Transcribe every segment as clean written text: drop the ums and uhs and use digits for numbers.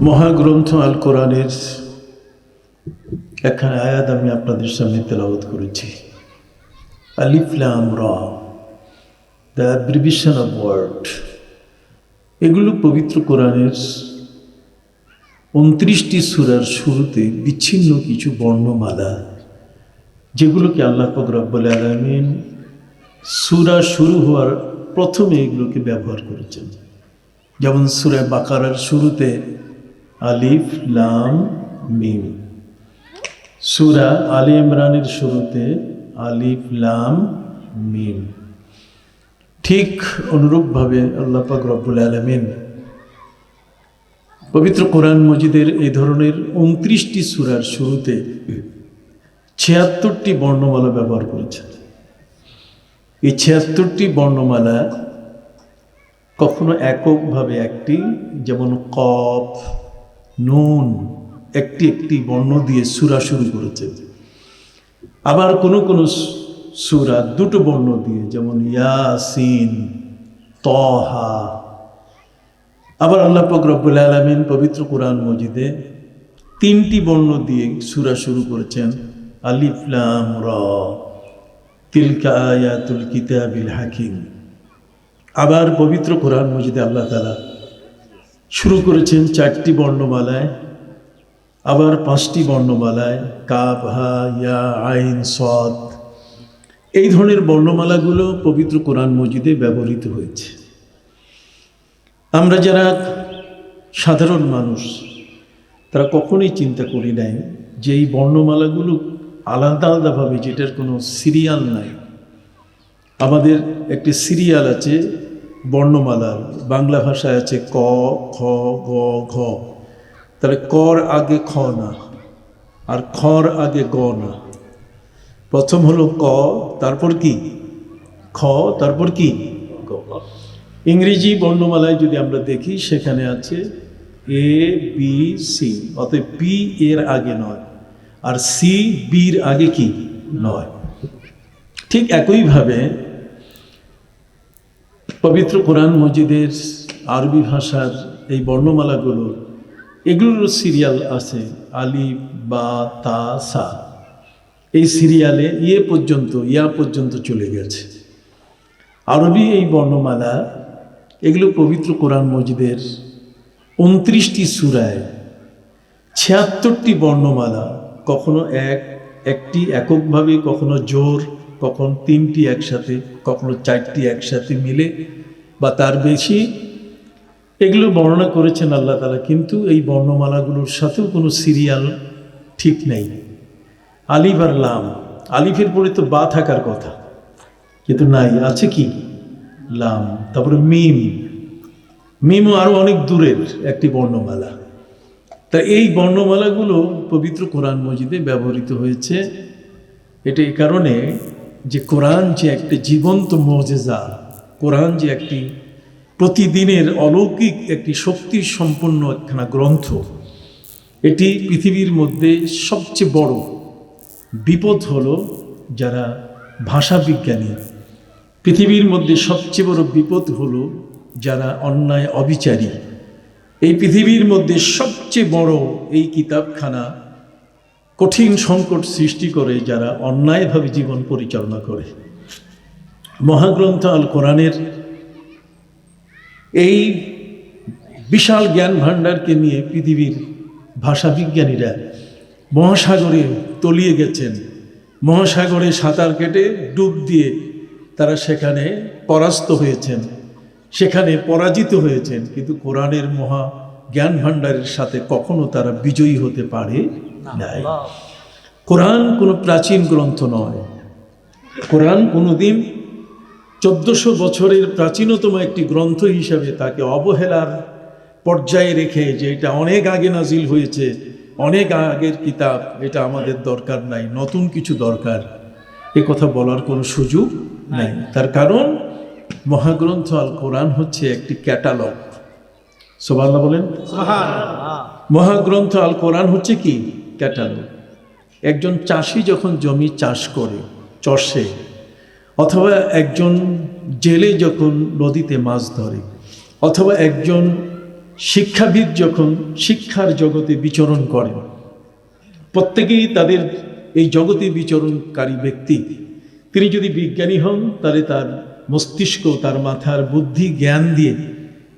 মহাগ্রন্থ আল কোরআনের একখানা আয়াত আমি আপনাদের সামনে তেলাওয়াত করেছি। আলিফ লাম রা, দ্য অ্যাব্রিভিয়েশন অফ ওয়ার্ড। এগুলো পবিত্র কোরআনের 29টি সূরার শুরুতে বিচ্ছিন্ন কিছু বর্ণমালা, যেগুলোকে আল্লাহ পাক রব্বুল আলামিন সূরা শুরু হওয়ার প্রথমে এগুলোকে ব্যবহার করেছেন। যেমন সূরা বাকারার শুরুতে আলিফ লাম মিম, সূরা আলে ইমরানের শুরুতে আলিফ লাম মিম। ঠিক অনুরূপভাবে আল্লাহ পাক রব্বুল আলামিন পবিত্র কোরআন মজিদের এই ধরনের 29টি সূরার শুরুতে 76টি বর্ণমালা ব্যবহার করেছেন। এই 76টি বর্ণমালা কখনো এককভাবে একটি, যেমন কফ নুন, একটি একটি বর্ণ দিয়ে সূরা শুরু করেছে। আবার কোনো কোনো সূরা দুটো বর্ণ দিয়ে, যেমন ইয়াসিন, তহা। আবার আল্লাহ পাক রব্বুল আলামিন পবিত্র কোরআন মজিদে 3টি বর্ণ দিয়ে সূরা শুরু করেছেন। আলিফ লাম রা, তিলকা আয়াতুল কিতাবিল হাকিম। আবার পবিত্র কোরআন মজিদে আল্লাহ তাআলা শুরু করেছেন 4টি বর্ণমালায়, আবার 5টি বর্ণমালায়, কাফ হা ইয়া আইন সাদ। এই ধরনের বর্ণমালাগুলো পবিত্র কোরআন মজিদে ব্যবহৃত হয়েছে। আমরা যারা সাধারণ মানুষ, তারা কখনোই চিন্তা করি নাই যে এই বর্ণমালাগুলো আলাদা আলাদাভাবে, যেটার কোনো সিরিয়াল নাই। আমাদের একটি সিরিয়াল আছে বর্ণমালার, বাংলা ভাষায় আছে ক, খ, গ, ঘ। তাহলে কর আগে খ না, আর খর আগে গ না। প্রথম হলো ক, তারপর কি খ, তারপর কি গ। ইংরেজি বর্ণমালায় যদি আমরা দেখি, সেখানে আছে এ বি সি, অতএব বি এর আগে নয়, আর সি বির আগে কি নয়। ঠিক একইভাবে পবিত্র কোরআন মজিদের আরবি ভাষার এই বর্ণমালাগুলো, এগুলোর সিরিয়াল আছে আলিফ বা তা সা। এই সিরিয়ালে ইয়া পর্যন্ত চলে গেছে। আরবি এই বর্ণমালা, এগুলো পবিত্র কোরআন মজিদের 29টি সূরায় 76টি বর্ণমালা, কখনো একটি এককভাবে, কখনো জোর, কখনো 3টি একসাথে, কখনো 4টি একসাথে মিলে বা তার বেশি, এগুলো বর্ণনা করেছেন আল্লাহ তাআলা। কিন্তু এই বর্ণমালাগুলোর সাথেও কোনো সিরিয়াল ঠিক নেই। আলিফ আর লাম, আলিফের পরে তো বা থাকার কথা, কিন্তু নাই, আছে কি লাম। তারপরে মিম, মিমও আরো অনেক দূরের একটি বর্ণমালা। তা এই বর্ণমালাগুলো পবিত্র কোরআন মজিদে ব্যবহৃত হয়েছে। এটা এই কারণে যে কোরআন যে একটি জীবন্ত মুজিজা, কোরআন যে একটি প্রতিদিনের অলৌকিক একটি শক্তি সম্পন্ন একখানা গ্রন্থ। এটি পৃথিবীর মধ্যে সবচেয়ে বড় বিপদ হলো যারা ভাষা বিজ্ঞানী, পৃথিবীর মধ্যে সবচেয়ে বড় বিপদ হলো যারা অন্যায় অবিচারী। এই পৃথিবীর মধ্যে সবচেয়ে বড় এই কিতাবখানা কঠিন সংকট সৃষ্টি করে যারা অন্যায়ভাবে জীবন পরিচালনা করে। মহাগ্রন্থ আল কোরআনের এই বিশাল জ্ঞান ভাণ্ডারকে নিয়ে পৃথিবীর ভাষাবিজ্ঞানীরা মহাসাগরে তলিয়ে গেছেন। মহাসাগরে সাঁতার কেটে ডুব দিয়ে তারা সেখানে পরাস্ত হয়েছেন, সেখানে পরাজিত হয়েছেন। কিন্তু কোরআনের মহা জ্ঞান ভাণ্ডারের সাথে কখনো তারা বিজয়ী হতে পারে নাই। কোরআন কোনো প্রাচীন গ্রন্থ নয়। কোরআন কোনোদিন 1400 বছরের প্রাচীনতম একটি গ্রন্থ হিসাবে তাকে অবহেলার পর্যায়ে রেখে, যে এটা অনেক আগে নাজিল হয়েছে, অনেক আগের কিতাব, এটা আমাদের দরকার নাই, নতুন কিছু দরকার, এ কথা বলার কোনো সুযোগ নাই। তার কারণ মহাগ্রন্থ আল কোরআন হচ্ছে একটি ক্যাটালগ। সুবহানাল্লাহ বলেন। মহাগ্রন্থ আল কোরআন হচ্ছে কি ক্যাটালগ। একজন চাষি যখন জমি চাষ করে, চষে, অথবা একজন জেলে যখন নদীতে মাছ ধরে, অথবা একজন শিক্ষাবিদ যখন শিক্ষার জগতে বিচরণ করেন, প্রত্যেকেই তাদের এই জগতে বিচরণকারী ব্যক্তি, তিনি যদি বিজ্ঞানী হন তাহলে তার মস্তিষ্ক, তার মাথার বুদ্ধি জ্ঞান দিয়ে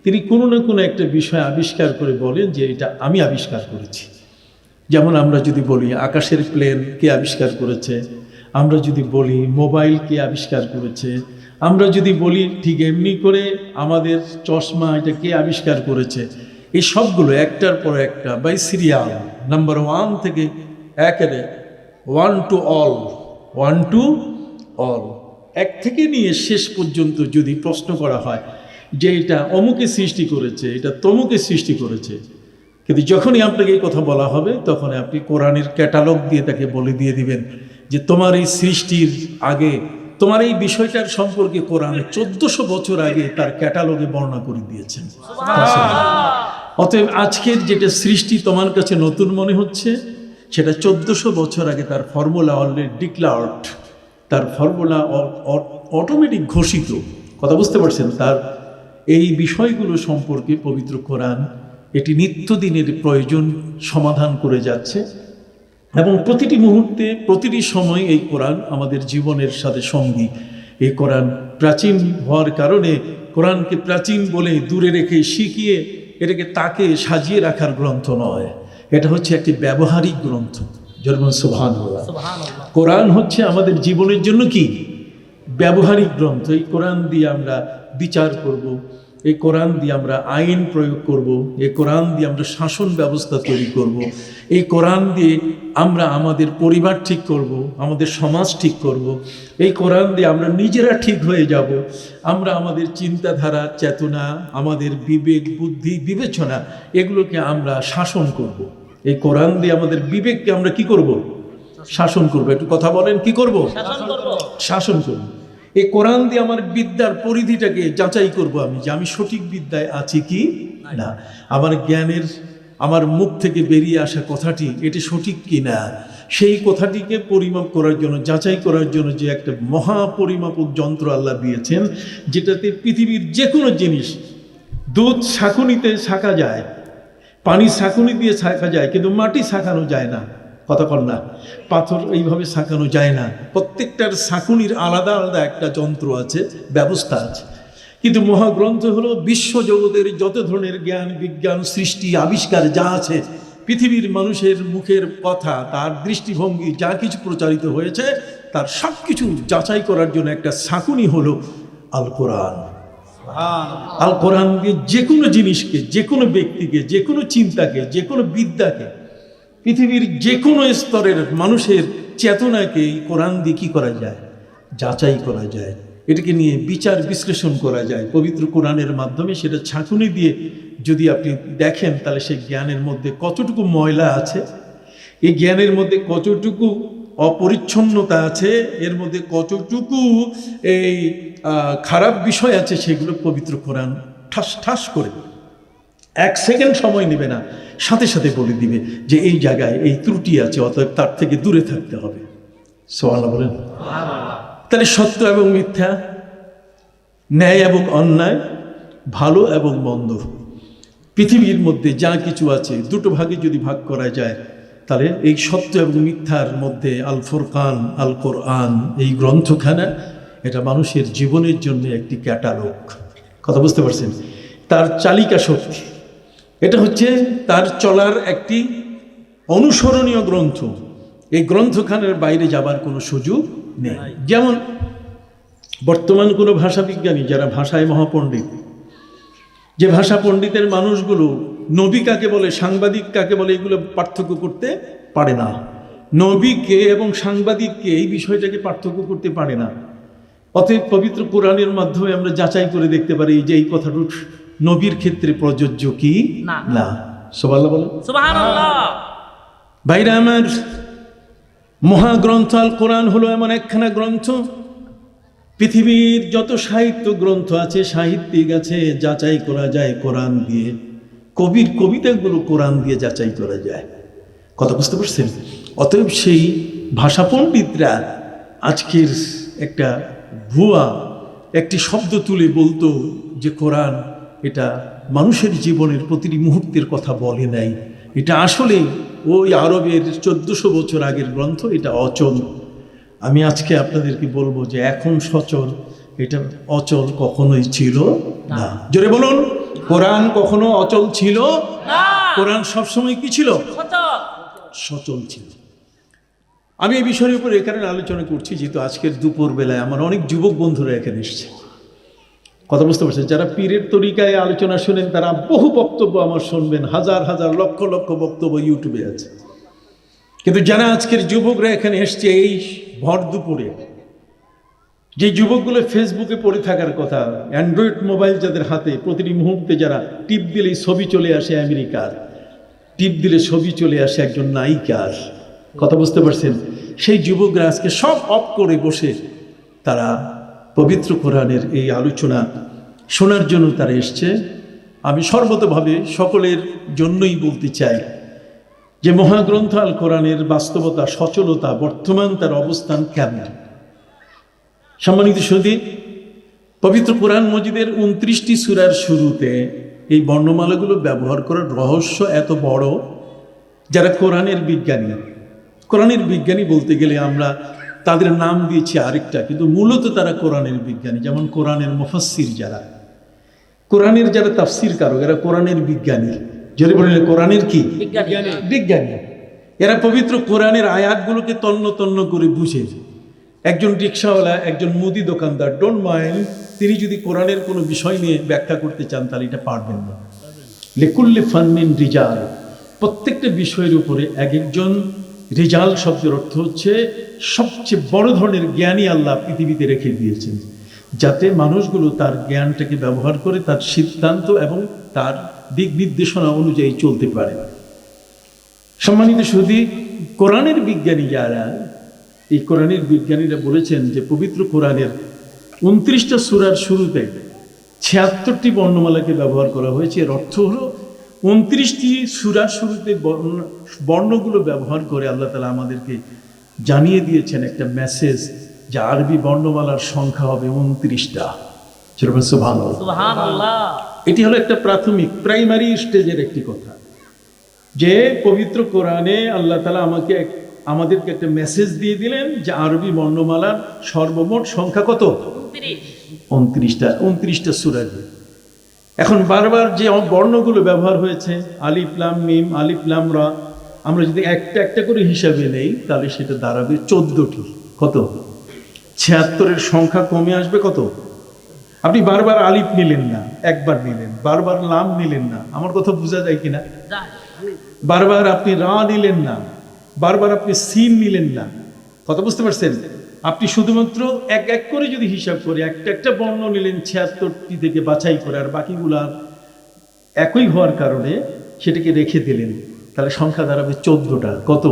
তিনি কোনো না কোনো একটা বিষয় আবিষ্কার করে বলেন যে এটা আমি আবিষ্কার করেছি। যেমন আমরা যদি বলি আকাশের প্লেন কে আবিষ্কার করেছে, আমরা যদি বলি মোবাইল কে আবিষ্কার করেছে, আমরা যদি বলি ঠিক এমনি করে আমাদের চশমা এটা কে আবিষ্কার করেছে, এই সবগুলো একটার পর একটা বাই সিরিয়াল নাম্বার 1 থেকে একেবারে 1 to all, এক থেকে নিয়ে শেষ পর্যন্ত যদি প্রশ্ন করা হয় যে এটা অমুকে সৃষ্টি করেছে, এটা তমুকে সৃষ্টি করেছে, কিন্তু যখনই আপনাকে এই কথা বলা হবে তখন আপনি কোরআনের ক্যাটালগ দিয়ে তাকে বলে দিয়ে দিবেন যে তোমার এই সৃষ্টির আগে, তোমার এই বিষয়টার সম্পর্কে কোরআন 1400 বছর আগে তার ক্যাটালগে বর্ণনা করে দিয়েছেন। অতএব আজকের যেটা সৃষ্টি তোমার কাছে নতুন মনে হচ্ছে, সেটা 1400 বছর আগে তার ফর্মুলা অলরেডি ডিক্লার্ড, তার ফর্মুলা অটোমেটিক ঘোষিত। কথা বুঝতে পারছেন? তার এই বিষয়গুলো সম্পর্কে পবিত্র কোরআন এটি নিত্যদিনের প্রয়োজন সমাধান করে যাচ্ছে এবং প্রতিটি মুহূর্তে প্রতিটি সময় এই কোরআন আমাদের জীবনের সাথে সঙ্গী। এই কোরআন প্রাচীন হওয়ার কারণে কোরআনকে প্রাচীন বলে দূরে রেখে শিখিয়ে এটাকে তাকে সাজিয়ে রাখার গ্রন্থ নয়, এটা হচ্ছে একটি ব্যবহারিক গ্রন্থ। যেমন সুবহানাল্লাহ, কোরআন হচ্ছে আমাদের জীবনের জন্য কি ব্যবহারিক গ্রন্থ। এই কোরআন দিয়ে আমরা বিচার করব, এই কোরআন দিয়ে আমরা আইন প্রয়োগ করব, এই কোরআন দিয়ে আমরা শাসন ব্যবস্থা তৈরি করব, এই কোরআন দিয়ে আমরা আমাদের পরিবার ঠিক করব, আমাদের সমাজ ঠিক করব, এই কোরআন দিয়ে আমরা নিজেরা ঠিক হয়ে যাব, আমরা আমাদের চিন্তাধারা, চেতনা, আমাদের বিবেক, বুদ্ধি, বিবেচনা এগুলোকে আমরা শাসন করব। এই কোরআন দিয়ে আমাদের বিবেককে আমরা কি করব? শাসন করব। একটু কথা বলেন, কি করব? শাসন করব। এই কোরআন দিয়ে আমার বিদ্যার পরিধিটাকে যাচাই করব আমি, যে আমি সঠিক বিদ্যায় আছি কি না, আমার জ্ঞানের, আমার মুখ থেকে বেরিয়ে আসা কথাটি এটি সঠিক কি না, সেই কথাটিকে পরিমাপ করার জন্য, যাচাই করার জন্য যে একটা মহাপরিমাপক যন্ত্র আল্লাহ দিয়েছেন, যেটাতে পৃথিবীর যে কোনো জিনিস, দুধ ছাঁকুনিতে ছাঁকা যায়, পানি ছাঁকুনি দিয়ে ছাঁকা যায়, কিন্তু মাটি ছাঁকানো যায় না। কথা কর না, পাথর এইভাবে ছাঁকানো যায় না। প্রত্যেকটার ছাঁকুনির আলাদা আলাদা একটা যন্ত্র আছে, ব্যবস্থা আছে। কিন্তু মহাগ্রন্থ হলো বিশ্বজগতের যত ধরনের জ্ঞান, বিজ্ঞান, সৃষ্টি, আবিষ্কার যা আছে, পৃথিবীর মানুষের মুখের কথা, তার দৃষ্টিভঙ্গি যা কিছু প্রচারিত হয়েছে, তার সব কিছু যাচাই করার জন্য একটা ছাঁকুনি হলো আল কোরআন। আল কোরআন দিয়ে যে কোনো জিনিসকে, যে কোনো ব্যক্তিকে, যে কোনো চিন্তাকে, যে কোনো বিদ্যাকে, পৃথিবীর যে কোনো স্তরের মানুষের চেতনাকে এই কোরআন দিয়ে কী করা যায়? যাচাই করা যায়, এটাকে নিয়ে বিচার বিশ্লেষণ করা যায় পবিত্র কোরআনের মাধ্যমে। সেটা ছাঁকুনি দিয়ে যদি আপনি দেখেন, তাহলে সেই জ্ঞানের মধ্যে কতটুকু ময়লা আছে, এই জ্ঞানের মধ্যে কতটুকু অপরিচ্ছন্নতা আছে, এর মধ্যে কতটুকু এই খারাপ বিষয় আছে, সেগুলো পবিত্র কোরআন ঠাস ঠাস করে 1 সেকেন্ড সময় নেবে না, সাথে সাথে বলে দিবে যে এই জায়গায় এই ত্রুটি আছে, অতএব তার থেকে দূরে থাকতে হবে। সুবহানাল্লাহ বলেন। তাহলে সত্য এবং মিথ্যা, ন্যায় এবং অন্যায়, ভালো এবং মন্দ, পৃথিবীর মধ্যে যা কিছু আছে দুটো ভাগে যদি ভাগ করা যায়, তাহলে এই সত্য এবং মিথ্যার মধ্যে আল ফুরকান, আল কোরআন, এই গ্রন্থখানা, এটা মানুষের জীবনের জন্য একটি ক্যাটালগ। কথা বুঝতে পারছেন? তার চালিকা শক্তি, এটা হচ্ছে তার চলার একটি অনুসরণীয় গ্রন্থ। এই গ্রন্থখানের বাইরে যাবার কোনো সুযোগ নেই। যেমন বর্তমান কোনো ভাষাবিজ্ঞানী যারা ভাষায় মহাপণ্ডিত, যে ভাষা পণ্ডিতের মানুষগুলো নবী কাকে বলে, সাংবাদিক কাকে বলে, এগুলো পার্থক্য করতে পারে না। নবীকে এবং সাংবাদিককে, এই বিষয়টাকে পার্থক্য করতে পারে না। অতএব পবিত্র কোরআনের মাধ্যমে আমরা যাচাই করে দেখতে পারি যে এই কথাটা নবীর ক্ষেত্রে প্রযোজ্য কি না। সুবহানাল্লাহ বলেন। সুবহানাল্লাহ। ভাইরা আমার, মহাগ্রন্থ আল কোরআন হলো এমন একখানা গ্রন্থ, পৃথিবীর যত সাহিত্য গ্রন্থ আছে, সাহিত্যিক আছে, যাচাই করা যায় কোরআন দিয়ে। কবির কবিতাগুলো কোরআন দিয়ে যাচাই করা যায়। কথা বুঝতে পারছেন? অতএব সেই ভাষা পণ্ডিতরা আজকের একটা ভুয়া একটি শব্দ তুলে বলতো যে কোরআন এটা মানুষের জীবনের প্রতিটি মুহূর্তের কথা বলে নাই। এটা আসলে ওই আরবের 1400 বছর আগের গ্রন্থ, এটা অচল। আমি আজকে আপনাদেরকে বলবো যে এখন সচল, এটা অচল কখনোই ছিল না। জোরে বলুন, কোরআন কখনো অচল ছিল না। কোরআন সবসময় কি ছিল? সচল ছিল। আমি এই বিষয়ের উপর এখানে আলোচনা করছি যেহেতু আজকের দুপুর বেলায় আমার অনেক যুবক বন্ধুরা এখানে এসছে। কথা বুঝতে পারছেন? যারা পীরের তরিকায় আলোচনা শোনেন তারা বহু বক্তব্য আমার শুনবেন, হাজার হাজার লক্ষ লক্ষ বক্তব্য ইউটিউবে আছে। কিন্তু যারা আজকের যুবকরা এখানে এসছে এই ভর দুপুরে, যে যুবকগুলো ফেসবুকে পড়ে থাকার কথা, অ্যান্ড্রয়েড মোবাইল যাদের হাতে, প্রতিটি মুহূর্তে যারা টিপ দিলেই ছবি চলে আসে আমেরিকার, টিপ দিলে ছবি চলে আসে একজন নায়িকার, কথা বুঝতে পারছেন? সেই যুবকরা আজকে সব অফ করে বসে তারা পবিত্র কোরআনের এই আলোচনা শোনার জন্য তারা এসছে। আমি সর্বতভাবে সকলের জন্যই বলতে চাই যে মহাগ্রন্থ আল কোরআনের বাস্তবতা, সচলতা, বর্তমান তার অবস্থান কেমন। সম্মানিত সুধী, পবিত্র কোরআন মজিদের 29টি সূরার শুরুতে এই বর্ণমালাগুলো ব্যবহার করার রহস্য এত বড়। যারা কোরআনের বিজ্ঞানী বলতে গেলে আমরা তাদের নাম দিয়েছি আরেকটা, কিন্তু মূলত তারা কোরআনের বিজ্ঞানী। যেমন কোরআনের মুফাসসির, কোরআনের যারা তাফসির কারক, এরা কোরআনের বিজ্ঞানী। যদি বলেন কোরআনের কি বিজ্ঞানী, এরা পবিত্র কোরআনের আয়াতগুলোকে তন্ন তন্ন করে বুঝে। একজন রিক্সাওয়ালা, একজন মুদি দোকানদার, ডোন্ট মাইন্ড, তিনি যদি কোরআনের কোনো বিষয় নিয়ে ব্যাখ্যা করতে চান তাহলে এটা পারবেন না। লিকুল্লি ফান্নিন রিজাল, প্রত্যেকটা বিষয়ের উপরে এক একজন রিজাল শব্দের অর্থ হচ্ছে সবচেয়ে বড় ধরনের জ্ঞানী আল্লাহ পৃথিবীতে রেখে দিয়েছেন, যাতে মানুষগুলো তার জ্ঞানটাকে ব্যবহার করে তার সিদ্ধান্ত এবং তার দিক নির্দেশনা অনুযায়ী চলতে পারে। সম্মানিত সুধী, কোরআনের বিজ্ঞানী যারা, এই কোরআনের বিজ্ঞানীরা বলেছেন যে পবিত্র কোরআনের 29টা সূরার শুরুতে 76টি বর্ণমালাকে ব্যবহার করা হয়েছে। এর অর্থ হলো 29টি সূরার শুরুতে বর্ণগুলো ব্যবহার করে আল্লাহ তাআলা আমাদেরকে জানিয়ে দিয়েছেন একটা মেসেজ যে আরবি বর্ণমালার সংখ্যা হবে 29টা। সুবহানাল্লাহ। এটি হলো একটা প্রাইমারি স্টেজের একটি কথা, যে পবিত্র কোরআনে আল্লাহ তাআলা আমাদেরকে একটা মেসেজ দিয়ে দিলেন যে আরবি বর্ণমালার সর্বমোট সংখ্যা কত? 29টা সূরা। এখন বারবার যে বর্ণগুলো ব্যবহার হয়েছে, আলিফ লাম মিম, আলিফ লাম রা, আমরা যদি একটা একটা করে হিসাবে নেই তাহলে সেটা দাঁড়াবে 14টি। কত? 76-এর সংখ্যা কমে আসবে কত? আপনি বারবার আলিফ নিলেন না, একবার নিলেন, বারবার লাম নিলেন না, আমার কথা বোঝা যায় কিনা? বারবার আপনি রা নিলেন না, বারবার আপনি সিন নিলেন না, কথা বুঝতে পারছেন? আপনি শুধুমাত্র এক এক করে যদি হিসাব করে একটা একটা বর্ণ নিলেন 76টি থেকে বাছাই করে, আর বাকিগুলা একই হওয়ার কারণে সেটাকে রেখে দিলেন, তাহলে সংখ্যা দাঁড়াবে 14টা। কত?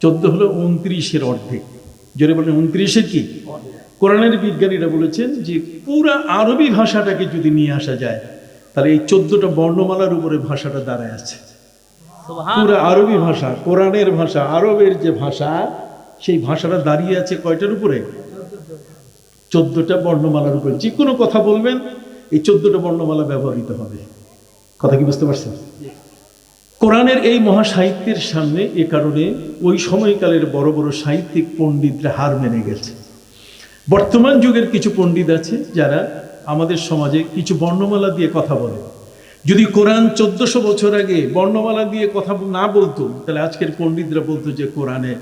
14 হলো 29-এর অর্ধেক। জোরে বলেন 29-এর কি? কোরআনের বিজ্ঞানীরা বলেছেন যে পুরা আরবি ভাষাটাকে যদি নিয়ে আসা যায় তাহলে এই 14টা বর্ণমালার উপরে ভাষাটা দাঁড়ায় আছে। পুরা আরবি ভাষা, কোরআনের ভাষা, আরবের যে ভাষা, সেই ভাষাটা দাঁড়িয়ে আছে কয়টার উপরে? 14টা বর্ণমালার উপরে। যে কোনো কথা বলবেন এই 14টা বর্ণমালা ব্যবহৃত হবে। কথা কি বুঝতে পারছেন? কোরআনের এই মহাসাহিত্যের সামনে এ কারণে ওই সময়কালের বড় বড় সাহিত্যিক পণ্ডিতরা হার মেনে গেছে। বর্তমান যুগের কিছু পণ্ডিত আছে যারা আমাদের সমাজে কিছু বর্ণমালা দিয়ে কথা বলে। যদি কোরআন 1400 বছর আগে বর্ণমালা দিয়ে কথা না বলতো তাহলে আজকের পণ্ডিতরা বলতো যে কোরআনে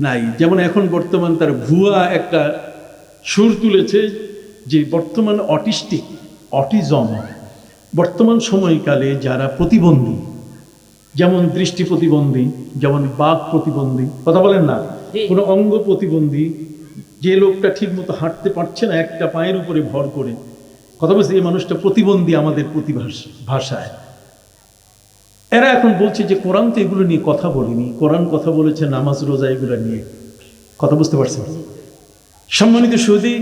নাই। যেমন এখন বর্তমান তার ভুয়া একটা সুর তুলেছে যে বর্তমান অটিজম, বর্তমান সময়কালে যারা প্রতিবন্ধী, যেমন দৃষ্টি প্রতিবন্ধী, যেমন বাক প্রতিবন্ধী, কথা বলেন না, কোনো অঙ্গ প্রতিবন্ধী, যে লোকটা ঠিক মতো হাঁটতে পারছে না একটা পায়ের উপরে ভর করে, কথা বলছে এই মানুষটা প্রতিবন্ধী আমাদের ভাষায়। এরা এখন বলছে যে কোরআন তো এগুলো নিয়ে কথা বলেনি, কোরআন কথা বলেছে নামাজ রোজা এগুলো নিয়ে। কথা বুঝতে পারছেন? সম্মানিত সুধী,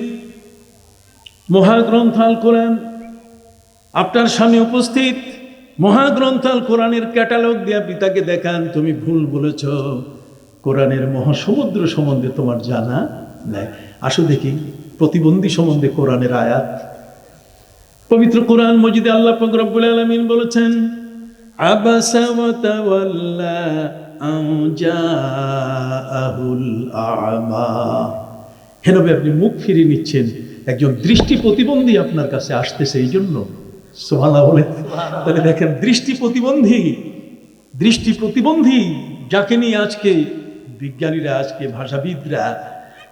মহাগ্রন্থ আল কোরআন আপনার সামনে উপস্থিত। মহাগ্রন্থ আল কোরআনের ক্যাটালগ দিয়ে পিতাকে দেখান তুমি ভুল বলেছ, কোরআনের মহাসমুদ্র সম্বন্ধে তোমার জানা নাই। আসো দেখি প্রতিবন্ধী সম্বন্ধে কোরআনের আয়াত। পবিত্র কোরআন মজিদে আল্লাহ পাক রব্বুল আলামিন বলেছেন, আবাসা ওয়া তাওয়াল্লা আন জাআহুল আ'মা। হে নবী, আপনি মুখ ফিরিয়ে নিচ্ছেন, একজন দৃষ্টি প্রতিবন্ধী আপনার কাছে আসতেছে, এই জন্য। সুবহানাল্লাহ বলেন। তাহলে দেখেন, দৃষ্টি প্রতিবন্ধী যাকে নিয়ে আজকে বিজ্ঞানীরা, আজকে ভাষাবিদরা,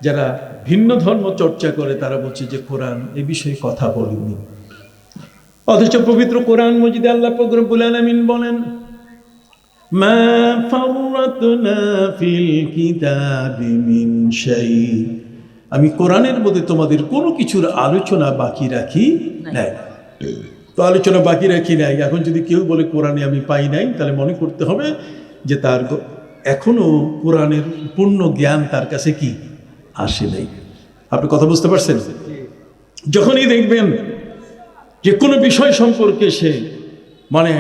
যারা ভিন্ন ধর্ম চর্চা করে, তারা বলছে যে কোরআন এ বিষয়ে কথা বলেনি। অথচ পবিত্র কোরআন মজিদে আল্লাহ পাক রব্বুল আলামিন বলেন, মা ফাররাতনা ফিল কিতাবি মিন শাই। আমি কোরআনের মধ্যে তোমাদের কোনো কিছুর আলোচনা বাকি রাখি নাই। তো আলোচনা বাকি রাখি নাই। এখন যদি কেউ বলে কোরআনে আমি পাই নাই, তাহলে মনে করতে হবে যে তার এখনো কোরআনের পূর্ণ জ্ঞান তার কাছে কি আসে নাই। আপনি কথা বুঝতে পারছেন? যখনই দেখবেন যে কোনো বিষয় সম্পর্কে সে মানে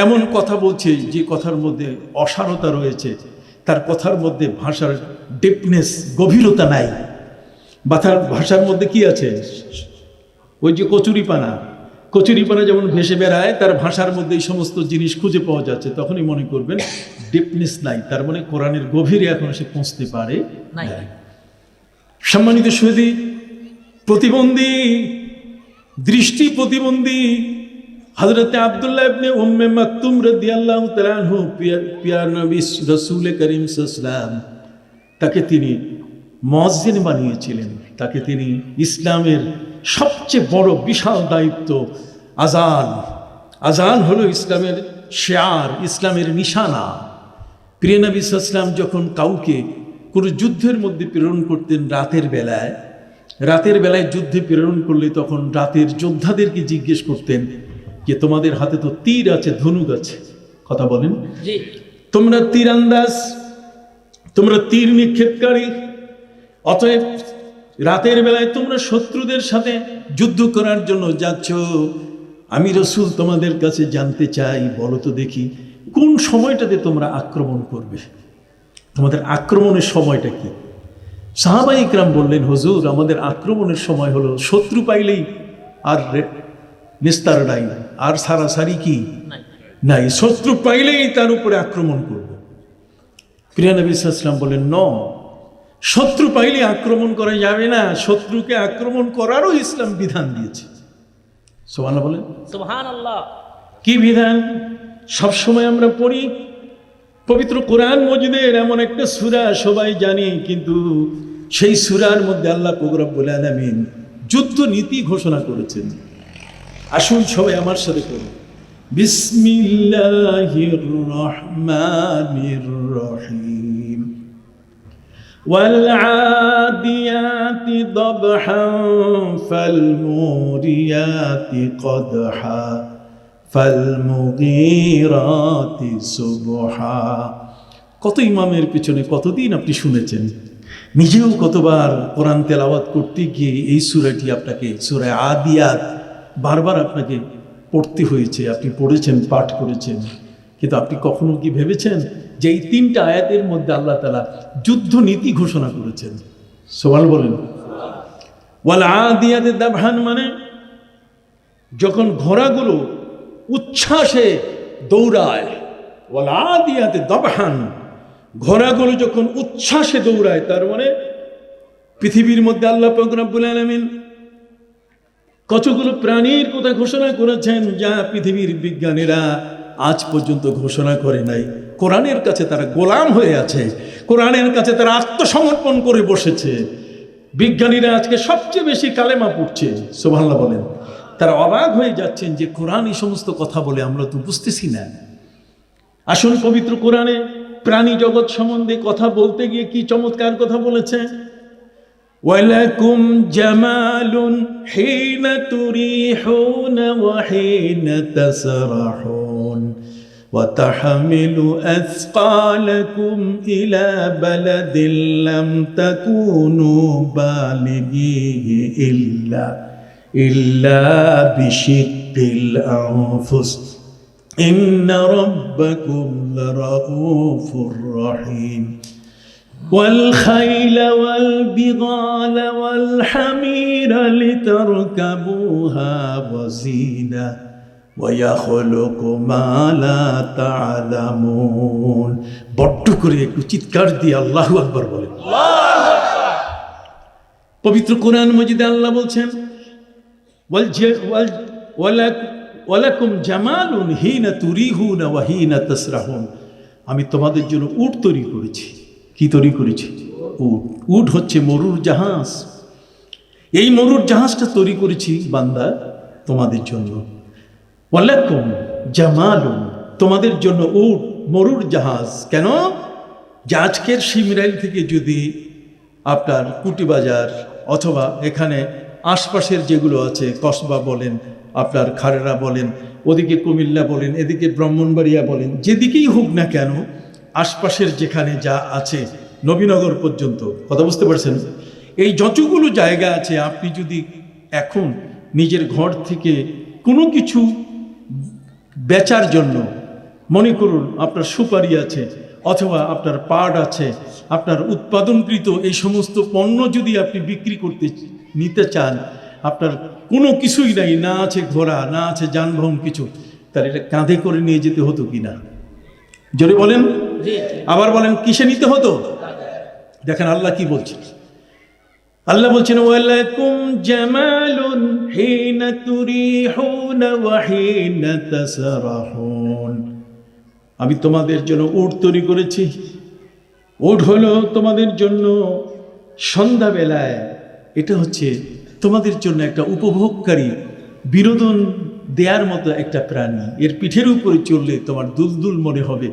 এমন কথা বলছে যে কথার মধ্যে অসারতা রয়েছে, তার কথার মধ্যে ভাষার ডেপনেস, গভীরতা নাই, বা তার ভাষার মধ্যে কি আছে, ওই যে কচুরিপানা যেমন ভেসে বেড়ায়, তার ভাষার মধ্যে এই সমস্ত জিনিস খুঁজে পাওয়া যাচ্ছে, তখনই মনে করবেন ডেপনেস নাই, তার মানে কোরআনের গভীরে এখন সে পৌঁছতে পারে নাই। সম্মানিত সুধী, প্রতিবন্ধী, দৃষ্টি প্রতিবন্ধী হযরতে আব্দুল্লাহ ইবনে উম্মে মাকতুম রাদিয়াল্লাহু তাআলা আনহু, পিয়ার নবী রাসূল করিম সাল্লাল্লাহু আলাইহি ওয়াসাল্লাম, তাকে তিনি মুয়াজ্জিন বানিয়েছিলেন। তাকে তিনি ইসলামের সবচেয়ে বড় বিশাল দায়িত্ব, আজান হলো ইসলামের শিয়ার, ইসলামের নিশানা। প্রিয় নবী সাল্লাল্লাহু আলাইহি ওয়াসাল্লাম যখন কাউকে কোনো যুদ্ধের মধ্যে প্রেরণ করতেন, রাতের বেলায় যুদ্ধে প্রেরণ করলে তখন রাতের যোদ্ধাদেরকে জিজ্ঞেস করতেন যে তোমাদের হাতে তো তীর আছে, ধনুক আছে, কথা বলেন, তোমরা তীরন্দাজ, তোমরা তীর নিক্ষেপকারী, অতএব রাতের বেলায় তোমরা শত্রুদের সাথে যুদ্ধ করার জন্য যাচ্ছ। আমি রাসূল তোমাদের কাছে জানতে চাই, বলো তো দেখি কোন সময়টাতে তোমরা আক্রমণ করবে, তোমাদের আক্রমণের সময়টা কি? সাহাবায়ে ইকরাম বললেন, হুজুর, আমাদের আক্রমণের সময় হলো শত্রু পাইলেই আর নিস্তার নাই, আর সারাসারি কি নাই, শত্রু পাইলেই তার উপরে আক্রমণ করব। প্রিয় নবী সাল্লাল্লাহু আলাইহি ওয়াসাল্লাম বলেন, শত্রু পাইলে আক্রমণ করা যাবে না, শত্রুকে আক্রমণ করারও ইসলাম বিধান দিয়েছে। সুবহানাল্লাহ বলেন। সুবহানাল্লাহ। কি বিধান? সবসময় আমরা পড়ি পবিত্র কোরআন মজিদের এমন একটা সূরা, সবাই জানি, কিন্তু সেই সূরার মধ্যে আল্লাহ পাক রব্বুল আলামিন যুদ্ধ নীতি ঘোষণা করেছেন। আসুন সবাই আমার সাথে পড়ুন, বিসমিল্লাহির রহমানির রহিম। والعاديات ضبحا فالموريات قدحا فالمغيرات صبحا। কত ইমামের পিছনে কতদিন আপনি শুনেছেন, নিজেও কতবার কোরআন তেলাওয়াত করতে গিয়ে এই সূরাটি আপনাকে, সূরা আদিয়াত, বারবার আপনাকে পড়তে হয়েছে, আপনি পড়েছেন, পাঠ করেছেন, কিন্তু আপনি কখনো কি ভেবেছেন যে এই তিনটা আয়াতের মধ্যে আল্লাহ তাআলা যুদ্ধ নীতি ঘোষণা করেছেন? সুবহানাল্লাহ বলেন। ওয়াল আদিয়াতে দাবহান, মানে যখন ঘোড়াগুলো উচ্ছ্বাসে দৌড়ায়, ওয়াল আদিয়াতে দাবহান, ঘোড়াগুলো যখন উচ্ছ্বাসে দৌড়ায়, তার মানে পৃথিবীর মধ্যে আল্লাহ পাক রব্বুল আলামিন কতগুলো প্রাণীর কথা ঘোষণা করেছেন যা পৃথিবীর বিজ্ঞানীরা আজ পর্যন্ত ঘোষণা করে নাই। কোরআনের কাছে তারা গোলাম হয়ে আছে, কোরআনের কাছে তারা আত্মসমর্পণ করে বসেছে। বিজ্ঞানীরা আজকে সবচেয়ে বেশি কালেমা পড়ছে, সুবহানাল্লাহ বলেন। তারা অবাক হয়ে যাচ্ছেন যে কোরআন এই সমস্ত কথা বলে, আমরা তো বুঝতেছি না। আসুন পবিত্র কোরআনে প্রাণী জগৎ সম্বন্ধে কথা বলতে গিয়ে কি চমৎকার কথা বলেছে। ওয়ালাকুম জামালুন হিনা তুরিহুনা ওয়া হিনা তাসরাহুন ওয়া তাহমিলু আসকালাকুম ইলা বালাদিন লাম তাকুনু বালিগিহি ইল্লা বিশিক্কিল আনফুস ইন্না রাব্বাকুম লারাউফুর রহিম। والخيل والبغال والحمير لتركبوها وزينة ويخلق ما لا تعلمون বড্ড করে একটু চিৎকার দিয়ে আল্লাহু আকবার বলেন। পবিত্র কোরআন মাজিদে আল্লাহ বলছেন ওয়ালাকুম জামালুন হিনা তুরিহুনা ওয়া হিনা তাসরাহুন, আমি তোমাদের জন্য উট তৈরি করেছি। কি তৈরি করেছি? উট। উট হচ্ছে মরুর জাহাজ। এই মরুর জাহাজটা তৈরি করেছি বান্দা তোমাদের জন্য। ওয়ালাকুম জামালুন, তোমাদের জন্য উট, মরুর জাহাজ। কেন? যে আজকের শিমরাইল থেকে যদি আপনার কুটিবাজার অথবা এখানে আশপাশের যেগুলো আছে, কসবা বলেন, আপনার খারেরা বলেন, ওদিকে কুমিল্লা বলেন, এদিকে ব্রাহ্মণবাড়িয়া বলেন, যেদিকেই হোক না কেন, আশপাশের যেখানে যা আছে নবীনগর পর্যন্ত, কথা বুঝতে পারছেন? এই যতগুলো জায়গা আছে, আপনি যদি এখন নিজের ঘর থেকে কোনো কিছু বেচার জন্য মনে করুন, আপনার সুপারি আছে অথবা আপনার পাট আছে, আপনার উৎপাদনকৃত এই সমস্ত পণ্য যদি আপনি বিক্রি করতে নিতে চান, আপনার কোনো কিছুই নাই, না আছে ঘোড়া, না আছে যানবাহন কিছু, তাহলে এটা কাঁধে করে নিয়ে যেতে হতো কিনা? জোরে বলেন। আবার বলেন, কিসে নিতে হতো? দেখেন আল্লাহ কি বলছেন। আল্লাহ বলছেন ওয়ালাকুম জামালুন হিনা তুরিহুনা ওয়া হিনা তাসরাহুন, আমি তোমাদের জন্য উট তৈরি করেছি। উট হলো তোমাদের জন্য সন্ধ্যাবেলায়, এটা হচ্ছে তোমাদের জন্য একটা উপভোগকারী, বিনোদন দেয়ার মতো একটা প্রাণী। এর পিঠের উপরে চললে তোমার দুলদুল মনে হবে,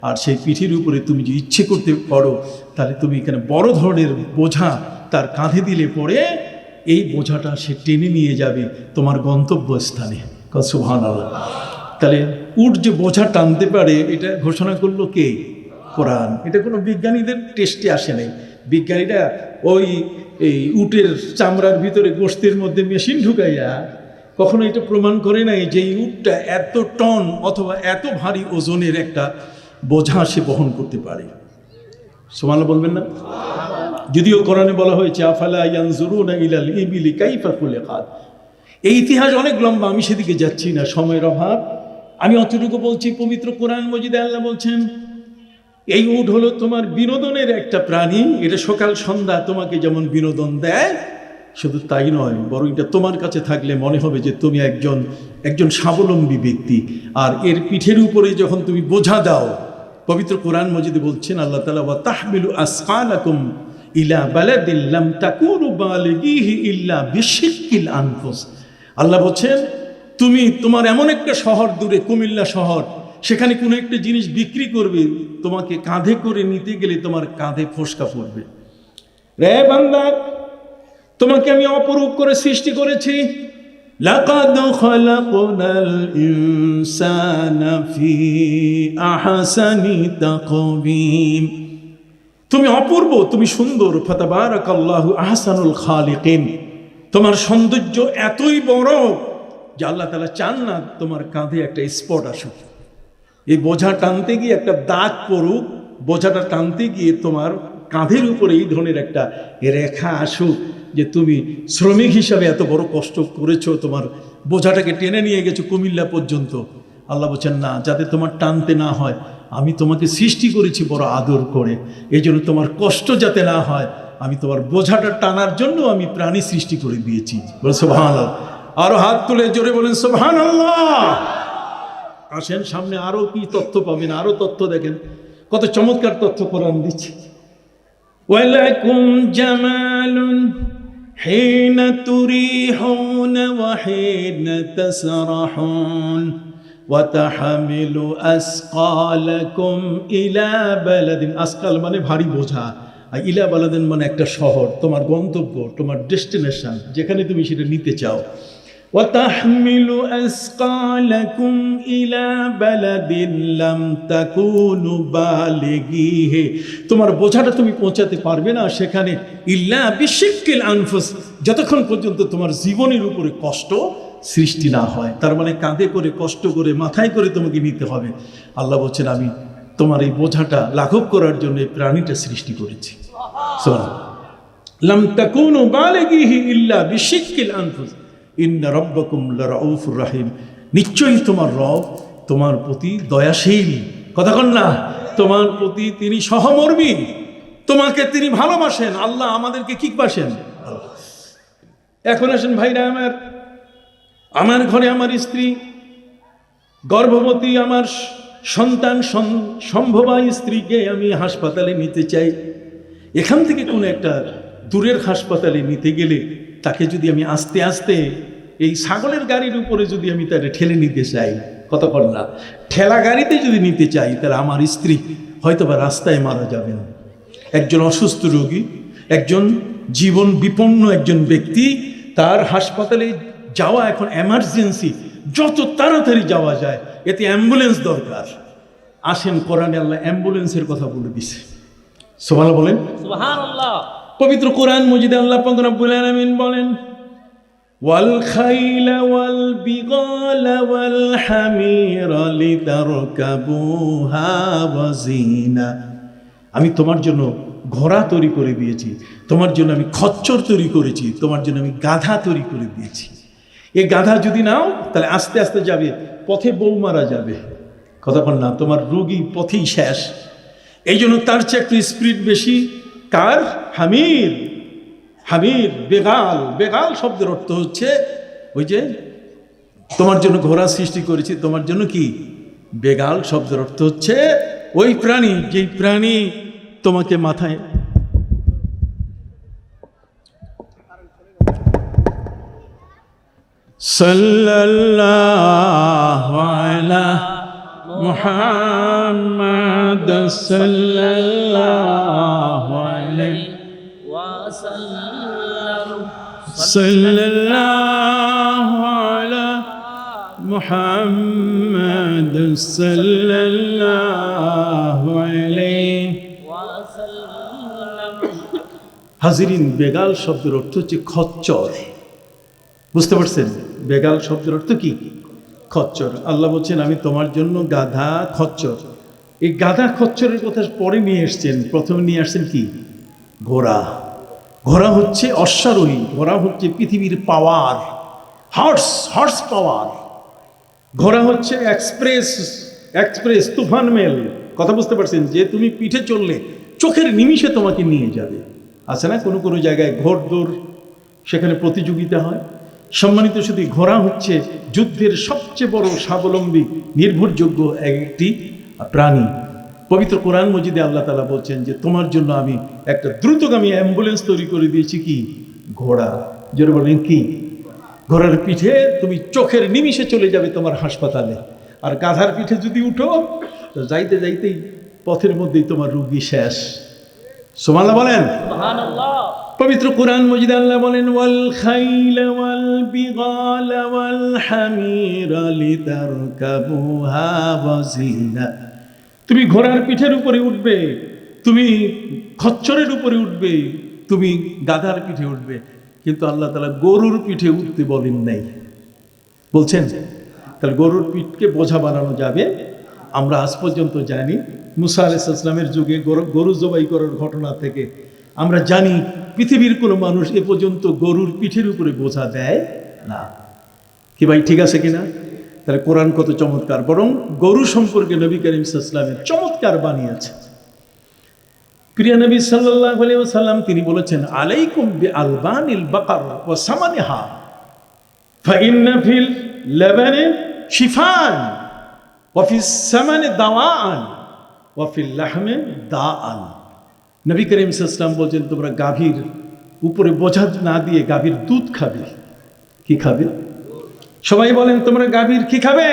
আর সেই পিঠের উপরে তুমি যদি ইচ্ছে করতে পারো, তাহলে তুমি এখানে বড় ধরনের বোঝা তার কাঁধে দিলে পরে এই বোঝাটা সে টেনে নিয়ে যাবে তোমার গন্তব্যস্থানে। সুবহানাল্লাহ। তাহলে উট যে বোঝা টানতে পারে, এটা ঘোষণা করলো কে? কোরআন। এটা কোনো বিজ্ঞানীদের টেস্টে আসে নাই। বিজ্ঞানীরা ওই এই উটের চামড়ার ভিতরে গোশতের মধ্যে মেশিন ঢুকাইয়া কখনো এটা প্রমাণ করে নাই যে এই উটটা এত টন অথবা এত ভারী ওজনের একটা বোঝা সে বহন করতে পারে। সুবহানাল্লাহ বলবেন না? যদিও কোরআনে বলা হয়েছে আফালা ইয়ানজুরুনা ইলাল ইবিলি কাইফা খুলিকাত। এই ইতিহাস অনেক লম্বা, আমি সেদিকে যাচ্ছি না, সময়ের অভাব। আমি অতটুকু বলছি, পবিত্র কোরআন মাজিদে আল্লাহ বলছেন এই উট হলো তোমার বিনোদনের একটা প্রাণী। এটা সকাল সন্ধ্যা তোমাকে যেমন বিনোদন দেয়, শুধু তাই নয়, বরং এটা তোমার কাছে থাকলে মনে হবে যে তুমি একজন স্বাবলম্বী ব্যক্তি। আর এর পিঠের উপরে যখন তুমি বোঝা দাও, পবিত্র কোরআন মাজিদে বলছেন আল্লাহ তাআলা ওয়া তাহমিলু আসকালাকুম ইলা বালাদিন লাম তাকুনু বালিগিহি ইল্লা বিশিক্কিল আনফুস। আল্লাহ বলছেন তুমি তোমার এমন একটা শহর দূরে, কুমিল্লা শহর, সেখানে কোনো একটা জিনিস বিক্রি করবে, তোমাকে কাঁধে করে নিতে গেলে তোমার কাঁধে ফোসকা পড়বে। রে বান্দা, তোমাকে আমি অপরূপ করে সৃষ্টি করেছি। লাকাদ খালাকনাল ইনসানা ফি আহসানি তাকওয়িম, তুমি অপূর্ব, তুমি সুন্দর। ফাতাবারাকাল্লাহু আহসানুল খালিকিন, তোমার সৌন্দর্য এতই বড় যে আল্লাহ তাআলা চান না তোমার কাঁধে একটা স্পট আসুক, এই বোঝা টানতে গিয়ে একটা দাগ পড়ুক, বোঝাটা টানতে গিয়ে তোমার কাঁধের উপরে এই ধরনের একটা রেখা আসুক যে তুমি শ্রমিক হিসাবে এত বড় কষ্ট করেছো, তোমার বোঝাটাকে টেনে নিয়ে গেছো কুমিল্লা পর্যন্ত। আল্লাহ বলছেন না, যাতে তোমার টানতে না হয়, আমি তোমাকে সৃষ্টি করেছি বড় আদর করে, এই জন্য তোমার কষ্ট যাতে না হয়, আমি তোমার বোঝাটা টানার জন্য আমি প্রাণী সৃষ্টি করে দিয়েছি। সুবহানাল্লাহ। আরো হাত তুলে জোরে বলেন সুবহানাল্লাহ। আসেন সামনে আরো কি তথ্য পাবেন, আরো তথ্য দেখেন, কত চমৎকার তথ্য কোরআন দিচ্ছে। ওয়ালাকুম জামালুন হিনা তুরিহুনা ওয়া হিনা তাসরাহুন ওয়া তাহমিলু আসকালাকুম ইলা বালাদিন। আসকাল মানে ভারী বোঝা, আর ইলা বালাদিন মানে একটা শহর, তোমার গন্তব্য, তোমার ডেস্টিনেশন, যেখানে তুমি সেটা নিতে চাও। وَتَحْمِلُ أَثْقَالَكُمْ إِلَى بَلَدٍ لَمْ تَكُونُوا بَالِغِيهِ, তোমার বোঝাটা তুমি পৌঁছাতে পারবে না সেখানে, ইল্লা বিশিক্কিল আনফুস, যতক্ষণ পর্যন্ত তোমার জীবনের উপরে কষ্ট সৃষ্টি না হয়। তার মানে কাঁধে করে, কষ্ট করে, মাথায় করে তোমাকে নিতে হবে। আল্লাহ বলছেন আমি তোমার এই বোঝাটা লাঘব করার জন্য এই প্রাণীটা সৃষ্টি করেছি। লাম তাকুনু বালিগিহি ইল্লা বিশিক্কিল আনফুস ইন্না রাব্বাকুম লারাউফুর রাহিম। নিশ্চয়ই তোমার রব তোমার প্রতি দয়াশীল, কথা কন না, তোমার প্রতি তিনি সহমর্মী, তোমাকে তিনি ভালোবাসেন। আল্লাহ আমাদেরকে কি বাসেন? এখন আসেন ভাইরা আমার ঘরে আমার স্ত্রী গর্ভবতী, আমার সন্তান সম্ভবা স্ত্রীকে আমি হাসপাতালে নিতে চাই। এখান থেকে কোনো একটা দূরের হাসপাতালে নিতে গেলে তাকে যদি আমি আস্তে আস্তে এই ছাগলের গাড়ির উপরে যদি আমি তাকে ঠেলে নিতে চাই, কতক্ষণ না, ঠেলা গাড়িতে যদি নিতে চাই, তাহলে আমার স্ত্রী হয়তোবা রাস্তায় মারা যাবেন। একজন অসুস্থ রোগী, একজন জীবন বিপন্ন একজন ব্যক্তি, তার হাসপাতালে যাওয়া এখন এমার্জেন্সি, যত তাড়াতাড়ি যাওয়া যায়, এতে অ্যাম্বুলেন্স দরকার। আসেন কোরআনে আল্লাহ অ্যাম্বুলেন্সের কথা বলে দিছে। সুবহানাল্লাহ বলেন, সুবহানাল্লাহ। পবিত্র কোরআন মজিদে আল্লাহ পাক রব্বুল আলামিন বলেন, ওয়াল খাইলা ওয়াল বিগালা ওয়াল হামিরা লিতারকাবুহা ওয়া জিনা। আমি তোমার জন্য ঘোড়া তৈরি করে দিয়েছি, তোমার জন্য আমি খচ্চর তৈরি করেছি, তোমার জন্য আমি গাধা তৈরি করে দিয়েছি। এই গাধা যদি নাও তাহলে আস্তে আস্তে যাবে, পথে বউ মারা যাবে, কতক্ষণ না, তোমার রোগী পথেই শেষ। এই জন্য তার চেয়ে একটু স্পিড বেশি কার? হামির। হামির বেগাল, বেগাল শব্দের অর্থ হচ্ছে ওই যে তোমার জন্য ঘোড়া সৃষ্টি করেছি, তোমার জন্য কি? বেগাল শব্দের অর্থ হচ্ছে ওই প্রাণী, যেই প্রাণী তোমাকে মাথায় সাল্লাল্লাহু আলা মুহাম্মাদ সাল্লাল্লাহু আলাইহি ওয়াসাল্লাম সাল্লাল্লাহু আলা মুহাম্মাদ সাল্লাল্লাহু আলাইহি ওয়াসাল্লাম। হাজিরিন, বেগাল শব্দের অর্থ হচ্ছে খচ্চর। বুঝতে পারছেন? বেগাল শব্দের অর্থ কি? খচ্চর। আল্লাহ বলছেন আমি তোমার জন্য গাধা, খচ্চর। এই গাধা খচ্চরের কথা পরে নিয়ে এসছেন, প্রথমে নিয়ে আসছেন কি? ঘোড়া। ঘোড়া হচ্ছে অশ্বারোহী, ঘোড়া হচ্ছে পৃথিবীর পাওয়ার, হর্স পাওয়ার। ঘোড়া হচ্ছে এক্সপ্রেস তুফান মেল, কথা বুঝতে পারছেন? যে তুমি পিঠে চললে চোখের নিমিষে তোমাকে নিয়ে যাবে। আছে না কোনো কোনো জায়গায় ঘোড়দৌড়, সেখানে প্রতিযোগিতা হয়। সম্মানিত শুধু ঘোড়া হচ্ছে যুদ্ধের সবচেয়ে বড় স্বাবলম্বী নির্ভরযোগ্য একটি প্রাণী। পবিত্র কোরআন মজিদে আল্লাহ তাআলা বলছেন যে তোমার জন্য আমি একটা দ্রুতগামী অ্যাম্বুলেন্স তৈরি করে দিয়েছি, কি? ঘোড়া। জোরে বলেন কি? ঘোড়ার পিঠে তুমি চোখের নিমিষে চলে যাবে তোমার হাসপাতালে। আর গাধার পিঠে যদি উঠো তো যাইতে যাইতেই পথের মধ্যেই তোমার রোগী শেষ। সুবহানাল্লাহ বলেন, সুবহানাল্লাহ। পবিত্র কোরআন মজিদে আল্লাহ বলেন, ওয়াল খাইলা ওয়াল বিগালা ওয়াল হামিরা লিতারকাবুহা ওয়া জিনা। তুমি ঘোড়ার পিঠের উপরে উঠবে, তুমি খচ্চরের উপরে উঠবে, তুমি গাধার পিঠে উঠবে, কিন্তু আল্লাহ তাআলা গরুর পিঠে উঠতে বলেন নাই। বলছেন তাহলে গরুর পিঠকে বোঝা বানানো যাবে? আমরা আজ পর্যন্ত জানি মুসা আলাইহিস সালামের যুগে গরু জবাই করার ঘটনা থেকে আমরা জানি পৃথিবীর কোনো মানুষ এ পর্যন্ত গরুর পিঠের উপরে বোঝা দেয় না। কি ভাই ঠিক আছে কিনা? তাহলে কোরআন কত চমৎকার, বরং গরু সম্পর্কে নবী করিম সাল্লাল্লাহু আলাইহি ওয়াসাল্লাম চমৎকার বানিয়েছে। প্রিয় নবী সাল্লাল্লাহু আলাইহি ওয়াসাল্লাম তিনি বলেছেন, আলাইকুম বিআলবানিল বাকার ওয়া সামানিহা ফাইন্না ফিল লাবানি শিফান ওয়া ফিস সামানি দাওয়ান ওয়া ফিল লাহমি দাআন। নবী করিম সাল্লাল্লাহু আলাইহি ওয়াসাল্লাম বলছেন তোমরা গাভীর উপরে বোঝা না দিয়ে গাভীর দুধ খাবে। কি খাবে? সবাই বলেন তোমরা গাভীর কি খাবে?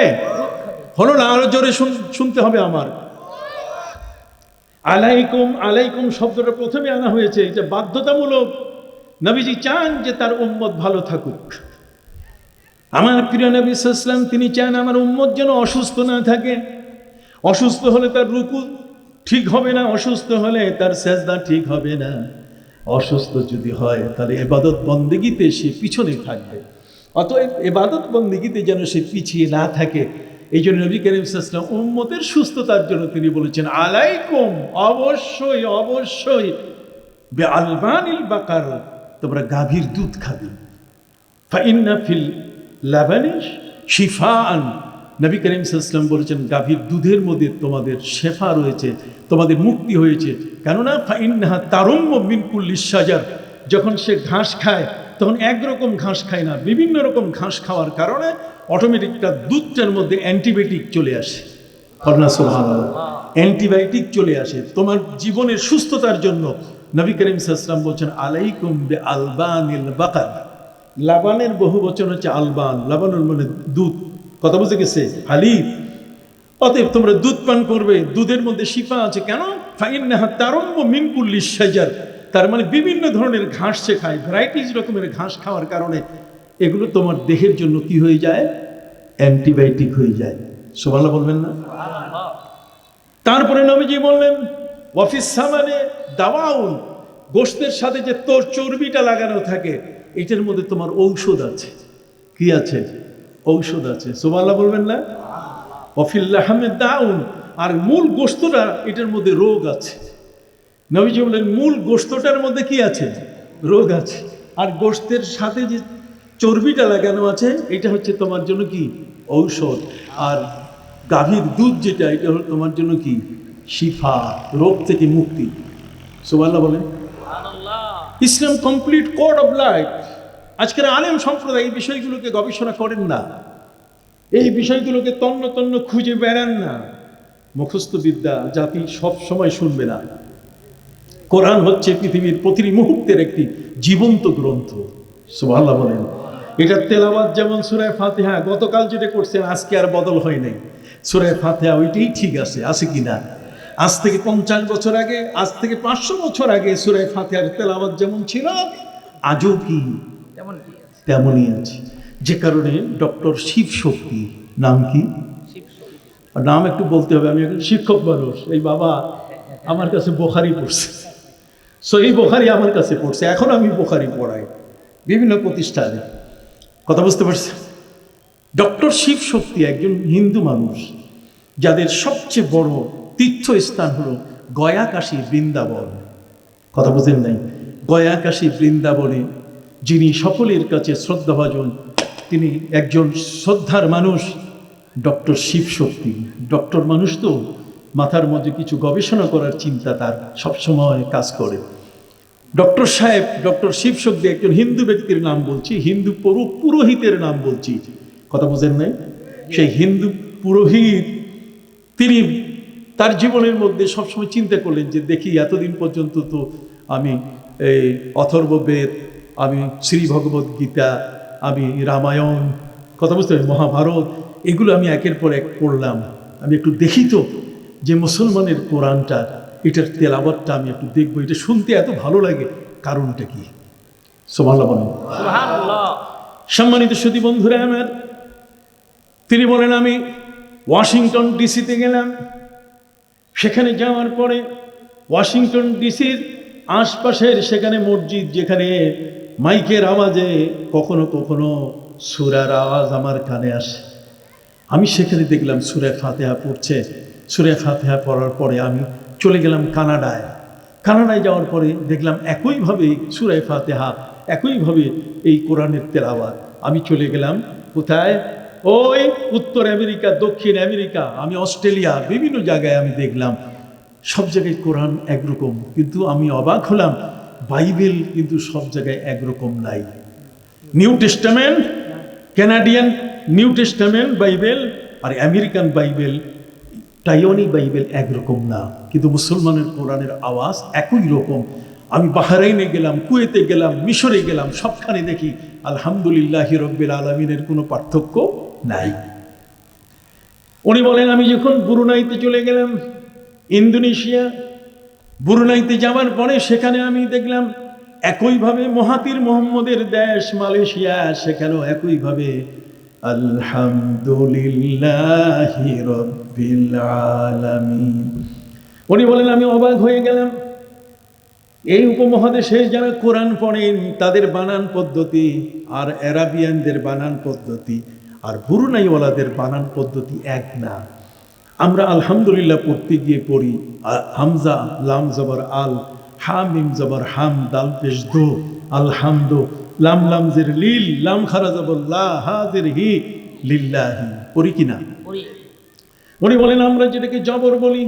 হলো না? আরো জোরে শুনতে হবে আমার। আলাইকুম, আলাইকুম শব্দটা প্রথমে আনা হয়েছে, যে বাধ্যতামূলক। নবীজি চান যে তার উম্মত ভালো থাকুক। আমার প্রিয় নবী সাল্লাল্লাহু আলাইহি ওয়াসাল্লাম তিনি চান আমার উম্মত যেন অসুস্থ না থাকে। অসুস্থ হলে তার রুকু ঠিক হবে না, অসুস্থ হলে তার সেজদা ঠিক হবে না, অসুস্থ যদি হয় তাহলে ইবাদত বন্দেগীতে সে পিছনে থাকবে। অতএব ইবাদত বন্দেগীতে যেন সে পিছিয়ে না থাকে, এই জন্য নবী করিম সাল্লাল্লাহু আলাইহি ওয়াসাল্লাম উম্মতের সুস্থতার জন্য তিনি বলেছেন, আলাইকুম, অবশ্যই অবশ্যই বিআলবানিল বাকার, তোমরা গাভীর দুধ খাবে। ফাইন্না ফিল লাবানি শিফাআন, নবী করিম সাল্লাল্লাহু আলাইহি ওয়াসাল্লাম বলেছেন গাভীর দুধের মধ্যে তোমাদের শেফা রয়েছে, তোমাদের মুক্তি হয়েছে। কেননা ফাইন্নাহা তারুম্মু মিন কুল্লি শাজার, যখন সে ঘাস খায় তখন একরকম ঘাস খায় না, বিভিন্ন রকম ঘাস খাওয়ার কারণে অটোমেটিক তার দুধটার মধ্যে অ্যান্টিবায়োটিক চলে আসে। সুবহানাল্লাহ, অ্যান্টিবায়োটিক চলে আসে তোমার জীবনের সুস্থতার জন্য। নবী করিম সাল্লাল্লাহু আলাইহি ওয়াসাল্লাম বলছেন আলাইকুম বিআলবানিল বাকার, লাবানের বহু বচন হচ্ছে আলবান, লাবানুল মানে দুধ, কথা বুঝে গেছে, হালিব। অতএব তোমরা দুধ পান করবে, দুধের মধ্যে শিফা আছে। কেন? ফাইন্নাহা তারুম্মু মিন কুল্লি শাজার, তার মানে বিভিন্ন ধরনের ঘাস সে খায়, ভ্যারাইটিস রকমের ঘাস খাওয়ার কারণে এগুলো তোমার দেহের জন্য কি হয়ে যায়? অ্যান্টিবায়োটিক হয়ে যায়। সুবহানাল্লাহ বলবেন না? তারপরে নবীজি বললেন ওয়াফিস সামানে দাওয়াউন, গোশতের সাথে যে তোর চর্বিটা লাগানো থাকে এটার মধ্যে তোমার ঔষধ আছে। কি আছে? ঔষধ আছে। সুবহানাল্লাহ বলবেন না? ওয়াফিল লাহমে দাউন, আর মূল গোশতটা এটার মধ্যে রোগ আছে। নবীজি বললেন মূল গোশতটার মধ্যে কি আছে? রোগ আছে। আর গোশতের সাথে যে চর্বিটা লাগানো আছে এটা হচ্ছে তোমার জন্য কি? ঔষধ। আর গাভীর দুধ যেটা, এটা হলো তোমার জন্য কি? শিফা, রোগ থেকে মুক্তি। সুবহানাল্লাহ বলেন। ইসলাম কমপ্লিট কোড অফ লাইফ। আজকের আলেম সম্প্রদায় এই বিষয়গুলোকে গবেষণা করেন না, এই বিষয়গুলোকে তন্ন তন্ন খুঁজে বেড়ান না। মুখস্থ বিদ্যা জাতি সব সময় শুনবে না। কোরআন হচ্ছে পৃথিবীর প্রতিটি মুহূর্তের একটি জীবন্ত গ্রন্থ। সুবহানাল্লাহ বলেন। এটা তেলাওয়াত যেমন সূরা ফাতিহা, গতকাল যেটা করছেন আজকে আর বদল হয় নাই। সূরা ফাতিহা ওইটাই ঠিক আছে কি না? আজ থেকে 50 বছর আগে, আজ থেকে 500 বছর আগে সূরা ফাতিহার তেলাওয়াত যেমন ছিল আজও কি তেমনই আছে। যে কারণে ডক্টর শিব শক্তি, নাম কি? নাম একটু বলতে হবে, আমি একজন শিক্ষক মানুষ। এই বাবা আমার কাছে বুখারী পড়ছে, সহিহ বুখারী আমার কাছে পড়ছে, এখন আমি বুখারী পড়াই বিভিন্ন প্রতিষ্ঠানে। কথা বুঝতে পারছেন? ডক্টর শিব শক্তি একজন হিন্দু মানুষ, যাদের সবচেয়ে বড় তীর্থস্থান হলো গয়া কাশী বৃন্দাবন। কথা বুঝেন নাই? গয়া কাশী বৃন্দাবনে যিনি সকলের কাছে শ্রদ্ধাভাজন, তিনি একজন শ্রদ্ধার মানুষ, ডক্টর শিব শক্তি। ডক্টর মানুষ তো মাথার মধ্যে কিছু গবেষণা করার চিন্তা তার সবসময় কাজ করে। ডক্টর সাহেব, ডক্টর শিব শক্তি একজন হিন্দু ব্যক্তির নাম বলছি, হিন্দু পুরোহিতের নাম বলছি। কথা বুঝেন নাই? সেই হিন্দু পুরোহিত তিনি তার জীবনের মধ্যে সবসময় চিন্তা করলেন যে দেখি এতদিন পর্যন্ত তো আমি এই অথর্ববেদ, আমি শ্রী ভগবদ গীতা, আমি রামায়ণ, কথা বুঝতে পারি, মহাভারত, এগুলো আমি একের পর এক পড়লাম। আমি একটু দেখি তো যে মুসলমানের কোরআনটা, এটার তেলাওয়াতটা আমি একটু দেখবো, এটা শুনতে এত ভালো লাগে, কারণটা কি? সুবহানাল্লাহ বলেন। সম্মানিত সুধী বন্ধুরা আমার, তিনি বলেন আমি ওয়াশিংটন ডিসিতে গেলাম। সেখানে যাওয়ার পরে ওয়াশিংটন ডিসির আশপাশের সেখানে মসজিদ, যেখানে মাইকের আওয়াজে কখনো কখনো সূরার আওয়াজ আমার কানে আসে। আমি সেখানে দেখলাম সূরা ফাতিহা পড়ছে। সূরা ফাতিহা পড়ার পরে আমি চলে গেলাম কানাডায়। কানাডায় যাওয়ার পরে দেখলাম একইভাবে সূরা ফাতিহা, একইভাবে এই কোরআনের তেলাওয়াত। আমি চলে গেলাম কোথায়? ওই উত্তর আমেরিকা, দক্ষিণ আমেরিকা, আমি অস্ট্রেলিয়া, বিভিন্ন জায়গায় আমি দেখলাম সব জায়গায় কোরআন একরকম, কিন্তু আমি অবাক হলাম বাইবেল কিন্তু সব জায়গায় একরকম নাই। New Testament, Canadian New Testament Bible আর আমেরিকান বাইবেল, টাইওয়ানি বাইবেল একরকম না, কিন্তু মুসলমানের কোরআনের আওয়াজ একই রকম। আমি বাহরাইনে গেলাম, কুয়েতে গেলাম, মিশরে গেলাম, সবখানে দেখি আলহামদুলিল্লাহি রাব্বিল আলামিনের কোনো পার্থক্য নাই। উনি বলেন আমি যখন ব্রুনাইতে চলে গেলাম, ইন্দোনেশিয়া, ব্রুনাইতে যাওয়ার পরে সেখানে আমি দেখলাম একইভাবে মহাতির মোহাম্মদের দেশ মালয়েশিয়া, সেখানেও একইভাবে আলহামদুলিল্লাহি রাব্বিল আলামিন। উনি বলেন আমি অবাক হয়ে গেলাম, এই উপমহাদেশে যারা কোরআন পড়েন তাদের বানান পদ্ধতি আর আরাবিয়ানদের বানান পদ্ধতি আর ব্রুনাইওয়ালাদের বানান পদ্ধতি এক না। আমরা আলহামদুলিল্লাহ পড়তে গিয়ে পড়ি হামজা লাম জবর আল, হা মিম জবর হাম, দাল পেশ দো, আলহামদু, লাম লাম জের লিল, লাম খারা জবর লা, হা জের হি, লিল্লাহি। পড়ি কিনা? উনি বলেন আমরা যেটাকে জবর বলি,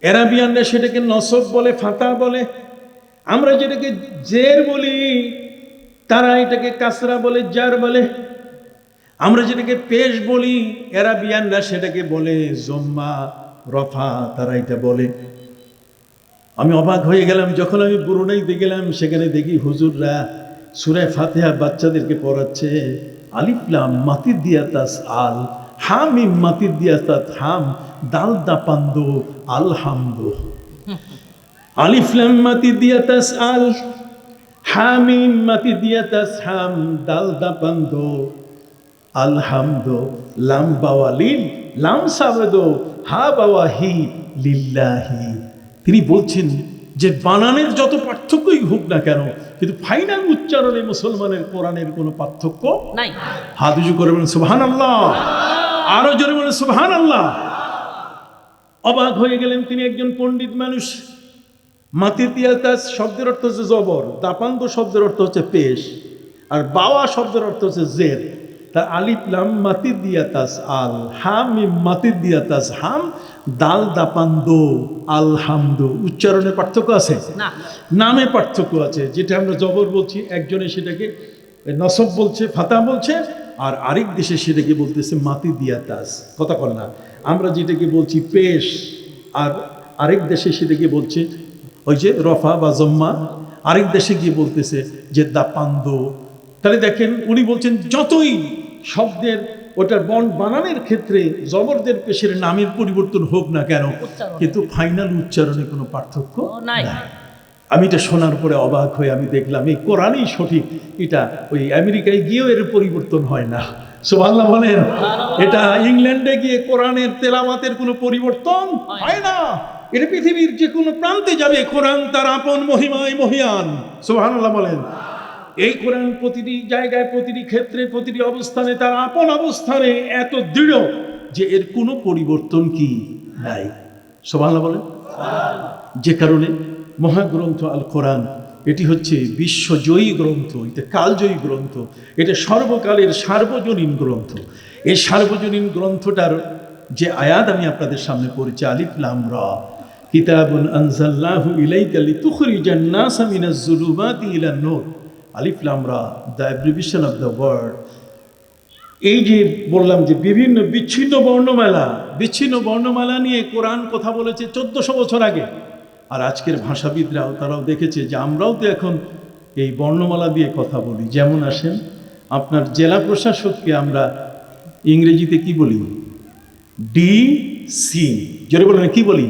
এরাবিয়ানরা সেটাকে নসব বলে, ফাতা বলে। আমরা যেটাকে জের বলি, তারা এটাকে কাসরা বলে, জার বলে। আমরা যেটাকে পেশ বলি, এরাবিয়ানরা সেটাকে বলে জম্মা, রফা, তারা এটা বলে। আমি অবাক হয়ে গেলাম যখন আমি ব্রুনাইতে গেলাম, সেখানে দেখি হুজুররা সূরা ফাতিহা বাচ্চাদেরকে পড়াচ্ছে। আলিফ লাম মাতিদ দিয়া তাস আল, হা মিম মাতিদ দিয়া তাস হাম, দাল দাপান্দো আলহামদু। আলিফ লাম মাতিদ দিয়া তাস আল, হা মিম মাতিদ দিয়া তাস হাম, দাল দাপান্দো আলহামদু, লাম বাওয়া লিল, লাম সাবেদো, হা বাওয়া হি, লিল্লাহি। তিনি বলছেন যে বানানের যত পার্থক্যই হোক না কেন, কিন্তু ফাইনাল উচ্চারণে মুসলমানের কোরআনের কোনো পার্থক্য নাই। হাত উঁচু করে বলেন সুবহানাল্লাহ, আরো জোরে বলেন সুবহানাল্লাহ। অবাক হয়ে গেলেন তিনি, একজন পণ্ডিত মানুষ। মাতিতিয়াতাস শব্দের অর্থ হচ্ছে জবর, দাপান্দ শব্দের অর্থ হচ্ছে পেশ, আর বাওয়া শব্দের অর্থ হচ্ছে জের। তার আলিফ লাম মাতিদ দিয়াতাস আল, হাম মিম মাতিদ দিয়াতাস হাম, দাল দাপান্দো আলহামদু। উচ্চারণে পার্থক্য আছে না, নামে পার্থক্য আছে। যেটা আমরা জবর বলছি, একজনে সেটাকে নসব বলছে, ফাতা বলছে, আর আরেক দেশে সেটাকে বলতেছে মাতিদ দিয়াতাস। কথা বল না? আমরা যেটাকে বলছি পেশ, আর আরেক দেশে সেটাকে বলছে ওই যে রফা বা জম্মা, আরেক দেশে গিয়ে বলতেছে যে দাপান্দো। তাহলে দেখেন উনি বলছেন যতই শব্দের ওটার বানানের ক্ষেত্রে জবরদের পেশের নামের পরিবর্তন হোক না কেন, কিন্তু ফাইনাল উচ্চারণে কোনো পার্থক্য নাই। আমি এটা শোনার পরে অবাক হয়ে আমি দেখলাম এই কোরআনই সঠিক। এটা ওই আমেরিকায় গিয়েও এর পরিবর্তন হয় না। সুবহানাল্লাহ বলেন। এটা ইংল্যান্ডে গিয়ে কোরআনের তেলাওয়াতের কোনো পরিবর্তন হয় না। এটা পৃথিবীর যে কোনো প্রান্তে যাবে, কোরআন তার আপন মহিমায় মহিয়ান। সুবহানাল্লাহ বলেন। এই কোরআন প্রতিটি জায়গায়, প্রতিটি ক্ষেত্রে, প্রতিটি অবস্থানে তার আপন অবস্থানে এত দৃঢ় যে এর কোনো পরিবর্তন কি নাই। সুবহানাল্লাহ বলেন। যে কারণে মহাগ্রন্থ আল কোরআন এটি হচ্ছে বিশ্বজয়ী গ্রন্থ, এটা কালজয়ী গ্রন্থ, এটা সর্বকালের সার্বজনীন গ্রন্থ। এই সার্বজনীন গ্রন্থটার যে আয়াত আমি আপনাদের সামনে পড়েছি, আলিফ লাম রা কিতাবুন আনজালনাহু ইলাইকা লিতুখরিজান নাসা মিনাজ যুলুমাতি ইলান নূর। আলিফ লাম রা, the abbreviation of the word. এই যে বললাম যে বিভিন্ন বিচ্ছিন্ন বর্ণমালা নিয়ে কোরআন কথা বলেছে 1400 বছর আগে। আর আজকের ভাষাবিদরাও তারাও দেখেছে যে আমরাও তো এখন এই বর্ণমালা দিয়ে কথা বলি। যেমন আসেন, আপনার জেলা প্রশাসককে আমরা ইংরেজিতে কি বলি? ডিসি। জোরে বলেন কি বলি?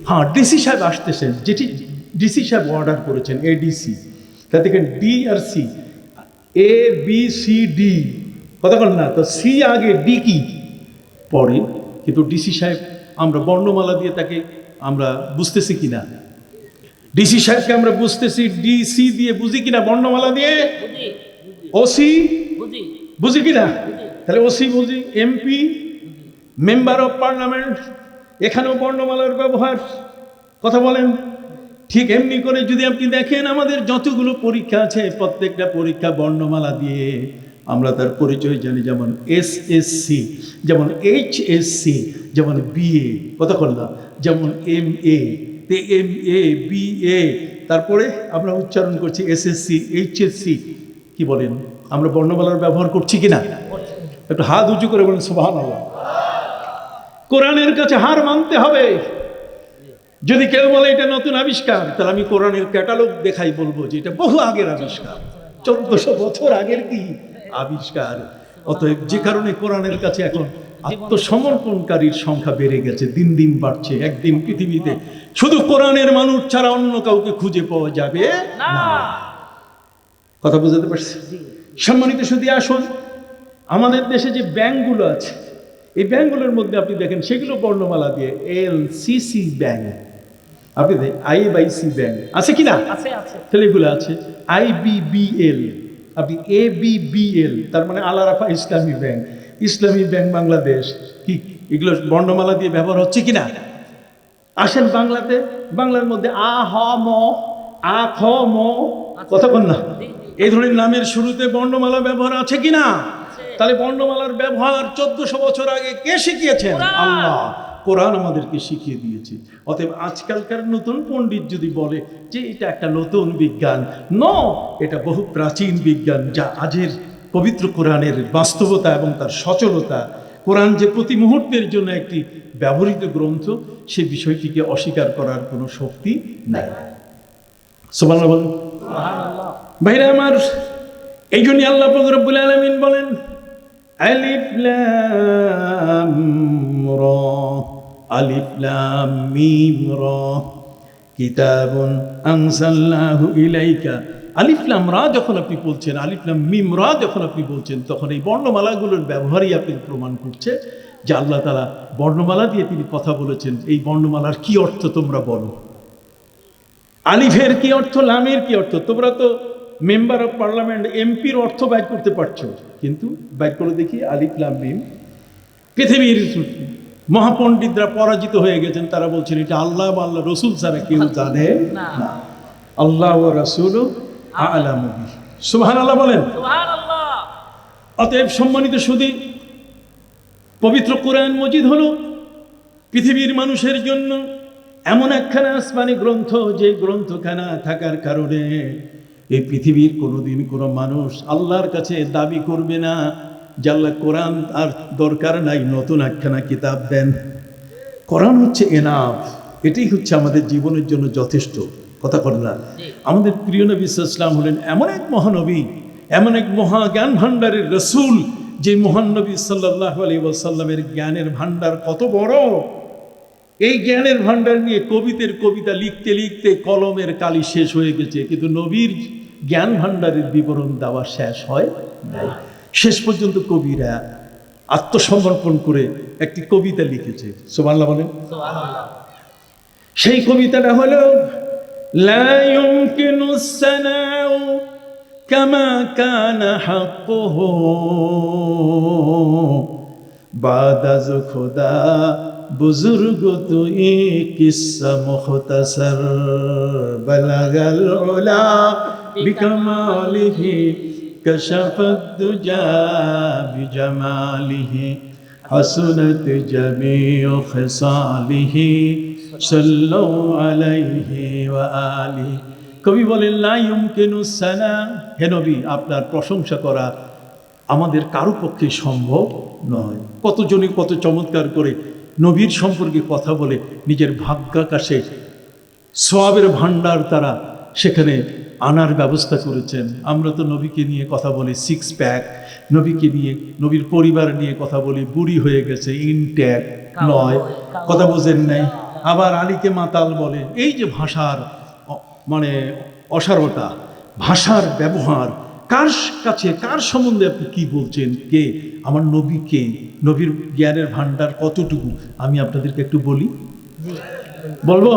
হ্যাঁ, ডিসি সাহেব আসতেছেন, যেটি ডিসি সাহেব অর্ডার করেছেন, এডিসি। তা দেখেন D R C, A B C D, কথা বলেন না তো, সি আগে ডি কি পরে, কিন্তু ডিসি সাহেব আমরা বর্ণমালা দিয়ে তাকে আমরা বুঝতেছি কিনা? ডিসি সাহেবকে আমরা বুঝতেছি ডিসি দিয়ে, বুঝি কিনা? বর্ণমালা দিয়ে। ওসি বুঝি কিনা? তাহলে ওসি বুঝি। এমপি, মেম্বার অফ পার্লামেন্ট, এখানেও বর্ণমালার ব্যবহার। কথা বলেন। ঠিক এমনি করে যদি আপনি দেখেন আমাদের যতগুলো পরীক্ষা আছে, প্রত্যেকটা পরীক্ষা বর্ণমালা দিয়ে আমরা তার পরিচয় জানি। যেমন এসএসসি, যেমন এইচএসসি, যেমন বিএ, কথা বললাম, যেমন এমএ, এমএ, বিএ, তারপরে আমরা উচ্চারণ করছি এসএসসি, এইচএসসি। কি বলেন? আমরা বর্ণমালার ব্যবহার করছি কিনা? একটু হাত উঁচু করে বলেন সুবহানাল্লাহ। কোরআনের কাছে হার মানতে হবে। যদি কেউ বলে এটা নতুন আবিষ্কার, তাহলে আমি কোরআনের ক্যাটালগ দেখাই, বলবো যে এটা বহু আগের আবিষ্কার, 1400 বছর আগের কি আবিষ্কার। অতএব যে কারণে কোরআনের কাছে এখন আত্মসমর্পণকারীর সংখ্যা বেড়ে গেছে, দিন দিন বাড়ছে। একদিন পৃথিবীতে শুধু কোরআনের মানুষ ছাড়া অন্য কাউকে খুঁজে পাওয়া যাবে না। কথা বুঝতে পারছি? সম্মানিত সুধী, আসুন, আমাদের দেশে যে ব্যাংকগুলো আছে, এই ব্যাংকগুলোর মধ্যে আপনি দেখেন সেগুলো বর্ণমালা দিয়ে। এলসিসি ব্যাংক, আপনি দেখেন আইএফআইসি ব্যাংক আছে কিনা? তাহলে এগুলো আছে। আইবিবিএল, আপনি ABBL, তার মানে আল আরাফা ইসলামী ব্যাংক, ইসলামী ব্যাংক বাংলাদেশ, কি এগুলো বর্ণমালা দিয়ে ব্যবহার হচ্ছে কিনা? আসেন বাংলাতে, বাংলার মধ্যে আ হ ম, আ খ ম, কথা বল না, এই ধরনের নামের শুরুতে বর্ণমালা ব্যবহার আছে কিনা? তাহলে বর্ণমালার ব্যবহার 1400 বছর আগে কে শিখিয়েছেন? আল্লাহ। কোরআন আমাদেরকে শিখিয়ে দিয়েছে। অতএব আজকালকার নতুন পণ্ডিত যদি বলে যে এটা একটা নতুন বিজ্ঞান, এটা বহু প্রাচীন বিজ্ঞান, যা আজের পবিত্র কোরআনের বাস্তবতা এবং তার সচলতা, কোরআন যে প্রতি মুহূর্তের জন্য একটি ব্যবহৃত গ্রন্থ, সে বিষয়টিকে অস্বীকার করার কোনো শক্তি নাই। সুবহানাল্লাহ বলেন। ভাইরা আমার, এই জন্য আল্লাহ পাক রব্বুল আলামিন বলেন আলিফ লাম রা, আলিফ লাম মিম রা, কিতাবুন আনজালনাহু ইলাইকা। আলিফ লাম রা যখন আপনি বলছেন, আলিফ লাম মিম রা যখন আপনি বলছেন, তখন এই বর্ণমালাগুলোর ব্যবহারই আপনি প্রমাণ করছে যে আল্লাহ তাআলা বর্ণমালা দিয়ে তিনি কথা বলেছেন। এই বর্ণমালার কি অর্থ তোমরা বলো? আলিফের কি অর্থ, লামের কি অর্থ? তোমরা তো মেম্বার অফ পার্লামেন্ট, এমপির অর্থ বাইর করতে পারছো, কিন্তু বাইর করে দেখি আলিফ লাম মিম। পৃথিবীর মহাপণ্ডিতরা পরাজিত হয়ে গেছেন, তারা বলছেন এটা আল্লাহ বা আল্লাহ রসুল ছাড়া কেউ জানে না। আল্লাহ ওয়া রাসূলু আ'লামু বিহি। সুবহানাল্লাহ বলেন। অতএব সম্মানিত সুধী, পবিত্র কোরআন মজিদ হলো পৃথিবীর মানুষের জন্য এমন একখানা আসমানি গ্রন্থ, যে গ্রন্থখানা থাকার কারণে এই পৃথিবীর কোনোদিন কোনো মানুষ আল্লাহর কাছে দাবি করবে না যে আল্লাহ কোরআন আর দরকার নাই, নতুন একখানা কিতাব দেন। কোরআন হচ্ছে এনাফ, এটাই হচ্ছে আমাদের জীবনের জন্য যথেষ্ট। কথা বল না। আমাদের প্রিয় নবী সাল্লাল্লাহু আলাইহি ওয়াসাল্লাম হলেন এমন এক মহানবী, এমন এক মহা জ্ঞান ভাণ্ডারের রসুল, যে মহান নবী সাল্লাল্লাহু আলাইহি ওয়াসাল্লামের জ্ঞানের ভাণ্ডার কত বড়! এই জ্ঞানের ভাণ্ডার নিয়ে কবিতা লিখতে লিখতে কলমের কালি শেষ হয়ে গেছে, কিন্তু নবীর জ্ঞান ভাণ্ডারের বিবরণ দেওয়া শেষ হয় নাই। শেষ পর্যন্ত কবিরা আত্মসমর্পণ করে একটি কবিতা লিখেছে। সুবহানাল্লাহ বলেন। সেই কবিতাটা হলো লা ইউমকিনুস সানাউ কামা কানা হাক্কুহু বাদাজ খুদা বুজুর্গ তুই কিসসা মুখতাসার বালাগাল উলা বিকামালিহি কাশাফাদ দুজা বিজামালিহি হাসুনাত জামিউ খিসালিহি সাল্লু আলাইহি ওয়া আলিহি। কবি বলেন লা ইউমকিনুস সানা, হে নবী আপনার প্রশংসা করা আমাদের কারো পক্ষে সম্ভব নয়। কতজনই কত চমৎকার করে নবীর সম্পর্কে কথা বলে নিজের ভাগ্যাকাশে সওয়াবের ভাণ্ডার তারা সেখানে আনার ব্যবস্থা করেছেন। আমরা তো নবীকে নিয়ে কথা বলি সিক্স প্যাক, নবীকে নিয়ে, নবীর পরিবার নিয়ে কথা বলি বুড়ি হয়ে গেছে, ইনট্যাক নয়, কথা বোঝেন নাই। আবার আলীকে মাতাল বলে। এই যে ভাষার মানে অসারতা, ভাষার ব্যবহার, কার কাছে কার সম্বন্ধে আপনি কি বলছেন? কে আমার নবী? কে নবীর জ্ঞানের ভাণ্ডার কতটুকু আমি আপনাদেরকে একটু বলি, বলবো।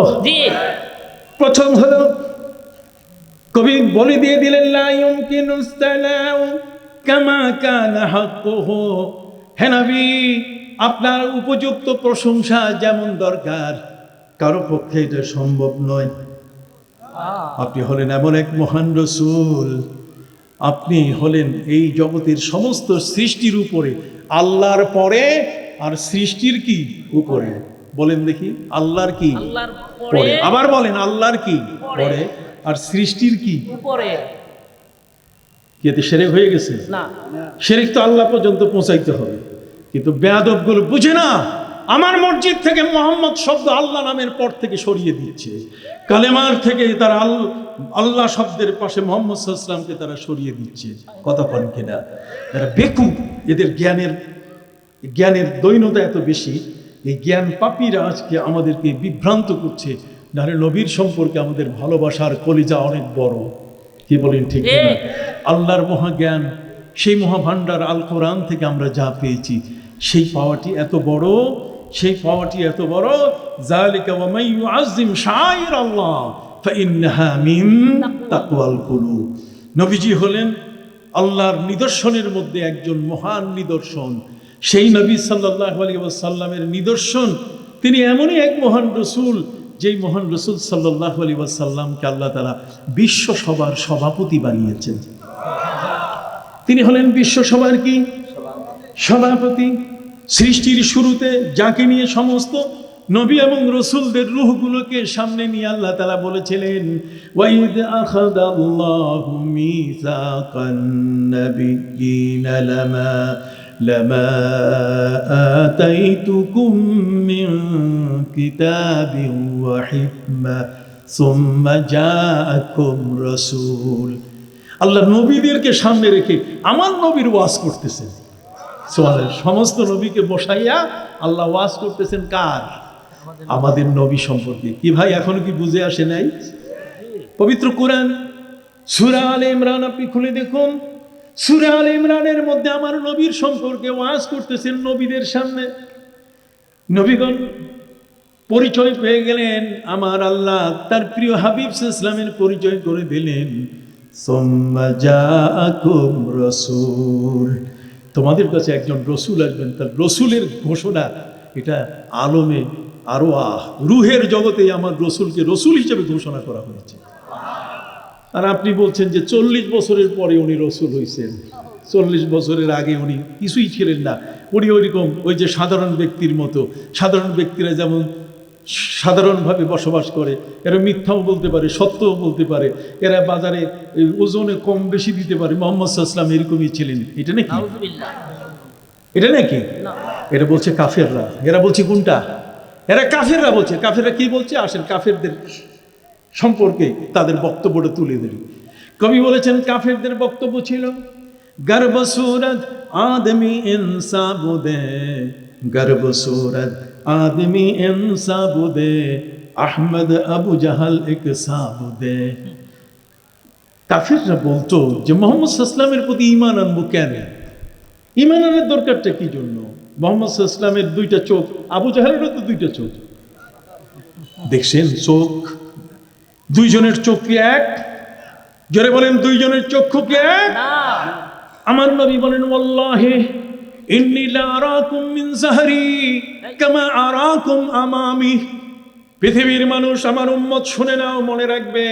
প্রথম হলো কবি বলে দিয়ে দিলেন লা ইউমকিনুস সানাউ কামা কানা হাক্কুহু, হে নবী আপনার উপযুক্ত প্রশংসা যেমন দরকার কারো পক্ষে এটা সম্ভব নয়। আপনি হলেন এমন এক মহান রসূল, আপনি হলেন এই জগতের সমস্ত সৃষ্টির উপরে, আল্লাহর পরে আর সৃষ্টির কি উপরে? বলেন দেখি, আল্লাহর কি পরে? আবার বলেন আল্লাহর কি পরে আর সৃষ্টির কি উপরে? কি এতে শিরক হয়ে গেছে? না, শিরক তো আল্লাহ পর্যন্ত পৌঁছাইতে হবে। কিন্তু বেয়াদবগুলো বুঝে না, আমার মসজিদ থেকে মোহাম্মদ শব্দ আল্লাহ নামের পর থেকে সরিয়ে দিচ্ছে, কালেমার থেকে তারা আল্লাহ শব্দের পাশে মোহাম্মদ সাল্লাল্লাহু আলাইহি ওয়াসাল্লামকে তারা সরিয়ে দিচ্ছে। কথা বলেন কিনা? তারা বেকুব, এদের জ্ঞানের দৈন্যতা এত বেশি। এই জ্ঞান পাপীরা আজকে আমাদেরকে বিভ্রান্ত করছে। নাহলে নবীর সম্পর্কে আমাদের ভালোবাসার কলিজা অনেক বড়। কি বলেন ঠিক না? আল্লাহর মহাজ্ঞান, সেই মহাভাণ্ডার আল কোরআন থেকে আমরা যা পেয়েছি, সেই পাওয়াটি এত বড়, সেই পাওয়াটি এত বড়। যালিকা ওয়া মান ইউআযযিম শাআইর আল্লাহ ফাইন্নাহা মিন তাকওয়াল কুলুব। নবীজি হলেন আল্লাহর নিদর্শনের মধ্যে একজন মহান নিদর্শন, সেই নবী সাল্লাল্লাহু আলাইহি ওয়াসাল্লামের নিদর্শন। তিনি এমনই এক মহান রসুল, যেই মহান রসুল সাল্লাল্লাহু আলাইহি ওয়াসাল্লামকে আল্লাহ তাআলা বিশ্ব সভার সভাপতি বানিয়েছেন। তিনি হলেন বিশ্ব সভার কি সভাপতি। সৃষ্টির শুরুতে যাকে নিয়ে সমস্ত নবী এবং রসুলদের রূহগুলোকে সামনে নিয়ে আল্লাহ তাআলা বলেছিলেন, ওয়াইদ আখাযাল্লাহু মিসাকান নাবিয়্যিনা লামা আতাইতুকুম মিন কিতাবিন ওয়া হিকমা সুম্মা জাআকুম রাসূল। আল্লাহ নবীদেরকে সামনে রেখে আমার নবীর ওয়াজ করতেছেন। সুবহানাল্লাহ। সমস্ত নবীকে বসাইয়া আল্লাহ ওয়াজ করতেছেন কার? আমাদের নবী সম্পর্কে। কি ভাই এখনো কি বুঝে আসে নাই? পবিত্র কোরআন সূরা আলে ইমরান আপনি খুলে দেখুন। সূরা আলে ইমরানের মধ্যে আমার নবীর সম্পর্কে ওয়াজ করতেছেন নবীদের সামনে। নবীগণ পরিচয় পেয়ে গেলেন, আমার আল্লাহ তার প্রিয় হাবিব সাল্লাল্লাহু আলাইহি ওয়াসাল্লামের পরিচয় করে দিলেন, সুম্মা জাআকুম রাসূল। তোমাদের কাছে একজন রসুল আসবেন। তার রসুলের ঘোষণা, এটা আলমে আরো রুহের জগতে আমার রসুলকে রসুল হিসেবে ঘোষণা করা হয়েছে। আর আপনি বলছেন যে 40 বছরের পরে উনি রসুল হয়েছেন। 40 বছরের আগে উনি কিছুই ছিলেন না। উনি ওইরকম ওই যে সাধারণ ব্যক্তির মতো, সাধারণ ব্যক্তিরা যেমন সাধারণভাবে বসবাস করে, এরা মিথ্যাও বলতে পারে, সত্যও বলতে পারে, এরা বাজারে ওজনে কম বেশি দিতে পারে। মুহাম্মদ সাল্লাল্লাহু আলাইহি ওয়াসাল্লাম এরকমই ছিলেন। এটা নাকি? এটা নাকি? এটা বলছে কাফেররা। এরা বলছে কোনটা? এরা কাফেররা বলছে। কাফেররা কি বলছে? আসেন কাফেরদের সম্পর্কে তাদের বক্তব্যটা তুলে ধরি। কবি বলেছেন কাফেরদের বক্তব্য ছিল, গর্ব সুরত আদমি ইনসা বুদে, গর্ব সুরত আদমি ইনসা বুদে, আহমদ আবু জাহাল এক সাবুদে। কাফেররা বলতো যে মুহাম্মদ সাল্লাল্লাহু আলাইহি ওয়াসাল্লামের প্রতি ঈমান আনবো কেন? ঈমান আনার দরকারটা কি জন্য? মুহাম্মদ সাল্লাল্লাহু আলাইহি ওয়াসাল্লামের 2টা চোখ, আবু জাহেলেরও তো 2টা চোখ। দেখছেন চোখ, দুইজনের চোখ কি এক? জোরে বলেন, দুইজনের চক্ষু কি এক? আমার নবী বলেন, ওয়াল্লাহি ইন্নী লা আরাকুম মিন যাহরি কামা আরাকুম আমামি। পৃথিবীর মানুষ, আমার উম্মত শুনে নাও, মনে রাখবে,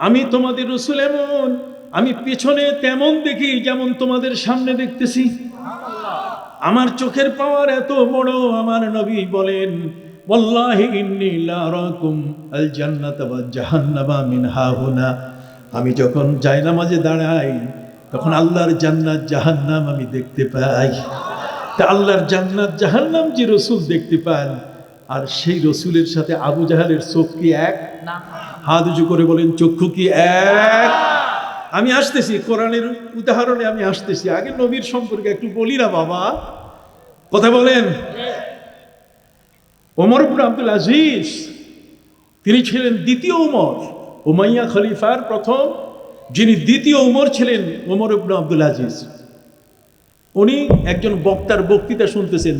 আমি তোমাদের রাসূল এমন, আমি পেছনে তেমন দেখি যেমন তোমাদের সামনে দেখতেছি। আমার চোখের পাওয়ার এত বড়। আমার নবী বলেন, ওয়াল্লাহি ইন্নী লা আরাকুম আল জান্নাতা ওয়া জাহান্নামা মিন হাহুনা। আমি যখন জায়নামাজে দাঁড়াই তখন আল্লাহর জান্নাত জাহান্নাম আমি দেখতে পাই। তা আল্লাহর জান্নাত জাহান্নাম যে রসুল দেখতে পান, আর সেই রসুলের সাথে আবু জাহালের চোখ কি এক? হাত উঁচু করে বলেন, চক্ষু কি এক? আমি আসতেছি, কোরআনের উদাহরণে আমি আসতেছি। আগে নবীর সম্পর্কে একটু বলি না বাবা, কথা বলেন। ওমর ইবনে আব্দুল আজিজ, তিনি ছিলেন দ্বিতীয় ওমর, উমাইয়া খলিফার প্রথম যিনি দ্বিতীয় ওমর ছিলেন, ওমর ইবনে আব্দুল আজিজ। উনি একজন বক্তার বক্তৃতা শুনতেছেন।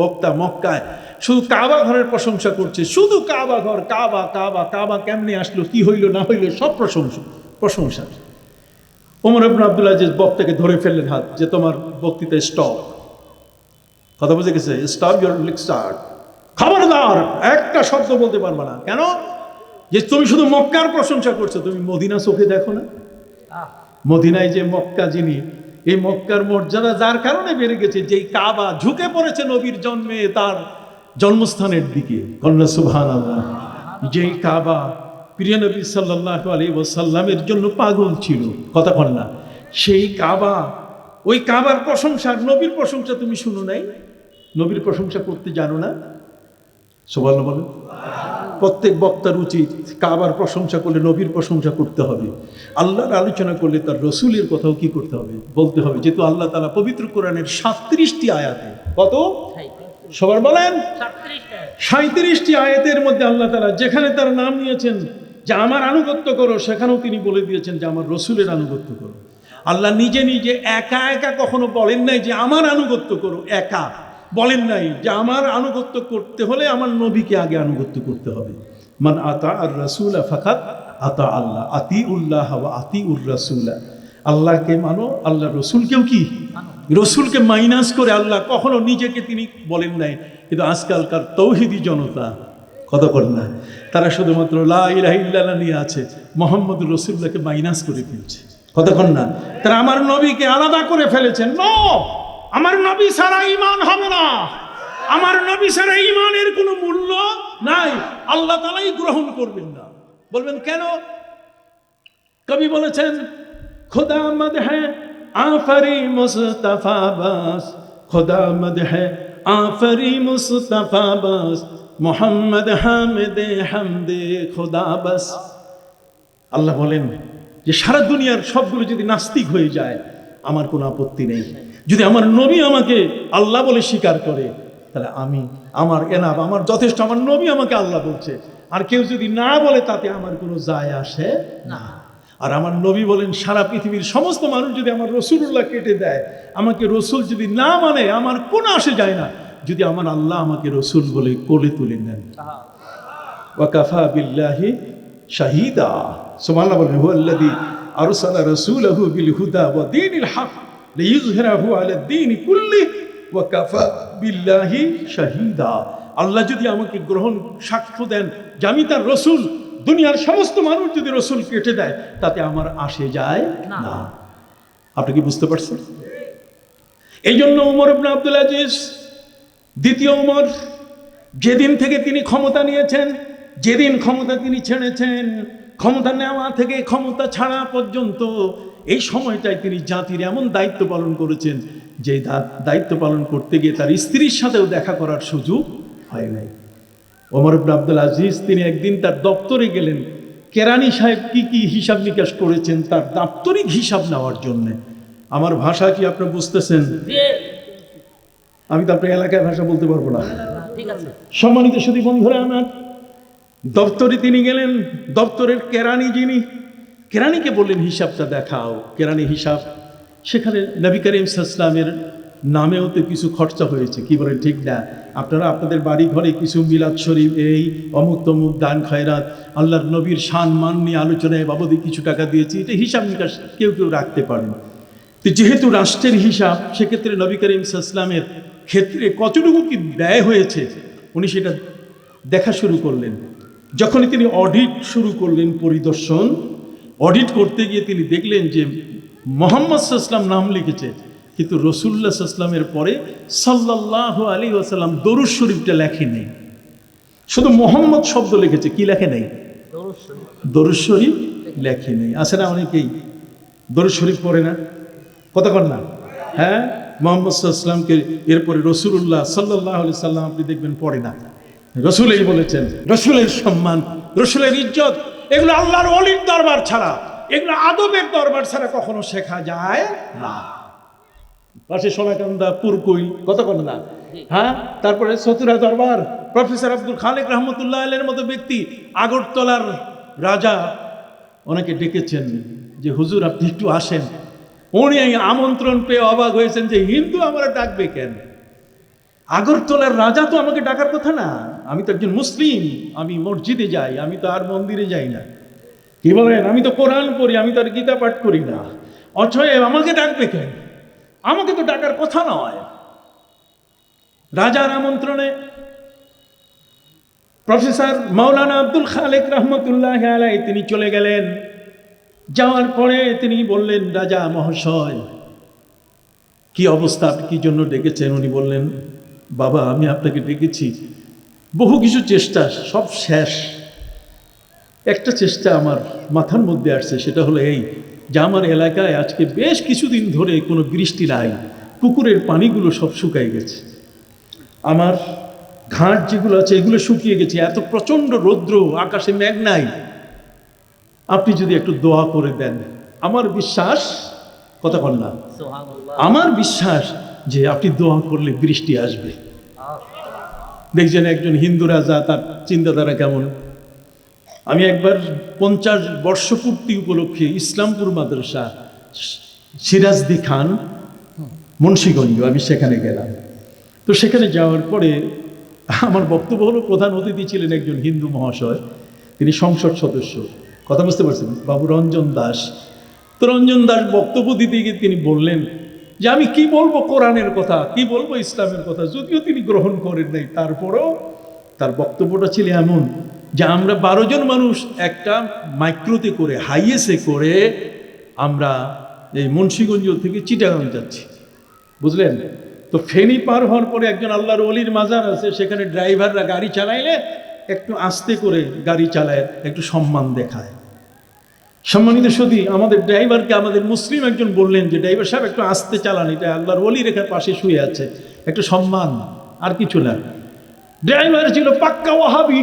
বক্তা মক্কায় শুধু কাবা ঘরের প্রশংসা করছে, শুধু কাবা ঘর, কাবা কাবা কাবা কেমনে আসলো, কি হইল না হইল, সব প্রশংসা। ওমর ইবনে আব্দুল আজিজ বক্তাকে ধরে ফেললেন হাত, যে তোমার বক্তৃতা স্টপ। কথা বুঝে গেছে? Stop your lecture. খবরদার, একটা শব্দ বলতে পারবে না। কেন? যে তুমি শুধু মক্কার প্রশংসা করছো, তুমি মদিনা চোখে দেখো না? মদিনায় যে মক্কা, যিনি এই মক্কার মর্যাদা যার কারণে বেড়ে গেছে, যেই কাবা ঝুঁকে পড়েছে নবীর জন্মে তার জন্মস্থানের দিকে, কন্যা সুবহানাল্লাহ। যেই কাবা প্রিয় নবী সাল্লাল্লাহু আলাইহি ওয়াসাল্লামের জন্য পাগল ছিল, কথা বল না, সেই কাবা, ওই কাবার প্রশংসা, নবীর প্রশংসা তুমি শুনো নাই? নবীর প্রশংসা করতে জানো না? সুবহানাল্লাহ বলেন। প্রত্যেক বক্তার উচিত কাবার প্রশংসা করলে নবীর প্রশংসা করতে হবে। আল্লাহর আলোচনা করলে তার রসুলের কথাও কি করতে হবে? বলতে হবে। যেহেতু আল্লাহ তাআলা পবিত্র কোরআনের 37টি আয়াতে, কত? সবার বলেন, 37টি আয়াতের মধ্যে আল্লাহ তাআলা যেখানে তার নাম নিয়েছেন যে আমার আনুগত্য করো, সেখানেও তিনি বলে দিয়েছেন যে আমার রসুলের আনুগত্য করো। আল্লাহ নিজে নিজে একা একা কখনো বলেন নাই যে আমার আনুগত্য করো, একা বলেন নাই যে আমার আনুগত্য করতে হলে আমার নবীকে আগে আনুগত্য করতে হবে। মান আতা আর রাসূলা ফাকাত আতা আল্লাহ, আতিউল্লাহ ওয়া আতিউর রাসূলা। আল্লাহকে মানো, আল্লাহ রসুলকেও কি রসুলকে মাইনাস করে আল্লাহ কখনো নিজেকে তিনি বলেন নাই। কিন্তু আজকালকার তৌহিদি জনতা কথা বলেন না, তারা শুধুমাত্র লা ইলাহা ইল্লাল্লাহ নিয়ে আছে, মোহাম্মদ রসুল্লাহকে মাইনাস করে ফেলছে। কতক্ষণ না তারা আমার নবীকে আলাদা করে ফেলেছেন। নো, আমার নবী ছাড়া ঈমান হবে না, আমার নবী ছাড়া ঈমানের কোনো মূল্য নাই, আল্লাহ তাআলাই গ্রহণ করবেন না। বলবেন কেন? কবি বলেছেন খুদা মদ হ্যায় আফরি মুস্তাফা বাস, খুদা মদ হ্যায় আফরি মুস্তাফা বাস, মোহাম্মদ হামিদে হামদে খুদা বাস। আল্লাহ বলেন যে সারা দুনিয়ার সবগুলো যদি নাস্তিক হয়ে যায় আমার কোনো আপত্তি নেই, যদি আমার নবী আমাকে আল্লাহ বলে স্বীকার করে তাহলে আমার এনাফ, আমার যথেষ্ট, আমার নবী আমাকে আল্লাহ বলছে। আর কেউ যদি না বলে তাতে আমার কোনো যায় আসে না। আর আমার নবী বলেন সারা পৃথিবীর সমস্ত মানুষ যদি আমার রসুল্লাহ কেটে দেয়, আমাকে রসুল যদি না মানে আমার কোনো আসে যায় না, যদি আমার আল্লাহ আমাকে রসুল বলে কোলে তুলে নেন। ওয়াকাফা বিল্লাহি শাহিদা, সুবহানাল্লাহ বলেন হুয়াল্লাযী আরসালা রাসূলাহু বিল হুদা ওয়া দীনিল হক লিইয়ুযহিরাহু আলা দ্বীনি কুল্লিহি ওয়াকাফা বিল্লাহি শাহিদা। আল্লাহ যদি আমাকে সাক্ষ্য দেন যে আমি তার রসুল, দুনিয়ার সমস্ত মানুষ যদি রসুল কেটে দেয় তাতে আমার আসে যায় না। আপনি কি বুঝতে পারছেন? এই জন্য ওমর ইবনে আব্দুল আজিজ, দ্বিতীয় ওমর, যেদিন থেকে তিনি ক্ষমতা নিয়েছেন, যেদিন ক্ষমতা তিনি ছেড়েছেন, ক্ষমতা নেওয়া থেকে ক্ষমতা ছাড়া পর্যন্ত এই সময়টায় তিনি জাতির এমন দায়িত্ব পালন করেছেন যে দায়িত্ব পালন করতে গিয়ে তার স্ত্রীর সাথেও দেখা করার সুযোগ হয় নাই। ওমর ইবনে আব্দুল আজিজ তিনি একদিন তার দপ্তরে গেলেন, কেরানি সাহেব কি কি হিসাব নিকাশ করেছেন তার দাপ্তরিক হিসাব নেওয়ার জন্য। আমার ভাষা কি আপনি বুঝতেছেন? আমি তো আপনার এলাকায় ভাষা বলতে পারবো না। সম্মানিত সুধী বন্ধুরা আমার, দপ্তরে তিনি গেলেন, দপ্তরের কেরানি যিনি, কেরানিকে বললেন হিসাবটা দেখাও। কেরানি হিসাব, সেখানে নবী করিম সাল্লাল্লাহু আলাইহি ওয়াসাল্লামের নামেও তো কিছু খরচা হয়েছে, কি বলেন ঠিক না? আপনারা আপনাদের বাড়ি ঘরে কিছু মিলাদ শরীফ, এই অমুক তমুক দান খয়রাত, আল্লাহর নবীর শান মান নিয়ে আলোচনায় বাবদে কিছু টাকা দিয়েছি, এটা হিসাব নিকাশ কেউ কেউ রাখতে পারেন। তো যেহেতু রাষ্ট্রের হিসাব, সেক্ষেত্রে নবী করিম সাল্লাল্লাহু আলাইহি ওয়াসাল্লামের ক্ষেত্রে কতটুকু কি ব্যয় হয়েছে উনি সেটা দেখা শুরু করলেন। যখনই তিনি অডিট শুরু করলেন, পরিদর্শন, অডিট করতে গিয়ে তিনি দেখলেন যে মুহাম্মদ সাল্লাল্লাহু আলাইহি ওয়াসাল্লাম নাম লিখেছে, কিন্তু রাসূলুল্লাহ সাল্লাল্লাহু আলাইহি ওয়াসাল্লামের পরে সাল্লাল্লাহু আলাইহি ওয়াসাল্লাম দরুদ শরীফটা লেখে নেই, শুধু মুহাম্মদ শব্দ লিখেছে, কি লেখে নেই? দরুদ শরীফ লেখে নেই। আছে না অনেকেই দরুদ শরীফ পড়ে না, কতক্ষণ না? হ্যাঁ, মুহাম্মদ সাল্লাল্লাহু আলাইহি ওয়াসাল্লামকে এরপরে রাসূলুল্লাহ সাল্লাল্লাহু আলাইহি ওয়াসাল্লাম আপনি দেখবেন পড়ে না। রসুলই বলেছেন, রসুলের সম্মান, রসুলের ইজ্জত, এগুলো আল্লাহর ওলির দরবার ছাড়া, এগুলো আদবের দরবার ছাড়া কখনো শেখা যায় না। পাশে সোনাকান্দা, পুরকুই, কতক্ষণ না? হ্যাঁ, তারপরে চতুরা দরবার, প্রফেসর আব্দুল খালেক রহমতুল্লাহ আলাইহির মতো ব্যক্তি, আগরতলার রাজা, ওনাকে ডেকেছেন যে হুজুর আপনি একটু আসেন। উনি আমন্ত্রণ পেয়ে অবাক হয়েছেন যে হিন্দু আমরা ডাকবে কেন? আগরতলার রাজা তো আমাকে ডাকার কথা না, আমি তো একজন মুসলিম, আমি মসজিদে যাই, আমি তো আর মন্দিরে যাই না, কি বলেন? আমি তো কোরআন পড়ি, আমি তো আর গীতা পাঠ করি না, অতএব আমাকে ডাকবে কেন? আমাকে তো ডাকার কথা নয়। রাজার আমন্ত্রণে প্রফেসর মাওলানা আব্দুল খালেক রহমতুল্লাহ আলাইহি তিনি চলে গেলেন। যাওয়ার পরে তিনি বললেন, রাজা মহাশয় কি অবস্থা, আপনি কি জন্য ডেকেছেন? উনি বললেন, বাবা আমি আপনাকে ডেকেছি, বহু কিছু চেষ্টা সব শেষ, একটা চেষ্টা আমার মাথার মধ্যে আসছে, সেটা হলো এই যে আমার এলাকায় আজকে বেশ কিছুদিন ধরে কোনো বৃষ্টি নাই, পুকুরের পানিগুলো সব শুকিয়ে গেছে, আমার ঘাট যেগুলো আছে এগুলো শুকিয়ে গেছে, এত প্রচণ্ড রৌদ্র, আকাশে মেঘ নাই, আপনি যদি একটু দোয়া করে দেন, আমার বিশ্বাস, কতক্ষণ না, আমার বিশ্বাস যে আপনি দোয়া করলে বৃষ্টি আসবে। দেখছেন একজন হিন্দু রাজা, তার চিন্তাধারা কেমন। আমি একবার 50 বর্ষপূর্তি উপলক্ষে ইসলামপুর মাদ্রাসা, সিরাজদি খান, মুন্সিগঞ্জ, আমি সেখানে গেলাম। তো সেখানে যাওয়ার পরে আমার বক্তব্য হলো, প্রধান অতিথি ছিলেন একজন হিন্দু মহাশয়, তিনি সংসদ সদস্য, কথা বুঝতে পারছেন, বাবু রঞ্জন দাস। তো রঞ্জন দাস বক্তব্য দিতে গিয়ে তিনি বললেন যে আমি কি বলবো কোরআনের কথা, কি বলবো ইসলামের কথা, যদিও তিনি গ্রহণ করেন নাই, তারপরেও তার বক্তব্যটা ছিল এমন যে আমরা 12 জন মানুষ একটা মাইক্রোতে করে, হাইয়েসে করে আমরা এই মুন্সিগঞ্জ থেকে চিটাগাং যাচ্ছি, বুঝলেন? তো ফেনী পার হওয়ার পরে একজন আল্লাহর ওলির মাজার আছে, সেখানে ড্রাইভাররা গাড়ি চালাইলে একটু আস্তে করে গাড়ি চালায়, একটু সম্মান দেখায়। সম্মানিত সুধী, আমাদের ড্রাইভারকে আমাদের মুসলিম একজন বললেন যে ড্রাইভার সাহেব একটু আস্তে চালান, এটা আল্লাহর ওলির এখানে পাশে শুয়ে আছে, একটু সম্মান, আর কিছু না। ড্রাইভার ছিল পাক্কা ওয়াহাবি,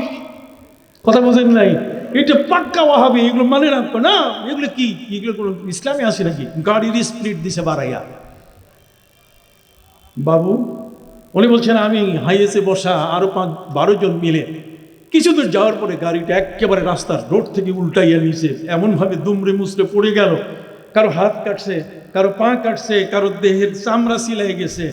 কথা বোঝেন নাই, এটা পাক্কা ওয়াহাবি, এগুলো মানে না, না এগুলো কি, এগুলো কোনো ইসলামে আসে নাকি? গাড়ির স্পিড দিছে বাড়াইয়া। বাবু উনি বলছেন আমি হাইয়েসে বসা আরো 12 জন মিলে কিছু দূর যাওয়ার পরে গাড়িটা একেবারে রাস্তার রোড থেকে উল্টাইয়া নিয়েছে, এমনভাবে দুমড়ে মুচড়ে পড়ে গেল, কারো হাত কাটছে, কারো পা কাটছে, কারো দেহের চামড়া সিলাই গেছে।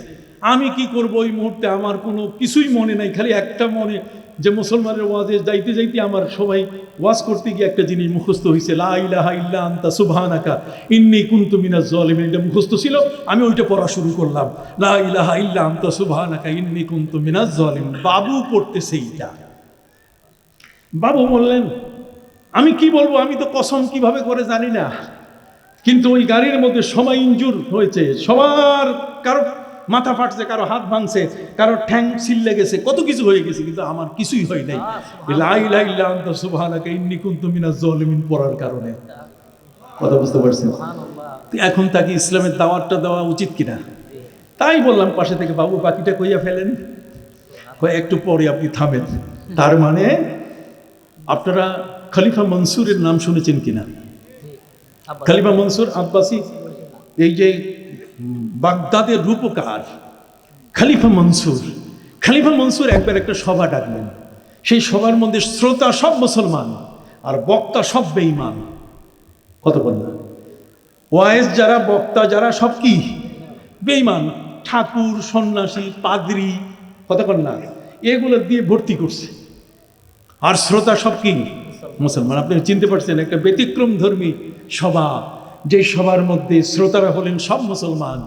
আমি কি করব ওই মুহূর্তে, আমার কোনো কিছুই মনে নাই, খালি একটা মনে যে মুসলমানের ওয়াজে যাইতে যাইতে আমার সবাই ওয়াজ করতে গিয়ে একটা জিনিস মুখস্থ হয়েছে, লা ইলাহা ইল্লা আনতা সুবহানাকা ইন্নী কুনতু মিনাজ জালিমিন, এটা মুখস্থ ছিল। আমি ওইটা পড়া শুরু করলাম, লা ইলাহা ইল্লা আনতা সুবহানাকা ইন্নী কুনতু মিনাজ জালিমিন। বাবু পড়তেছে এইটা। বাবু বললেন আমি কি বলবো, আমি তো কসম কিভাবে করে জানি না, কিন্তু ওই গাড়ির মধ্যে সবাই ইনজুর হয়েছে, সবার কারো মাথা ফাটছে, কারো হাত ভাঙছে, কারো ঠ্যাং ছিল্লে গেছে, কত কিছু হয়ে গেছে, কিন্তু আমার কিছুই হয় নাই। লা ইলাহা ইল্লা আনতা সুবহানাকা ইন্নী কুনতু মিনাজ জালিমিন পড়ার কারণে। কথা বুঝতে পারছেন? এখন তাকে ইসলামের দাওয়াতটা দেওয়া উচিত কিনা? তাই বললাম পাশে থেকে, বাবু বাকিটা কইয়া ফেলেন। একটু পরে আপনি থামেন। তার মানে আপনারা খলিফা মনসুরের নাম শুনেছেন কিনা? খলিফা মনসুর আব্বাসী, এই যে বাগদাদের রূপকার খলিফা মনসুর। খলিফা মনসুর একবার একটা সভা ডাকলেন, সেই সভার মধ্যে শ্রোতা সব মুসলমান আর বক্তা সব বেঈমান। কত বললেন? ওয়াইজ যারা, বক্তা যারা, সব কি বেঈমান, ঠাকুর, সন্ন্যাসী, পাদ্রী, কতক্ষণ না, এগুলো দিয়ে ভর্তি করছে, আর শ্রোতা সব কি মুসলমান। আপনি চিনতে পারছেন একটা ব্যতিক্রম ধর্মী সভা, যে সবার মধ্যে শ্রোতারা হলেন সব মুসলমান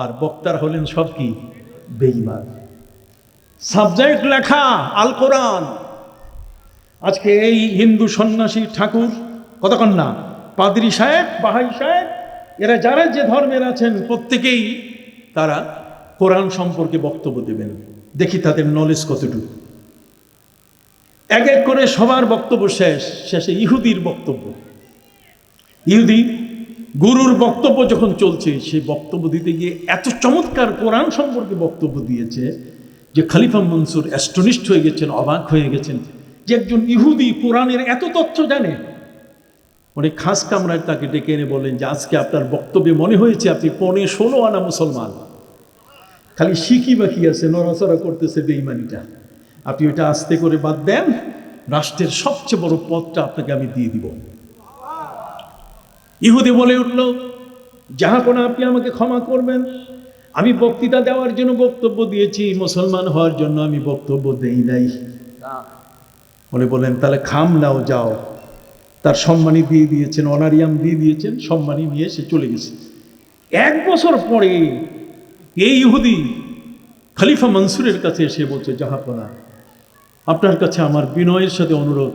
আর বক্তারা হলেন সব কি বেঈমান। সাবজেক্ট লেখা আল কোরআন। আজকে এই হিন্দু সন্ন্যাসী, ঠাকুর, কতক্ষণ না, পাদ্রী সাহেব, বাহাই সাহেব, এরা যারা যে ধর্মের আছেন প্রত্যেকেই তারা কোরআন সম্পর্কে বক্তব্য দেবেন। দেখি তাদের নলেজ কতটুকু। এক এক করে সবার বক্তব্য শেষে ইহুদির বক্তব্য। ইহুদি গুরুর বক্তব্য যখন চলছে, সেই বক্তব্য দিতে গিয়ে এত চমৎকার কোরআন সম্পর্কে বক্তব্য দিয়েছে যে খলিফা মনসুর অ্যাস্টনিশড হয়ে গেছেন, অবাক হয়ে গেছেন যে একজন ইহুদি কোরআনের এত তথ্য জানে। উনি খাস কামরায় তাকে ডেকে এনে বলেন যে আজকে আপনার বক্তব্যে মনে হয়েছে আপনি 15-16 আনা মুসলমান, খালি শিখি বাকি আছে, নড়াচড়া করতেছে বেঈমানিটা। আপনি ওইটা আস্তে করে বাদ দেন, রাষ্ট্রের সবচেয়ে বড় পদটা আপনাকে আমি দিয়ে দিব। ইহুদি বলে উঠল, জাহাপনা আপনি আমাকে ক্ষমা করবেন, আমি বক্তৃতা দেওয়ার জন্য বক্তব্য দিয়েছি, মুসলমান হওয়ার জন্য আমি বক্তব্য দেই নাই। উনি বলেন তাহলে খাম নাও, যাও। তার সম্মানী দিয়ে দিয়েছেন, অনারিয়াম দিয়ে দিয়েছেন, সম্মানী নিয়ে সে চলে গেছে। 1 বছর পরে এই ইহুদি খলিফা মনসুরের কাছে এসে বলছে, জাহাপনা আপনার কাছে আমার বিনয়ের সাথে অনুরোধ,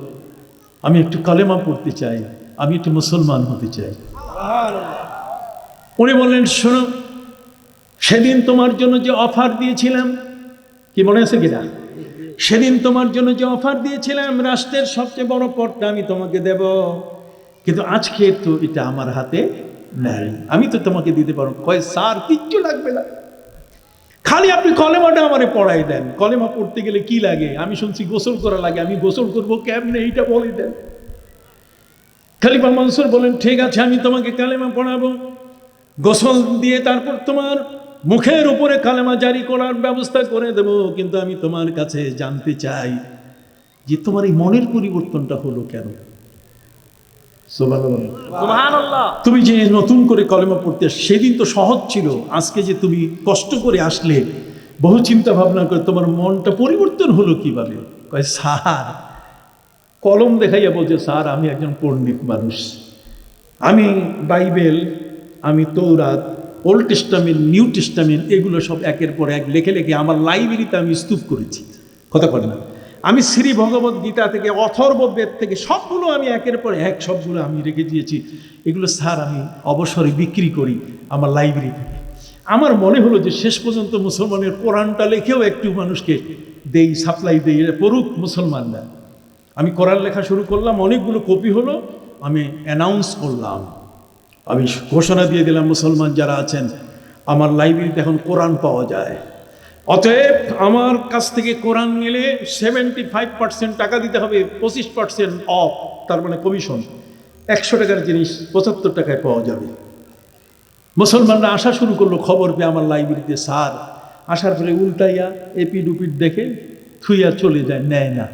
আমি একটু কালেমা পড়তে চাই, আমি একটু মুসলমান হতে চাই। উনি বললেন শোনো, সেদিন তোমার জন্য যে অফার দিয়েছিলাম, কি মনে আছে কিনা? সেদিন তোমার জন্য যে অফার দিয়েছিলাম, রাষ্ট্রের সবচেয়ে বড় পদটা আমি তোমাকে দেব, কিন্তু আজকে তো এটা আমার হাতে নাই, আমি তো তোমাকে দিতে পারবো। কয় স্যার কিচ্ছু লাগবে না, খালি আপনি কলেমাটা আমারে পড়াই দেন। কলেমা পড়তে গেলে কি লাগে? আমি শুনছি গোসল করা লাগে, আমি গোসল করবো কেমনে, এইটা বলে দেন। খলিফা মনসুর বলেন ঠিক আছে, আমি তোমাকে কালেমা পড়াবো, গোসল দিয়ে তারপর তোমার মুখের উপরে কালেমা জারি করার ব্যবস্থা করে দেব, কিন্তু আমি তোমার কাছে জানতে চাই যে তোমার এই মনের পরিবর্তনটা হলো কেন? সুবহানাল্লাহ। তুমি যে নতুন করে কলেমা পড়তে, সেদিন তো সহজ ছিল, আজকে যে তুমি কষ্ট করে আসলে, বহু চিন্তা ভাবনা করে, তোমার মনটা পরিবর্তন হলো কিভাবে? কয় স্যার, কলম দেখাইয়া বলছে, স্যার আমি একজন পণ্ডিত মানুষ, আমি বাইবেল, আমি তৌরাত, ওল্ড টেস্টামেন্ট, নিউ টেস্টামেন্ট, এগুলো সব একের পর এক লেখে লেখে আমার লাইব্রেরিতে আমি স্তূপ করেছি। কথা বলে না, আমি শ্রী ভগবত গীতা থেকে, অথর্ব বেদ থেকে সবগুলো আমি একের পর এক সবগুলো আমি রেখে দিয়েছি। এগুলো স্যার আমি অবসরে বিক্রি করি আমার লাইব্রেরি থেকে। আমার মনে হলো যে শেষ পর্যন্ত মুসলমানের কোরআনটা লেখেও একটু মানুষকে দেই, সাপ্লাই দেই, এটা পড়ুক মুসলমানরা। আমি কোরআন লেখা শুরু করলাম, অনেকগুলো কপি হলো, আমি অ্যানাউন্স করলাম, আমি ঘোষণা দিয়ে দিলাম, মুসলমান যারা আছেন আমার লাইব্রেরিতে এখন কোরআন পাওয়া যায়, অতএব আমার কাছ থেকে কোরআন নিলে 75% টাকা দিতে হবে, 25% অফ, তার মানে কমিশন। 100 টাকার জিনিস 75 টাকায় পাওয়া যাবে। মুসলমানরা আসা শুরু করলো, খবর পেয়ে আমার লাইব্রেরিতে। স্যার আসার পরে উল্টাইয়া এপিড উপিড দেখে থুইয়া চলে যায়, নেয় না।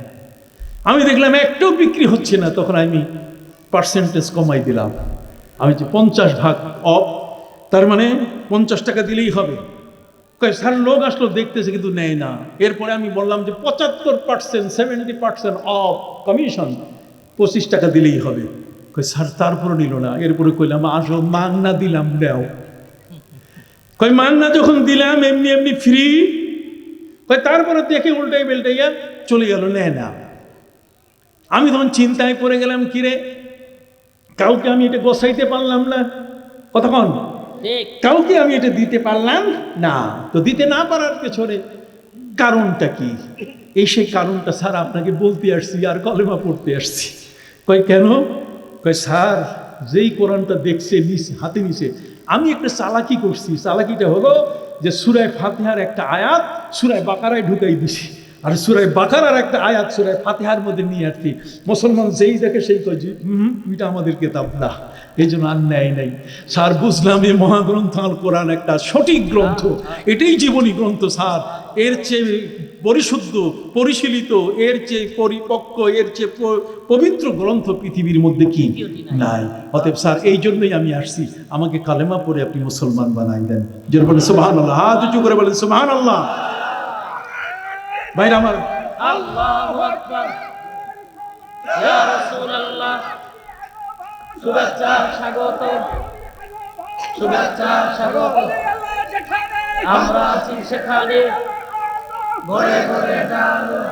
আমি দেখলাম একটাও বিক্রি হচ্ছে না, তখন আমি পার্সেন্টেজ কমাই দিলাম। আমি যে 50 ভাগ অফ, তার মানে 50 টাকা দিলেই হবে। স্যার লোক আসলো দেখতেছে কিন্তু নেয় না। এরপরে আমি বললাম যে 75%, 70% অফ কমিশন, 25 টাকা দিলেই হবে। স্যার তারপরও নিল না। এরপরে কইলাম আসো, মাংনা দিলাম, দেও। মাংনা যখন দিলাম এমনি এমনি ফ্রি। তারপরে দেখে উল্টাই বেল্টাইয়া চলে গেল, নেয় না। আমি তখন চিন্তায় পড়ে গেলাম, কিরে কাউকে আমি এটা গোছাইতে পারলাম না, কতক্ষণ কাউকে আমি এটা দিতে পারলাম না। তো দিতে না পারার পেছনে কারণটা কি? এই সেই কারণটা স্যার আপনাকে বলতে আসছি, আর কলেমা পড়তে আসছি। কেন? স্যার যেই কোরআনটা দেখছে হাতে নিছে, আমি একটা চালাকি করছি। চালাকিটা হলো যে সূরা ফাতিহার একটা আয়াত সূরা বাকারায় ঢুকাই দিছি, আর সূরা বাকারার একটা আয়াত সূরা ফাতিহার মধ্যে নিয়ে আসছি। মুসলমান যেই দেখে সেই কয় যে এটা আমাদের কিতাব না, এই জন্য আর নেয় নাই। স্যার বুঝলাম এই মহাগ্রন্থ আল কোরআন একটা সঠিক গ্রন্থ, এটাই জীবনী গ্রন্থ স্যার। এর চেয়ে পরিশুদ্ধ, পরিশীলিত, এর চেয়ে পরিপক্ক, এর চেয়ে পবিত্র গ্রন্থ পৃথিবীর মধ্যে কি নাই। অতএব স্যার এই জন্যই আমি আসছি, আমাকে কালেমা পড়ে আপনি মুসলমান বানাই দেন। যেন বলেন সুবহানাল্লাহ, হাত উঁচু করে বলেন সুবহানাল্লাহ। ভাইরা আমার, আল্লাহু আকবার, ইয়া রাসূলুল্লাহ, শুভেচ্ছা স্বাগত, শুভেচ্ছা স্বাগত। আমরা আছি সেখানে, ঘরে ঘরে ডালো,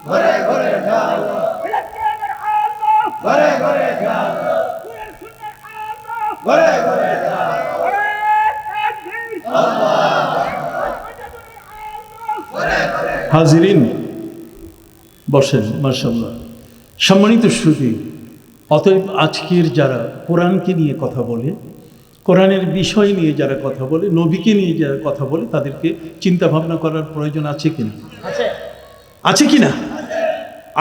ঘরে ঘরে ডালো, ঘরে ঘরে ডালো, ঘরে ঘরে ডালো। হাজিরিন বসেন, মাশাআল্লাহ, সম্মানিত শ্রোতা। অতএব আজকের যারা কোরআনকে নিয়ে কথা বলে, কোরআনের বিষয় নিয়ে যারা কথা বলে, নবীকে নিয়ে যারা কথা বলে, তাদেরকে চিন্তা ভাবনা করার প্রয়োজন আছে কিনা? আছে কিনা?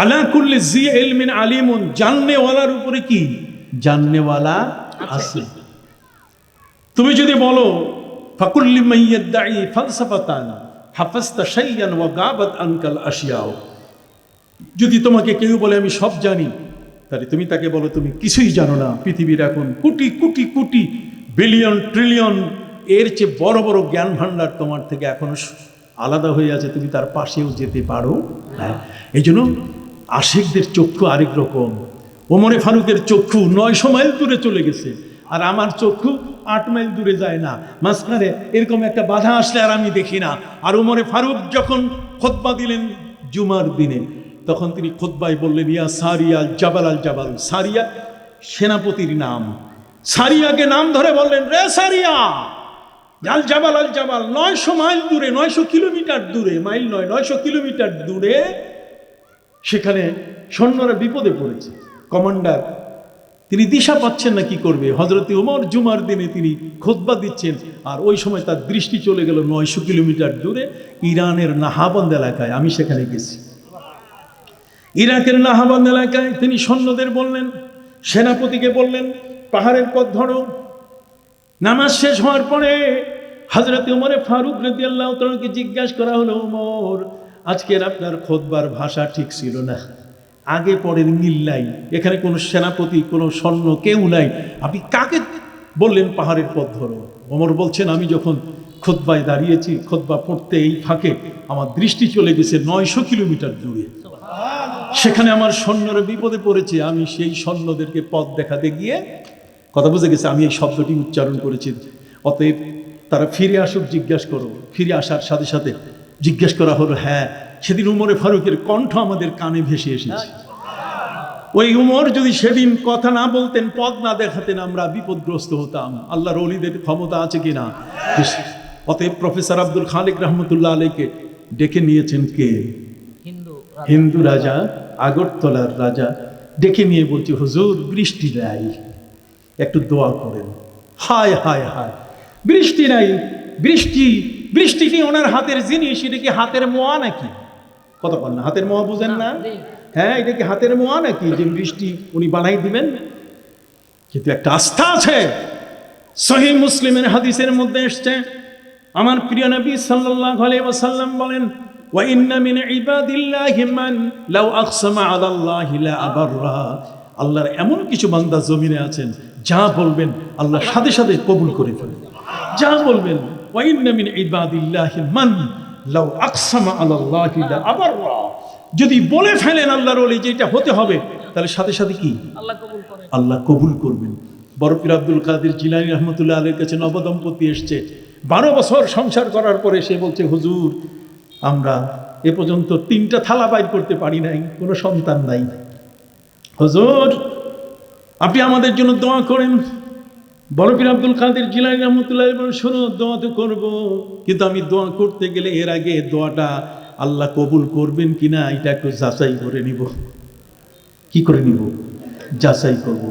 আলা কুল্লি জি ইলমিন আলিমুন, জাননেওয়ালার উপরে কি জাননেওয়ালা আছে। তুমি যদি বলো ফাকুল্লি মাইয়াদ্দাই ফালসাফাতান হাফাজতা শাইয়ান ওয়া গাবাত আনকাল আশিয়াও, যদি তোমাকে কেউ বলে আমি সব জানি, তাহলে তুমি তাকে বলো তুমি কিছুই জানো না। পৃথিবীর এখন কোটি কোটি কোটি, বিলিয়ন ট্রিলিয়ন, এর চেয়ে বড় বড় জ্ঞান ভাণ্ডার তোমার থেকে এখনো আলাদা হয়ে আছে, তুমি তার পাশেও যেতে পারো না। এই জন্য আশিকদের চক্ষু আরেক রকম। ওমরে ফারুকের চক্ষু 900 মাইল দূরে চলে গেছে, আর আমার চক্ষু 8 মাইল দূরে যায় না। মাঝখানে এরকম একটা বাধা আসলে আর আমি দেখি না। আর ওমরে ফারুক যখন খুতবা দিলেন জুমার দিনে, তখন তিনি খুতবায় বললেন ইয়া সারিয়া জাবাল আল জাবাল। সারিয়া সেনাপতির নাম। সারিয়াকে নাম ধরে বললেন রে সারিয়া, আল জাবাল আল জাবাল। 900 মাইল দূরে, 900 কিলোমিটার দূরে, মাইল নয়, 900 কিলোমিটার দূরে সেখানে সৈন্যরা বিপদে পড়েছে। কমান্ডার তিনি দিশা পাচ্ছেন না কি করবে। হযরত ওমর জুমার দিনে তিনি খুতবা দিচ্ছেন, আর ওই সময় তার দৃষ্টি চলে গেল 900 কিলোমিটার দূরে ইরানের নাহাবান্দ এলাকায়। আমি সেখানে গেছি, ইরাকের নাহাবান্দ এলাকায়। তিনি সৈন্যদের বললেন, সেনাপতিকে বললেন পাহাড়ের পথ ধরো। নামাজ শেষ হওয়ার পরে হযরত ওমরে ফারুক রাদিয়াল্লাহু তাআলাকে জিজ্ঞাসা করা হলো, ওমর আজকের আপনার খুতবার ভাষা ঠিক ছিল না, আগে পরের মিল নাই, এখানে কোনো সেনাপতি, কোনো সৈন্য কেউ নাই, আপনি কাকে বললেন পাহাড়ের পথ ধরো? ওমর বলছেন আমি যখন খুতবায় দাঁড়িয়েছি, খুতবা পড়তে এই ফাঁকে আমার দৃষ্টি চলে গেছে 900 কিলোমিটার দূরে। সেখানে আমার সৈন্যরা বিপদে পড়েছে, আমি সেই সৈন্যদেরকে পথ দেখাতে গিয়ে, কথা বুঝে গেছে, আমি এই শব্দটি উচ্চারণ করেছি। অতএব তারা ফিরে আসুক, জিজ্ঞাসা করো। ফিরে আসার সাথে সাথে জিজ্ঞেস করা হলো, হ্যাঁ, সেদিন উমরে ফারুকের কণ্ঠ আমাদের কানে ভেসে এসেছে। ওই উমর যদি সেদিন কথা না বলতেন, পথ না দেখাতেন, আমরা বিপদগ্রস্ত হতাম। আল্লাহর ওলিদের ক্ষমতা আছে কিনা। অতএব প্রফেসর আব্দুল খালেক রহমতুল্লাহ আলাইকে ডেকে নিয়েছেন কে? হিন্দু রাজা, আগরতলার রাজা ডেকে নিয়ে বলছে, হুজুর বৃষ্টি নাই, একটু দোয়া করেন। হায় হায় হায়, বৃষ্টি নাই। বৃষ্টি কি ওনার হাতের জিনিস? এটা কি হাতের মোয়া নাকি? কথা বল না, হাতের মোয়া বুঝেন না? হ্যাঁ, এটা কি হাতের মোয়া নাকি যে বৃষ্টি উনি বানাই দিবেন? কিন্তু একটা আস্থা আছে। সহিহ মুসলিমের হাদিসের মধ্যে এসছে, আমার প্রিয় নবী সাল্লাল্লাহু আলাইহি ওয়াসাল্লাম বলেন, ওয়া ইন্না মিন ইবাদিল্লাহি মান লাউ আকসামা আলাল্লাহি লা আবাররা। আল্লাহর এমন কিছু বান্দা জমিনে আছেন, যা বলবেন আল্লাহ সাথে সাথে কবুল করে ফেলেন। যা বলবেন, ওয়া ইন্না মিন ইবাদিল্লাহি মান লাউ আকসামা আলাল্লাহি লা আবাররা। যদি বলে ফেলেন আল্লাহর ওলি যে এটা হতে হবে, তাহলে সাথে সাথে কি আল্লাহ কবুল করবেন। বড় পীর আব্দুল কাদের জিলানী রহমতুল্লাহ আলাইহির কাছে নবদম্পতি এসছে, 12 বছর সংসার করার পরে সে বলছে, হুজুর আমরা এ পর্যন্ত 3টা থালা বাইর করতে পারি নাই, কোনো সন্তান নাই। হুজুর আপনি আমাদের জন্য দোয়া করেন। বড় পীর আব্দুল কাদের জিলানী রহমতুল্লাহ আলাইহি বলেন, শোনো, দোয়া তো করবো, কিন্তু আমি দোয়া করতে গেলে এর আগে দোয়াটা আল্লাহ কবুল করবেন কিনা এটা একটু যাচাই করে নিব। কি করে নিব? যাচাই করব।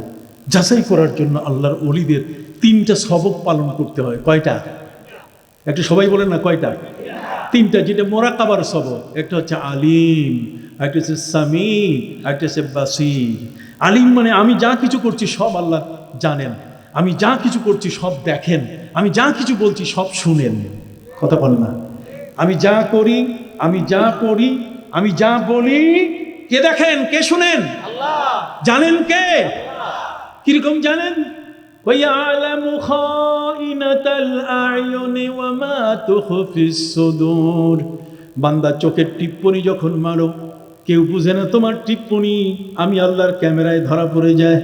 যাচাই করার জন্য আল্লাহর ওলিদের 3টা সবক পালন করতে হয়। কয়টা? একটু সবাই বলেন না, কয়টা? 3টা, যেটা মোরাকাবার সবক। একটা হচ্ছে আলিম, একটা হচ্ছে সামি, একটা হচ্ছে বাসির। আলিম মানে আমি যা কিছু করছি সব আল্লাহ জানেন, আমি যা কিছু করছি সব দেখেন, আমি যা কিছু বলছি সব শুনেন। কথা বল না, আমি যা করি, আমি যা পড়ি, আমি যা বলি, কে দেখেন, কে শুনেন? আল্লাহ। জানেন কে? কিরকম জানেন? وَيَعْلَمُ خَائِنَةَ الْأَعْيُنِ وَمَا تُخْفِي الصُّدُورُ। বান্দা চোখের টিপ্পনি যখন মারো, কেউ বুঝে না তোমার টিপ্পনি, আমি আল্লাহর ক্যামেরায় ধরা পড়ে যায়।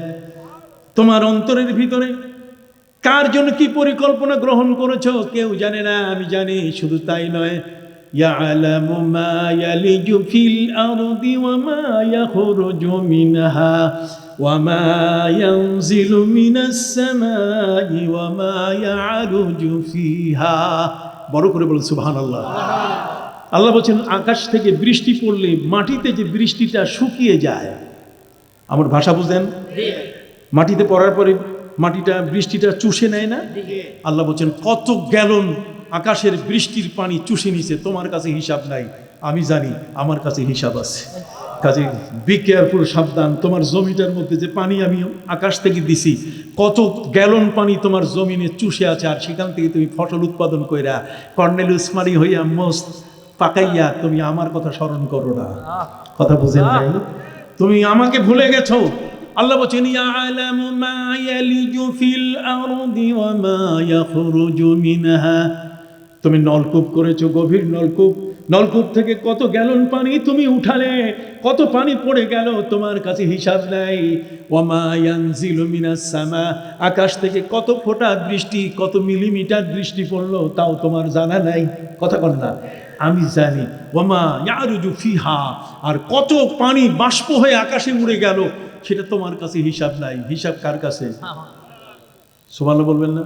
তোমার অন্তরের ভিতরে কার জন্য কি পরিকল্পনা গ্রহণ করেছো কেউ জানে না, আমি জানি। শুধু তাই নয়, ইয়ালামু মা ইয়ালিজু ফিল আরদি ওয়া মা ইয়াখরুজু মিনহা ওয়া মা ইয়ানজিলু মিনাস সামাই ওয়া মা ইয়ারুজু ফিহা। বড় করে বলুন সুবহানাল্লাহ। আল্লাহ বলেন, আকাশ থেকে বৃষ্টি পড়লে মাটিতে যে বৃষ্টিটা শুকিয়ে যায়, আমার ভাষা বুঝেন? মাটিতে পড়ার পরে মাটিটা বৃষ্টিটা চুষে নেয় না? আল্লাহ বলছেন, কত গ্যালন আকাশের বৃষ্টির পানি চুষে নিছে, তোমার কাছে হিসাব নাই, আমি জানি, আমার কাছে হিসাব আছে। কাজে বি কেয়ারফুল, সাবধান। তোমার জমিটার মধ্যে যে পানি আমি আকাশ থেকে দিছি, কত গ্যালন পানি তোমার জমিনে চুষে আছে, আর সেখান থেকে তুমি ফসল উৎপাদন কইরা কর্নেলিয়াস মারি হইয়া মস্ত পাকাইয়া তুমি আমার কথা স্মরণ করো না। কথা বুঝেন নাই? তুমি আমাকে ভুলে গেছো। আল্লাহ বলেন, ইয়ালামু মা ইয়ালিজু ফিল আরদি ওয়া মা ইয়াখরুজু মিনহা। তুমি নলকূপ করেছো, গভীর নলকূপ, নলকূপ থেকে কত গ্যালন পানি তুমি উঠালে, কত পানি পড়ে গেল, তোমার কাছে হিসাব নাই। ওয়া মা ইয়ানজিলু মিনাস সামা, আকাশ থেকে কত ফোঁটা বৃষ্টি, কত মিলিমিটার বৃষ্টি পড়লো, তাও তোমার জানা নাই। কথা বল না, আমি জানি। ওয়া মা ইয়ারুজু ফিহা, আর কত পানি বাষ্প হয়ে আকাশে উড়ে গেল, সেটা তোমার কাছে হিসাব নাই। হিসাব কার কাছে? সুবহানাল্লাহ বলবেন না?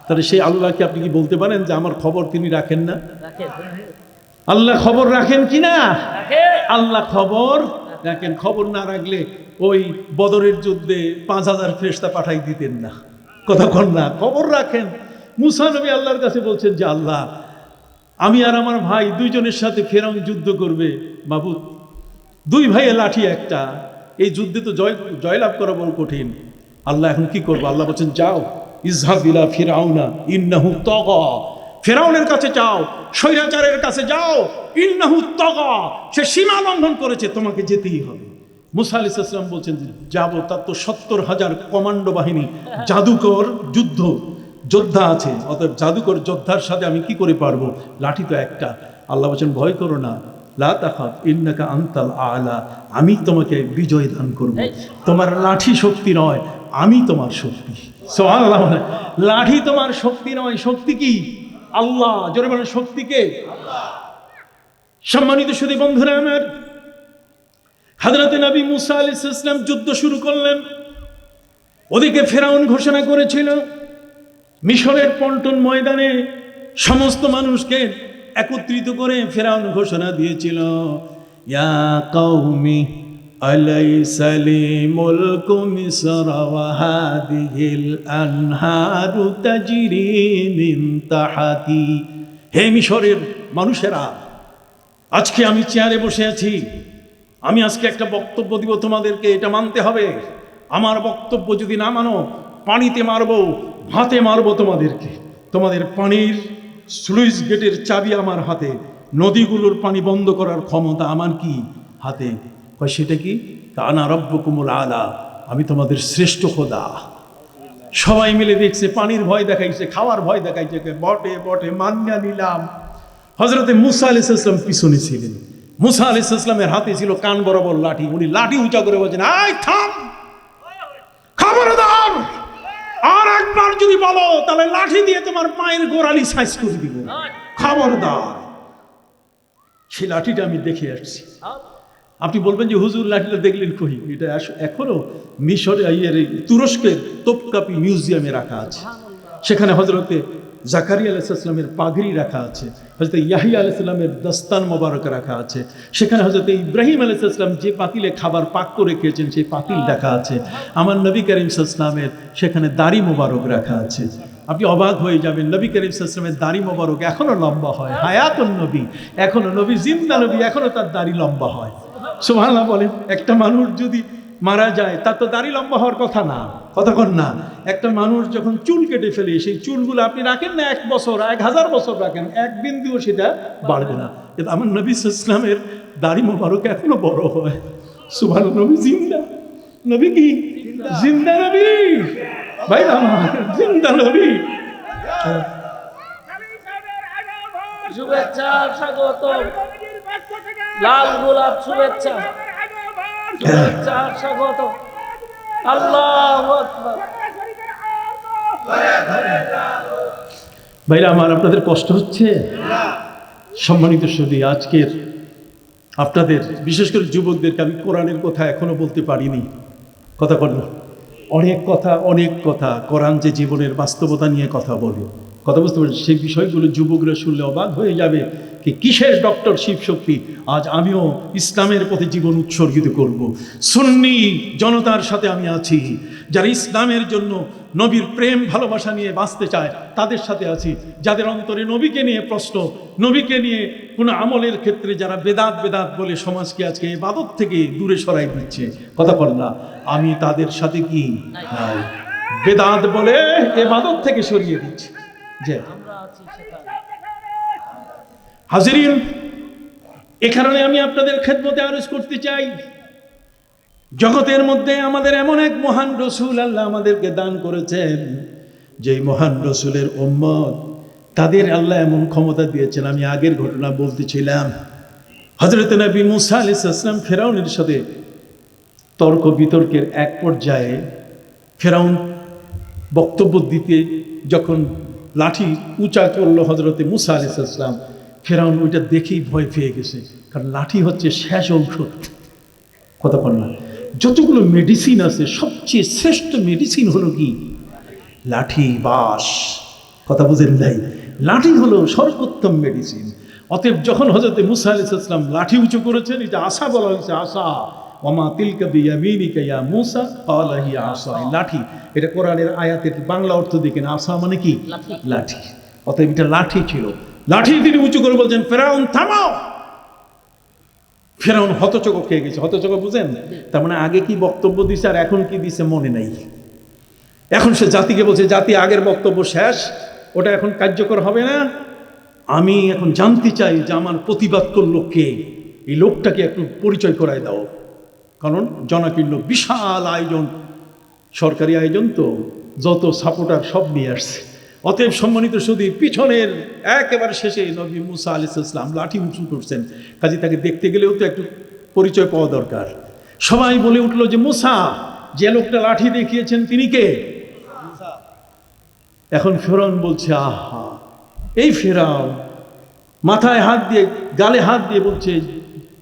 তাহলে সেই আল্লাহকে আপনি কি বলতে পারেন যে আমার খবর তিনি রাখেন না? আল্লাহ খবর রাখেন কি না? আল্লাহ খবর রাখেন। খবর না রাখলে ওই বদরের যুদ্ধে 5000 ফেরেশতা পাঠাই দিতেন না। কথা কন না, খবর রাখেন। মুসা নবী আল্লাহর কাছে বলছেন যে আল্লাহ, আমি আর আমার ভাই দুইজনের সাথে ফেরাউন যুদ্ধ করবে। মাবুদ, 2 ভাইয়ে লাঠি একটা, এই যুদ্ধে তো জয়লাভ করা বড় কঠিন। আল্লাহ এখন কি করবো? আল্লাহ বলছেন, যাও, ইযহাব ইলা ফিরআউনা ইন্নাহু তাগা। ফেরাউনের কাছে যাও, স্বৈরাচারের কাছে যাও, ইন্নাহু তাগা, সে সীমা লঙ্ঘন করেছে, তোমাকে যেতেই হবে। মুসা আলাইহিস সালাম বলছেন, যাবো, তার তো 70,000 কমান্ডো বাহিনী, জাদুকর যোদ্ধা আছে, অতএব জাদুকর যোদ্ধার সাথে আমি কি করে পারবো? লাঠি তো একটা। আল্লাহ বলছেন, ভয় করো না, লা তাখাফ ইন্নাকা আনতাল আলা, আমি তোমাকে বিজয় দান করব। তোমার লাঠি শক্তি নয়, আমি তোমার শক্তি। সুবহানাল্লাহ। লাঠি তোমার শক্তি নয়, শক্তি কি? আল্লাহ। জোরে বলেন, শক্তি কে? সম্মানিত সুধী বন্ধুরা আমার, হযরত নবী মুসা আলাইহিস সালাম যুদ্ধ শুরু করলেন। ওদিকে ফেরাউন ঘোষণা করেছিল, মিশরের পল্টন ময়দানে সমস্ত মানুষকে একত্রিত করে ফেরাউন ঘোষণা দিয়েছিল, ইয়া কওমি আলাইসা লি মুলকু মিসর ওয়া হাদিহিল আনহারু তাজরি মিন তাহতি। হে মিশরের মানুষেরা, আজকে আমি চেয়ারে বসে আছি, আমি আজকে একটা বক্তব্য দিব, তোমাদেরকে এটা মানতে হবে। আমার বক্তব্য যদি না মানো, পানিতে মারবো, ভাতে মারবো তোমাদেরকে। তোমাদের পানির স্লুইস গেটের চাবি আমার হাতে, নদীগুলোর পানি বন্ধ করার ক্ষমতা আমার কি হাতে। কয় সেটা কি? আনা রব্বুকুমুল আলা, আমি তোমাদের শ্রেষ্ঠ খোদা। সবাই মিলে দেখছে, পানির ভয় দেখাইছে, খাওয়ার ভয় দেখাইছে, বটে বটে মান্না নিলাম। হযরতে মুসা আলাইহিস সালাম পিছনে ছিলেন। মুসা আলাইহিস সালামের হাতে ছিল কান বরাবর লাঠি। উনি লাঠি উঁচা করে বলছেন, আয় থাম, খবরদার, আর একবার যদি বলো তাহলে লাঠি দিয়ে তোমার পায়ের গোড়ালি সাইজ করে দিব, খবরদার। সেই লাঠিটা আমি দেখে আসছি। আপনি বলবেন যে হুজুর লাঠিটা দেখলেন কই? এটা এখনো মিশরে তুরস্কের তোপকাপি মিউজিয়ামে রাখা আছে। সেখানে হযরতে জাকারিয়া আলাইহিস সালামের পাগড়ি রাখা আছে, হযরতে ইয়াহিয়া আলাইহিস সালামের দস্তান মোবারক রাখা আছে। সেখানে হযরতে ইব্রাহিম আলাইহিস সালাম যে পাতিলে খাবার পাক করে খেয়েছেন সেই পাতিল রাখা আছে। আমার নবী করিম সাল্লাল্লাহু আলাইহি ওয়াসাল্লামের সেখানে দাড়ি মোবারক রাখা আছে। আপনি অবাক হয়ে যাবেন, নবী করিম সাল্লাল্লাহু আলাইহি ওয়াসাল্লামের দাড়ি মোবারক এখনো লম্বা হয়। হায়াতুন নবী, এখনো নবী জিন্দা নবী, এখনো তার দাড়ি লম্বা হয়। সুবহানাল্লাহ বলেন। একটা মানুষ যদি মারা যায় তার তো দাড়ি লম্বা হওয়ার কথা না, কতক্ষণ না। একটা মানুষ যখন চুল কেটে ফেলে, সেই চুলগুলো আপনি রাখেন না 1 বছর, 1000 বছর রাখেন, 1 বিন্দুও সেটা বাড়বে না। কিন্তু আমার নবী সাল্লাল্লাহু আলাইহি ওয়াসাল্লামের দাড়ি মোবারক এখনো বড় হয়। সুবহানাল্লাহ। নবী জিন্দা, নবী কি জিন্দা নবী, ভাই আমার জিন্দা নবী। শুভেচ্ছা, স্বাগত, লাল গোলাপ শুভেচ্ছা, শুভেচ্ছা, স্বাগত। আল্লাহু আকবার। ভাইরা আমার, আপনাদের কষ্ট হচ্ছে? সম্মানিত সুধী, আজকের আপনাদের বিশেষ করে যুবকদেরকে আমি কোরআনের কথা এখনো বলতে পারিনি। কথা বলল, অনেক কথা কোরআন যে জীবনের বাস্তবতা নিয়ে কথা বলে, কথা বুঝতে পারেন, সেই বিষয়গুলো যুবকরা শুনলে অবাক হয়ে যাবে কি কিসের ডক্টর শিব শক্তি। আজ আমিও ইসলামের পথে জীবন উৎসর্গিত করব। সুন্নি জনতার সাথে আমি আছি, যারা ইসলামের জন্য নবীর প্রেম ভালোবাসা নিয়ে বাঁচতে চায় তাদের সাথে আছি। যাদের অন্তরে নবীকে নিয়ে প্রশ্ন, নবীকে নিয়ে কোনো আমলের ক্ষেত্রে যারা বেদাত বলে সমাজকে আজকে ইবাদত থেকে দূরে সরাই দিচ্ছে, কথা বল না, আমি তাদের সাথে কি নাই। বেদাত বলে ইবাদত থেকে সরিয়ে দিচ্ছে। যে হাজিরিন, এ কারণে আমি আপনাদের খেদমতে আরজ করতে চাই, জগতের মধ্যে আমাদের এমন এক মহান রসুল আল্লাহ আমাদেরকে দান করেছেন, যেই মহান রসুলের উম্মত, তাদের আল্লাহ এমন ক্ষমতা দিয়েছেন। আমি আগের ঘটনা বলতেছিলাম, হযরত নবী মুসা আলাইহিস সালাম ফেরাউনের সাথে তর্ক বিতর্কের এক পর্যায়ে ফেরাউন বক্তব্য দিতে যখন লাঠি উঁচা করলো হযরতে মুসা আলাইহিস সালাম, ফেরাউন ওইটা দেখেই ভয় পেয়ে গেছে, কারণ লাঠি হচ্ছে শেষ ঔষধ। কথা বল না, যতগুলো মেডিসিন আছে সবচেয়ে শ্রেষ্ঠ মেডিসিন হলো কি? লাঠি, বাস। কথা বুঝেন নাই? লাঠি হলো সর্বোত্তম মেডিসিন। অতএব যখন হযরতে মুসা আলাইহিস সালাম লাঠি উঁচু করেছেন, এটা আশা বলা হয়েছে, আশা। ওমা তিলকা বিয়ামিনিকা ইয়া মুসা ক্বালা হিয়া আসা। লাঠি, এটা কোরআনের আয়াতের বাংলা অর্থ দেখেন, আসা মানে কি? লাঠি। অতএব এটা লাঠি ছিল। লাঠি তিনি উঁচু করে বলছেন, ফেরাউন থামাও। ফেরাউন হতচক খেয়ে গেছে। হতচক বুঝেন? তার মানে আগে কি বক্তব্য দিছে আর এখন কি দিছে মনে নাই। এখন সে জাতিকে বলছে, জাতি আগের বক্তব্য শেষ, ওটা এখন কার্যকর হবে না। আমি এখন জানতে চাই যে আমার প্রতিবাদ করলো কে, এই লোকটাকে একটু পরিচয় করায় দাও। কারণ জনাকীর্ণ বিশাল আয়োজন, সরকারি আয়োজন, তো যত সাপোর্টার সব নিয়ে আসছে। অতএব সম্মানিত সুধী, পিছনের একেবারে শেষে নবী মুসা আলাইহিস সালাম লাঠি উঁচু করছেন, কাজে তাকে দেখতে গেলেও তো একটু পরিচয় পাওয়া দরকার। সবাই বলে উঠলো যে মুসা, যে লোকটা লাঠি দেখিয়েছেন তিনি কে? এখন ফেরাউন বলছে, আহা, এই ফেরাউন মাথায় হাত দিয়ে গালে হাত দিয়ে বলছে,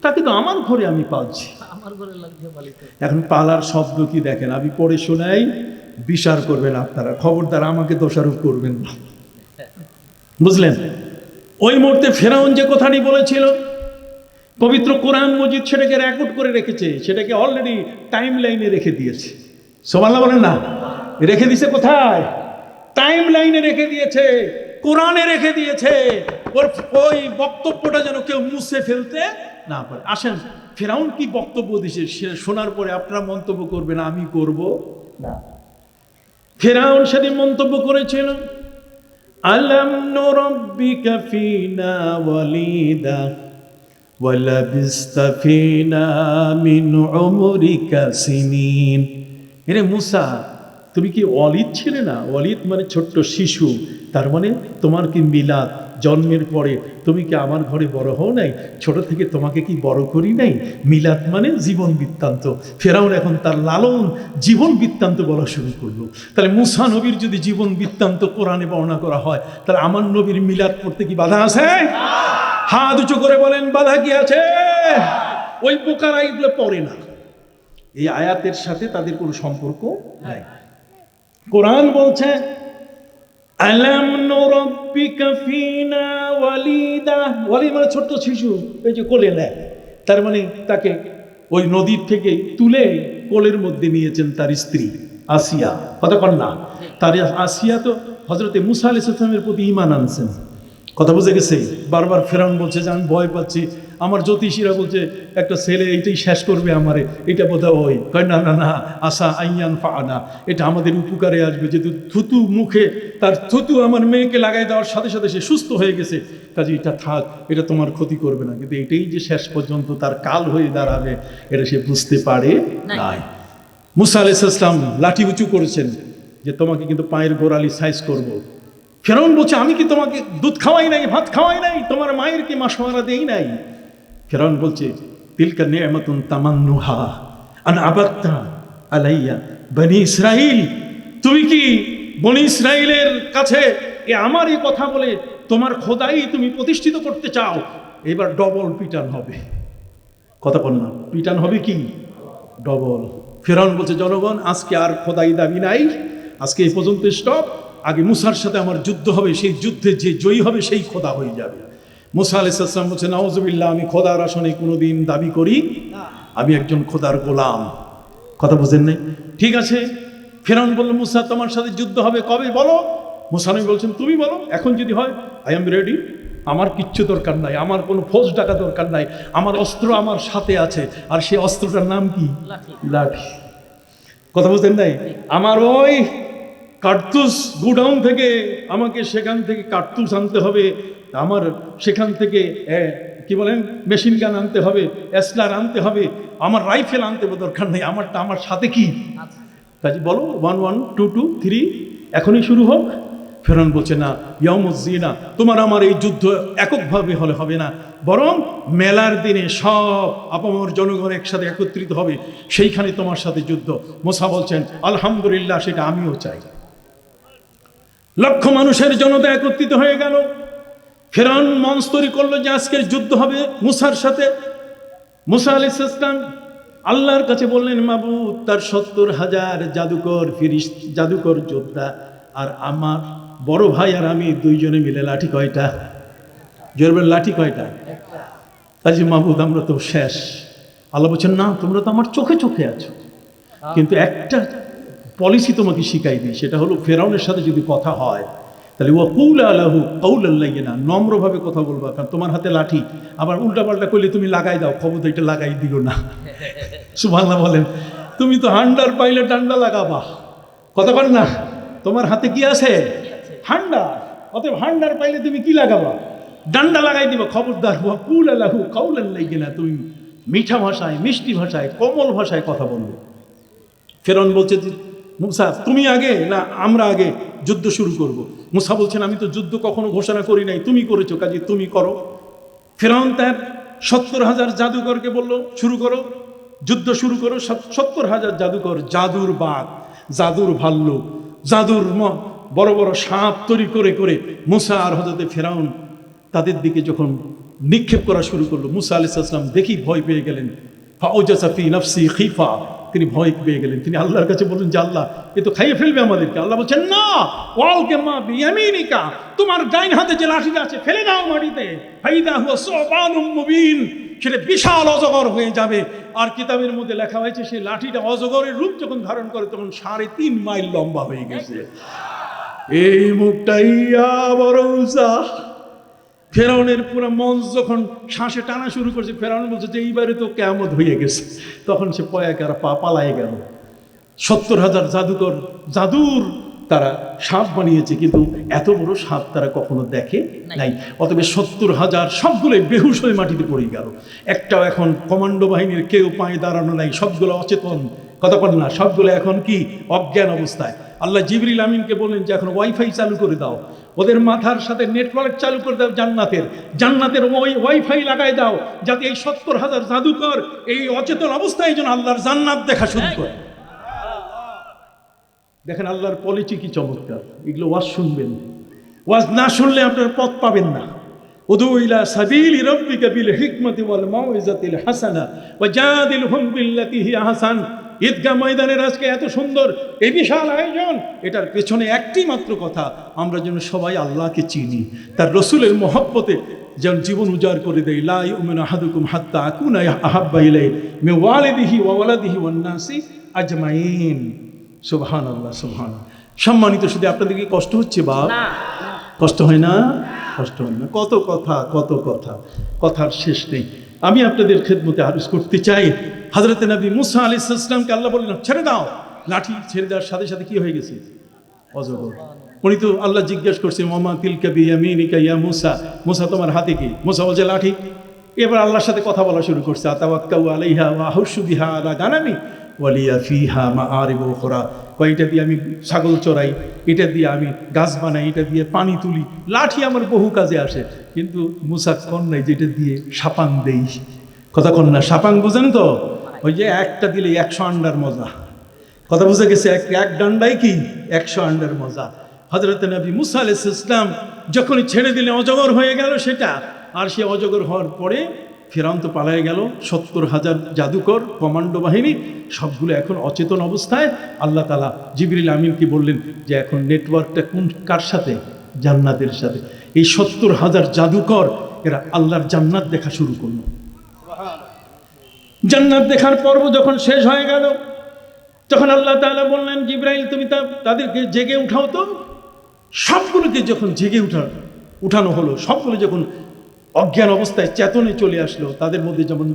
তাকে তো আমার ঘরে আমি পালছি। আমার ঘরে লাগছে মালিক। এখন পালার শব্দ কি দেখেন, আমি পড়ে শোনাই, বিচার করবেন আপনারা, খবরদার আমাকে দোষারোপ করবেন না, বুঝলেন? ওই মুহূর্তে ফেরাউন যে কথাটি বলেছিল, পবিত্র কোরআন মজিদ সেটাকে রেকর্ড করে রেখেছে, সেটাকে অলরেডি টাইম লাইনে রেখে দিয়েছে। সুবহানাল্লাহ বলেন না? রেখে দিয়েছে কোথায়? টাইম লাইনে রেখে দিয়েছে, কোরআনে রেখে দিয়েছে। ওই বক্তব্যটা যেন কেউ মুছে ফেলতে না পারে। আসেন, ফেরাউন কি বক্তব্য দিয়েছে শোনার পরে আপনারা মন্তব্য করবেন, আমি করব না। ফেরাউন সেদিন মন্তব্য করেছিল, আলাম নুরাব্বিকা ফিনা ওয়ালিদা ওয়ালাবিস্তা ফিনা মিন উমরিকা সিনিন। এরে মুসা, তুমি কি ওয়ালিদ ছিলে না? ওয়ালিদ মানে ছোট্ট শিশু, তার মানে তোমার কি মিলাদ, জন্মের পরে তুমি কি আমার ঘরে বড় হও নাই? ছোট থেকে তোমাকে কি বড় করি নাই? মিলাদ মানে জীবন বৃত্তান্ত। ফেরাউন এখন তার লালন জীবন বৃত্তান্ত বলা শুরু করলো। তাহলে মুসা নবীর যদি জীবন বৃত্তান্ত কোরআনে বর্ণনা করা হয়, তাহলে আমার নবীর মিলাদ পড়তে কি বাধা আছে? হাত উঁচু করে বলেন, বাধা কি আছে? ওই বোকারা এগুলো পড়ে না, এই আয়াতের সাথে তাদের কোনো সম্পর্ক নাই। কোরআন বলছে, আলাম নুরাব্বিকা ফিনা ওয়ালিদা, ওয়ালিদ মানে ছোট্ট শিশু, এই যে কোলে নেয়, তার মানে তাকে ওই নদীর থেকে তুলে কোলের মধ্যে নিয়েছেন তার স্ত্রী আসিয়া। কথা কন না? তার আসিয়া তো হযরতে মুসা আলাইহিস সালামের প্রতি ঈমান আনছেন। কথা বুঝে গেছে? বারবার ফেরাউন বলছে যে আমি ভয় পাচ্ছি, আমার জ্যোতিষীরা বলছে একটা ছেলে এইটাই শেষ করবে আমারে, এটা বোধহয় ওই। কয় না না না, আশা আইয়ান ফানা, এটা আমাদের উপকারে আসবে, যেহেতু থুতু মুখে তার থুতু আমার মেয়েকে লাগাই দেওয়ার সাথে সাথে সে সুস্থ হয়ে গেছে, কাজে এটা থাক, এটা তোমার ক্ষতি করবে না। কিন্তু এটাই যে শেষ পর্যন্ত তার কাল হয়ে দাঁড়াবে, এটা সে বুঝতে পারে নাই। মুসা আলাইহিস সালাম লাঠি উঁচু করেছেন যে তোমাকে কিন্তু পায়ের গোড়ালি সাইজ করব। ফেরাউন বলছে, আমি কি তোমাকে দুধ খাওয়াই নাই, ভাত খাওয়াই নাই, তোমার মায়ের কি মাসওয়ারা দেই নাই? ফেরাউন বলছে, তিলকা নি'মাতুন তামান্নুহা আন আবাদতা আলাইয়া বনি ইসরাইল, তুমি কি বনি ইসরাইলের কাছে আমার এই কথা বলে তোমার খোদাই তুমি প্রতিষ্ঠিত করতে চাও? এবার ডবল পিটান হবে। কথা বল না, পিটান হবে কি? ডবল। ফেরাউন বলছে, জনগণ আজকে আর খোদাই দাবি নাই, আজকে এই পর্যন্ত স্টপ। আগে মুসার সাথে আমার যুদ্ধ হবে, সেই যুদ্ধে যে জয়ী হবে সেই খোদা হয়ে যাবে। মুসা আলাইহিস সালাম বলছে, নাউজুবিল্লাহ, আমি খোদার আসনে কোনোদিন দাবি করি, আমি একজন খোদার গোলাম। কথা বুঝেন নাই? ঠিক আছে। ফেরাউন বলল, মুসা তোমার সাথে যুদ্ধ হবে, কবে বলো? মুসা নবী বলছেন, তুমি বলো, এখন যদি হয় আই এম রেডি, আমার কিচ্ছু দরকার নাই, আমার কোনো ফৌজ ডাকা দরকার নাই, আমার অস্ত্র আমার সাথে আছে, আর সেই অস্ত্রটার নাম কি? লাঠি। কথা বুঝতেন নাই? আমার ওই কার্তুস গুডাউন থেকে আমাকে সেখান থেকে কার্তুস আনতে হবে, আমার সেখান থেকে কি বলেন মেশিন গান আনতে হবে, এসলার আনতে হবে, আমার রাইফেল আনতে দরকার নেই, আমারটা আমার সাথে কি? কাজে বলো 1 1 2 2 3 এখনই শুরু হোক। ফেরাউন বলছে, না, ইয়াউমুজ্জিনা, তোমার আমার এই যুদ্ধ এককভাবে হলে হবে না, বরং মেলার দিনে সব আপামর জনগণ একসাথে একত্রিত হবে, সেইখানে তোমার সাথে যুদ্ধ। মুসা বলছেন, আলহামদুলিল্লাহ, সেটা আমিও চাই। লক্ষ মানুষের জনতা একত্রিত হয়ে গেল। ফেরাউন মঞ্চ তৈরি করলো যে আজকের যুদ্ধ হবে মুসার সাথে। মুসা আলাইহিস সালাম আল্লাহর কাছে বললেন, মাবুদ, তার 70,000 জাদুকর যোদ্ধা আর আমার বড় ভাই আর আমি দুইজনে মিলে লাঠি কয়টা? জোরবেন লাঠি কয়টা? কাজে মাবুদ, আমরা তো শেষ। আল্লাহ বলছেন, না, তোমরা তো আমার চোখে চোখে আছো, কিন্তু একটা পলিসি তোমাকে শিখাই দিই, সেটা হলো ফেরাউনের সাথে যদি কথা হয় তাহলে ওয়াকুলা লাহু কাওলান লাইয়িনা, নম্রভাবে কথা বলবা, কারণ তোমার হাতে লাঠি, আবার উল্টাপাল্টা করলে তুমি লাগাই দাও, খবর এটা লাগাই দিও না। সুবহানাল্লাহ বলেন। তুমি তো হান্ডার পাইলে ডান্ডা লাগাবা, কথা বল না? তোমার হাতে কি আছে? হান্ডার। অতএব হান্ডার পাইলে তুমি কি লাগাবা? ডান্ডা লাগাই দিবা। খবরদার, ওয়াকুলা লাহু কাওলান লাইয়িনা, তুমি মিঠা ভাষায়, মিষ্টি ভাষায়, কোমল ভাষায় কথা বলবে। ফেরাউন বলছে, মুসা তুমি আগে না আমরা আগে? যুদ্ধ শুরু করব। মুসা বলছেন আমি তো যুদ্ধ কখনো ঘোষণা করি নাই, তুমি করেছো, কাজে তুমি করো। ফেরাউন তার 70,000 জাদুকরকে বলল শুরু করো, যুদ্ধ শুরু করো। 70,000 জাদুকর, জাদুর বাঘ, জাদুর ভাল্লুক, জাদুর বড় বড় সাপ তৈরি করে করে মুসা আর হযরতে ফেরাউন তাদের দিকে যখন নিক্ষেপ করা শুরু করলো, মুসা আলাইহিস সালাম দেখি ভয় পেয়ে গেলেন। ফাওজাসা ফি নাফসি খিফা, তিনি ভয় পেয়ে গেলেন। তিনি আল্লাহর কাছে বললেন যে আল্লাহ, এ তো খাইয়ে ফেলবে আমাদেরকে। আল্লাহ বলছেন না, ওয়ালকে মা বিয়ামিনিকা, তোমার ডাইন হাতে যে লাঠিটা আছে ফেলে দাও মাটিতে। ফাইদা হুয়া সুবানুম মুবিন, সেটা বিশাল অজগর হয়ে যাবে। আর কিতাবের মধ্যে লেখা হয়েছে সেই লাঠিটা অজগরের রূপ যখন ধারণ করে তখন 3.5 মাইল লম্বা হয়ে গেছে। এই মুখটাই বড় উঁচা। ফেরাউনের পুরো মঞ্চ যখন শ্বাসে টানা শুরু করছে, ফেরাউন বলছে যে এইবারে তো কিয়ামত হয়ে গেছে। তখন সে পয়াকার পা পালায় গেল। 70,000 জাদুকর জাদুর তারা সাপ বানিয়েছে, কিন্তু এত বড় সাপ তারা কখনো দেখে নাই। অতএব 70,000 সবগুলোই বেহুশ হয়ে মাটিতে পড়ে গেল। একটাও এখন কমান্ডো বাহিনীর কেউ পায়ে দাঁড়ানো নাই, সবগুলো অচেতন, কথা বল না, সবগুলো এখন কি অজ্ঞান অবস্থায়। আল্লাহ জিবরিল আমিনকে বললেন যে এখন ওয়াইফাই চালু করে দাও, ওদের মাথার সাথে নেটওয়ার্ক চালু করে দাও, জান্নাতের ওয়াইফাই লাগাই দাও, যাতে এই 70,000 জাদুকর এই অচেতন অবস্থায় যেন আল্লাহর জান্নাত দেখা শুরু করে। দেখেন আল্লাহর পলিসি কি চমৎকার। এগুলো ওয়াজ শুনবেন, ওয়াজ না শুনলে আপনার পথ পাবেন না। উদু ইলা সাবিলি রাব্বিকা বিল হিকমাতি ওয়াল মাউইজাতিল হাসানা ওয়াজাদিলহুম বিল্লাতি হিয়া আহসান। ঈদগাহ ময়দানের আজকে এত সুন্দর এই বিশাল আয়োজন, এটার পেছনে একটি মাত্র কথা, আমরা যেন সবাই আল্লাহকে চিনি, তার রসুলের মহব্বতে যেন জীবন উজাড় করে দেয়। লা ইউমিনু আহাদুকুম হাত্তা আকুনা আহাব্বা ইলাইহি মিন ওয়ালিদিহি ওয়া ওয়ালাদিহি ওয়ান নাসি আজমাইন। সুবহানাল্লাহ, সুবহানাল্লাহ। সম্মানিত, শুধু আপনাদের কি কষ্ট হচ্ছে বাপ? কষ্ট হয় না? কষ্ট হয় না? কত কথা, কত কথা, কথার শেষ নেই। আমি আপনাদের খেদমতে আরজ করতে চাই, হযরতে নবী মুসা আলাইহিস সালামকে আল্লাহ বললেন ছেড়ে দাও। লাঠি ছেড়ে দেওয়ার সাথে সাথে কি হয়ে গেছে? অজগর। উনি তো আল্লাহ জিজ্ঞেস করছে ওমা তিলকা বিয়ামিনিকা ইয়া মুসা, মুসা তোমার হাতে কি? মুসা বলছে লাঠি। এবার আল্লাহর সাথে কথা বলা শুরু করছে, আতাওয়াক্কাউ আলাইহা ওয়া আহুশু বিহা আলা গানামি ওয়ালিয়া ফিহা মাআরিবু উখরা। কয়টা দিয়ে আমি ছাগল চড়াই, এটা দিয়ে আমি গাছ বানাই, এটা দিয়ে পানি তুলি, লাঠি আমার বহু কাজে আসে। কিন্তু মুসা কন্যাই যেটা দিয়ে সাপাং দেই, কথা কন্যা সাপাং বুঝেন তো? ওই যে একটা দিলে 100 আন্ডার মজা, কথা বুঝে গেছে? এক ডান্ডাই কি 100 আন্ডার মজা। হযরতে নবী মুসা আলাইহিস সালাম যখনই ছেড়ে দিলে অজগর হয়ে গেল সেটা। আর সে অজগর হওয়ার পরে ফেরাউন তো পালায় গেল। 70,000 জাদুকর কমান্ডো বাহিনী সবগুলো এখন অচেতন অবস্থায়। আল্লাহ তাআলা জিবরিল আমিনকে বললেন যে এখন নেটওয়ার্কটা কার সাথে? জান্নাতের সাথে। এই 70,000 জাদুকর এরা আল্লাহর জান্নাত দেখা শুরু করলো। জান্নাত দেখার পর্ব যখন শেষ হয়ে গেল, তখন আল্লাহ তাআলা বললেন জিবরাইল তুমি তাদেরকে জেগে উঠাও তো। সবগুলোকে যখন জেগে উঠানো হলো, সবগুলো যখন অজ্ঞান অবস্থায় চেতনে চলে আসলো, তাদের মধ্যে যেমন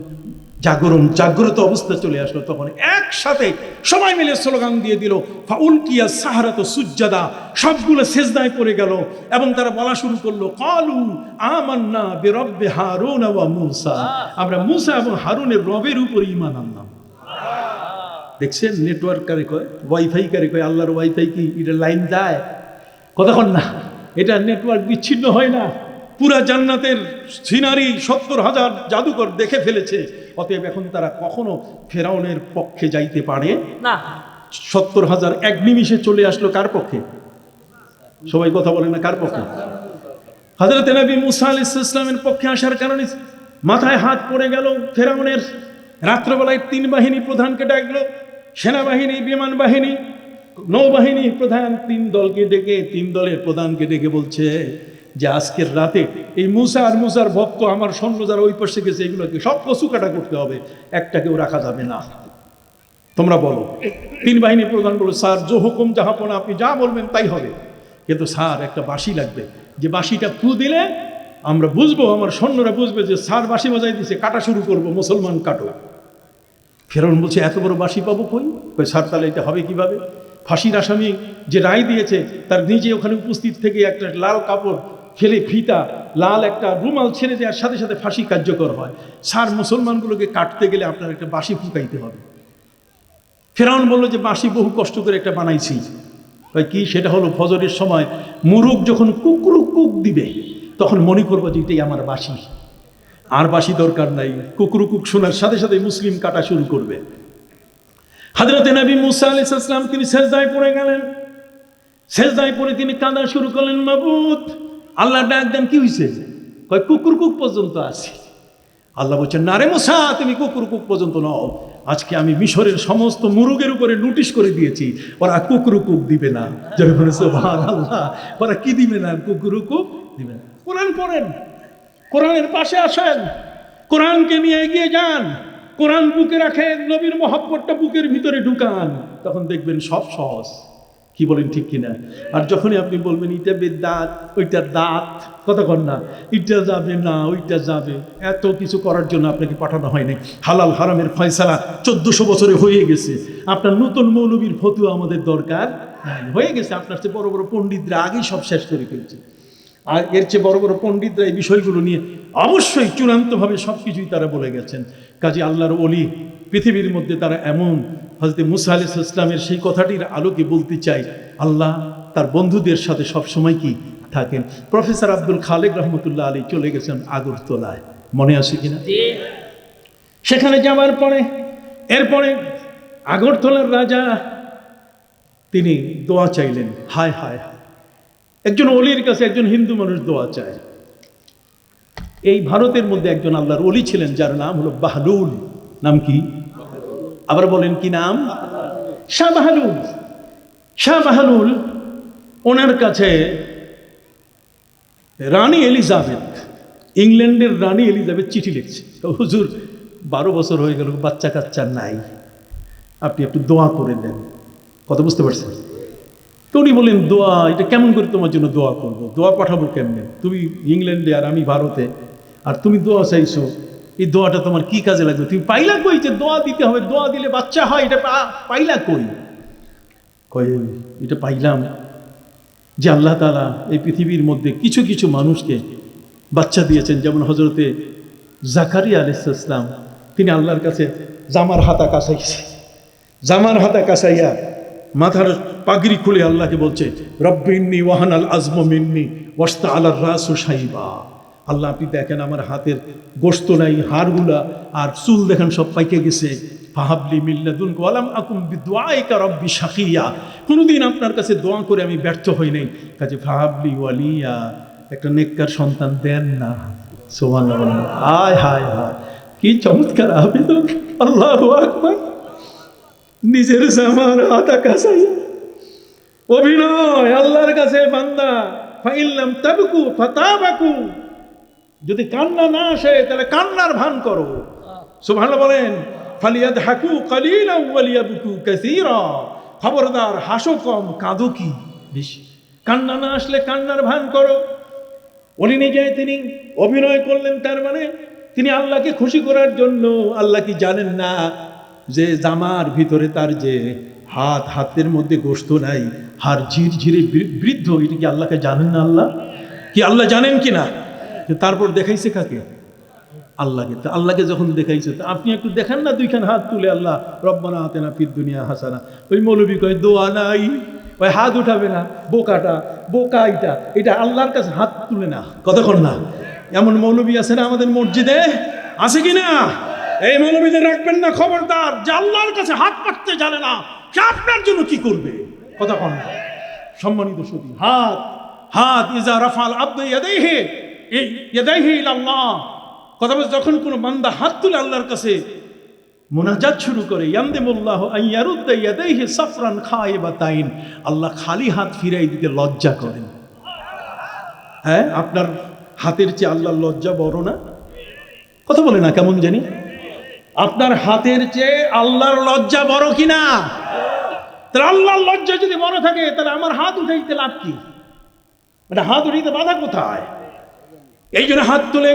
জাগ্রত অবস্থা চলে আসলো, তখন একসাথে সবাই মিলে স্লোগান দিয়ে দিল ফাউলকিয়া সাহারাতু সুজ্জাদা। সবগুলো সেজদায় পড়ে গেল এবং তারা বলা শুরু করলো ক্বালু আমান্না বিরব্বি হারুন ওয়া মূসা, আমরা মূসা এবং হারুনের রবের উপর ঈমান আনলাম। দেখছেন নেটওয়ার্ক কারে কয়, ওয়াইফাই কারে কয়। আল্লাহর ওয়াইফাই কি এটা লাইন যায়? কতক্ষণ না, এটা নেটওয়ার্ক বিচ্ছিন্ন হয় না। পুরা জান্নাতের সিনারি 70,000 জাদুকর দেখে ফেলেছে। অতএব এখন তারা কখনো ফেরাউনের পক্ষে যাইতে পারে না। 70,000 এক নিমিষে চলে আসলো কার পক্ষে? সবাই কথা বলে না, কার পক্ষে? হযরতে নবী মুসা আলাইহিস সালামের পক্ষে আসার কারণে মাথায় হাত পড়ে গেল ফেরাউনের। রাত্রবেলায় 3 বাহিনী প্রধানকে ডাকলো, সেনাবাহিনী, বিমান বাহিনী, নৌবাহিনী প্রধান 3 দলকে ডেকে 3 দলের প্রধানকে ডেকে বলছে যে আজকের রাতে এই মুসা আর মুসার ভক্ত আমার সৈন্য যারা ওই পাশে গেছে এগুলোকে সব কচু কাটা করতে হবে, একটাকেও রাখা যাবে না। তোমরা বলো। 3 বাহিনীর প্রধান বলো স্যার জো হুকুম জাহাপনা, আপনি যা বলবেন তাই হবে, কিন্তু স্যার একটা বাঁশি লাগবে, যে বাঁশিটা ফু দিলে আমরা বুঝবো, আমার সৈন্যরা বুঝবে যে স্যার বাঁশি বাজাই দিছে, কাটা শুরু করবো, মুসলমান কাটো। ফেরাউন বলছে এত বড় বাঁশি পাবো কই? স্যার তাহলে এটা হবে কিভাবে? ফাঁসির আসামি যে রায় দিয়েছে তার নিজে ওখানে উপস্থিত থেকে একটা লাল কাপড় ফেলে ফিতা লাল একটা রুমাল ছেড়ে দেওয়ার সাথে সাথে ফাঁসি কার্যকর হয়। স্যার মুসলমানগুলোকে কাটতে গেলে আপনার একটা বাঁশি ফুঁকাইতে হবে। ফেরাউন বলল যে বাঁশি বহু কষ্ট করে একটা বানাইছি, কি? সেটা হলো ফজরের সময় মুরুগ যখন কুকুরু কুক দিবে তখন মনে করবো যে এটাই আমার বাঁশি, আর বাঁশি দরকার নাই। কুকুরু কুক শোনার সাথে সাথে মুসলিম কাটা শুরু করবে। হযরতে নবী মুসা আলাইহিস সালাম তিনি সেজদায় পড়ে গেলেন। সেজদায় পড়ে তিনি কাঁদা শুরু করলেন, মাবুদ, আল্লাহ ডাক দেন, কি হয়েছে? কয় কুকুর কুক পর্যন্ত আসি। আল্লাহ বলছেন, না রে মুসা, তুমি কুকুর কুক পর্যন্ত নও, আজকে আমি মিশরের সমস্ত মুরুগের উপরে নোটিশ করে দিয়েছি, ওরা কুকুর কুক দিবে না। যারা বলে সুবহানাল্লাহ, ওরা কি দিবে না? কুকুর কুক দিবে না। কোরআন পড়েন, কোরআনের পাশে আসেন, কোরআনকে নিয়ে এগিয়ে যান, কোরআন বুকে রাখেন, নবীর মহব্বতটা বুকের ভিতরে ঢুকান, তখন দেখবেন সব সহজ। কি বলেন, ঠিক কিনা? আর যখনই আপনি বলবেন এটা বেদাত, ওইটা দাঁত, কথা কন না, এটা যাবে না, ওইটা যাবে, এত কিছু করার জন্য আপনাকে পাঠানো হয়নি। হালাল হারামের ফয়সালা 1400 বছরে হয়ে গেছে। আপনার নতুন মৌলবীর ফতুয়া আমাদের দরকার নাই, হয়ে গেছে। আপনার চেয়ে বড় বড় পণ্ডিতরা আগেই সব শেষ করে ফেলছে। আর এর চেয়ে বড় বড় পণ্ডিতরা এই বিষয়গুলো নিয়ে অবশ্যই চূড়ান্তভাবে সব কিছুই তারা বলে গেছেন। কাজী আল্লাহর ওলি পৃথিবীর মধ্যে তারা এমন, হযরত মুসা আলাইহিস সালামের সেই কথাটির আলোকে বলতে চাই, আল্লাহ তার বন্ধুদের সাথে সবসময় কি থাকেন। প্রফেসর আব্দুল খালেক রহমতুল্লাহ আলী চলে গেছেন আগরতলায়, মনে আছে কিনা? সেখানে যাওয়ার পরে এরপরে আগরতলার রাজা তিনি দোয়া চাইলেন। হায় হায় হায়, একজন অলির কাছে একজন হিন্দু মানুষ দোয়া চায়। এই ভারতের মধ্যে একজন আল্লাহর অলি ছিলেন যার নাম হলো বাহলুল। নাম কি? আবার বলেন, কি নাম? শাহ বাহলুল। শাহ বাহলুল, ওনার কাছে রানী এলিজাবেথ, ইংল্যান্ডের রানী এলিজাবেথ চিঠি লিখছে, হুজুর 12 বছর হয়ে গেল, বাচ্চা কাচ্চা নাই, আপনি একটু দোয়া করে দেন। কথা বুঝতে পারছেন? তো উনি বললেন, দোয়া? এটা কেমন করে তোমার জন্য দোয়া করবো? দোয়া পাঠাবো কেমনে? তুমি ইংল্যান্ডে আর আমি ভারতে, আর তুমি দোয়া চাইছো, এই দোয়াটা তোমার কি কাজে লাগবে? তুমি পাইলা কই যে দোয়া দিতে হবে, দোয়া দিলে বাচ্চা হয়, এটা পাইলা কই? কয়, এটা পাইলাম যে আল্লাহ তাআলা এই পৃথিবীর মধ্যে কিছু কিছু মানুষকে বাচ্চা দিয়েছেন, যেমন হযরতে জাকারিয়া আলাইহিস সালাম, তিনি আল্লাহর কাছে জামার হাতা কাছাইছে, জামার হাতা কাছাইয়া মাথার পাগড়ি খুলে আল্লাহকে বলছে, রব্বি ইন্নী ওয়াহানাল আযমু মিন্নী ওয়াশতাআলার রাসু শাইবা। আল্লাহ, আপনি দেখেন আমার হাতের গোশত নাই, হাড়গুলা আর চুল দেখেন সব পাইকে গেছে। ফাহাবলি মিন লাদুনকা ওয়া লাম আকুম বিদুআইকা রব্বি শাকিয়া, কোনোদিন আপনার কাছে দোয়া করে আমি ব্যর্থ হই নাই, কাজে ফাহাবলি ওয়ালিয়া, একটা নেককার সন্তান দেন না। সুবহানাল্লাহ। হায় হায় হায়, কি চমৎকার আবেদন! আল্লাহু আকবার। নিজের জামার হাতা কাছাইয়া অভিনয় আল্লাহর কাছে, বান্দা ফাইল্লাম তাবকু ফাতাবাকু, যদি কান্না না আসে তাহলে কান্নার ভান করো। সুবহানাল্লাহ বলেন। ফালিয়াদহাকু কালিলান ওয়ালিয়াবকু কাসীরা, খবরদার হাসো কম, কাঁদো কি বেশি। কান্না না আসলে কান্নার ভান করো। ওলি নিজে তিনি অভিনয় করলেন, তার মানে তিনি আল্লাহকে খুশি করার জন্য। আল্লাহ কি জানেন না যে জামার ভিতরে তার যে হাতের মধ্যে গোশত নাই, হাড় ঝিরঝিরে বৃদ্ধ, এটা কি আল্লাহকে জানেন না? আল্লাহ কি, আল্লাহ জানেন কি না? তারপর দেখাইছে কাকে? আল্লাহকে। তো আল্লাহকে যখন দেখাইছে, তো আপনি একটু দেখেন না, দুইখান হাত তুলে, আল্লাহ রব্বানা আতিনা ফিদ দুনিয়া হাসানা। ওই মৌলবী কয় দোয়া নাই, ওই হাত উঠাবে না, বোকা এটা আল্লাহর কাছে হাত তুলে না। কতক্ষণ না? এমন মৌলবী আছে না আমাদের মসজিদে? আছে কি না? এই মৌলবীদের রাখবেন না, খবরদার। যে আল্লাহর কাছে হাত পাততে জানে না, সে আপনার জন্য কি করবে? কতক্ষণ না? সম্মানিত সুধী, হাত ইজা রাফাল আবদু ইয়াদাইহি ইলাল্লাহ, কথা বলছে, যখন কোনো বান্দা হাত তুলে আল্লাহর কাছে মুনাজাত শুরু করে, ইয়ামদিমুল্লাহু আইয়ারুদ্দা ইয়াদাইহি সাফরান খায়বাতাইন, আল্লাহ খালি হাত ফিরাই দিতে লজ্জা করেন। হ্যাঁ, আপনার হাতের চেয়ে আল্লাহর লজ্জা বড় না? কথা বলে না কেমন জানি? আপনার হাতের চেয়ে আল্লাহর লজ্জা বড় কিনা? তাহলে আল্লাহর লজ্জা যদি বড় থাকে, তাহলে আমার হাত উঠাইতে লাভ কি? এটা হাত উঠাইতে বাধা কোথায়? এই জন্য হাত তুলে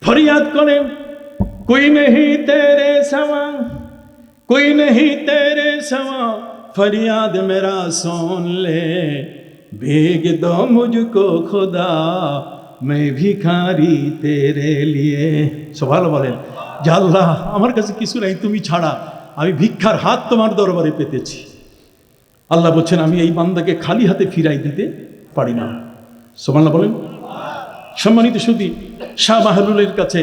ফরিয়াদ করে, कोई नहीं तेरे सवा, कोई नहीं तेरे सवा, फरियाद मेरा सुन ले, भेज दो मुझको खुदा, मैं भिखारी तेरे लिए। সুবহানাল্লাহ বলেন। যে আল্লাহ, আমার কাছে কিছু নাই, তুমি ছাড়া আমি ভিক্ষার হাত তোমার দরবারে পেতেছি। আল্লাহ বলছেন আমি এই বান্দাকে খালি হাতে ফিরাই দিতে পারি না। সুবহানাল্লাহ বলেন। সম্মানিত সুধী, শাহ বাহলুলের কাছে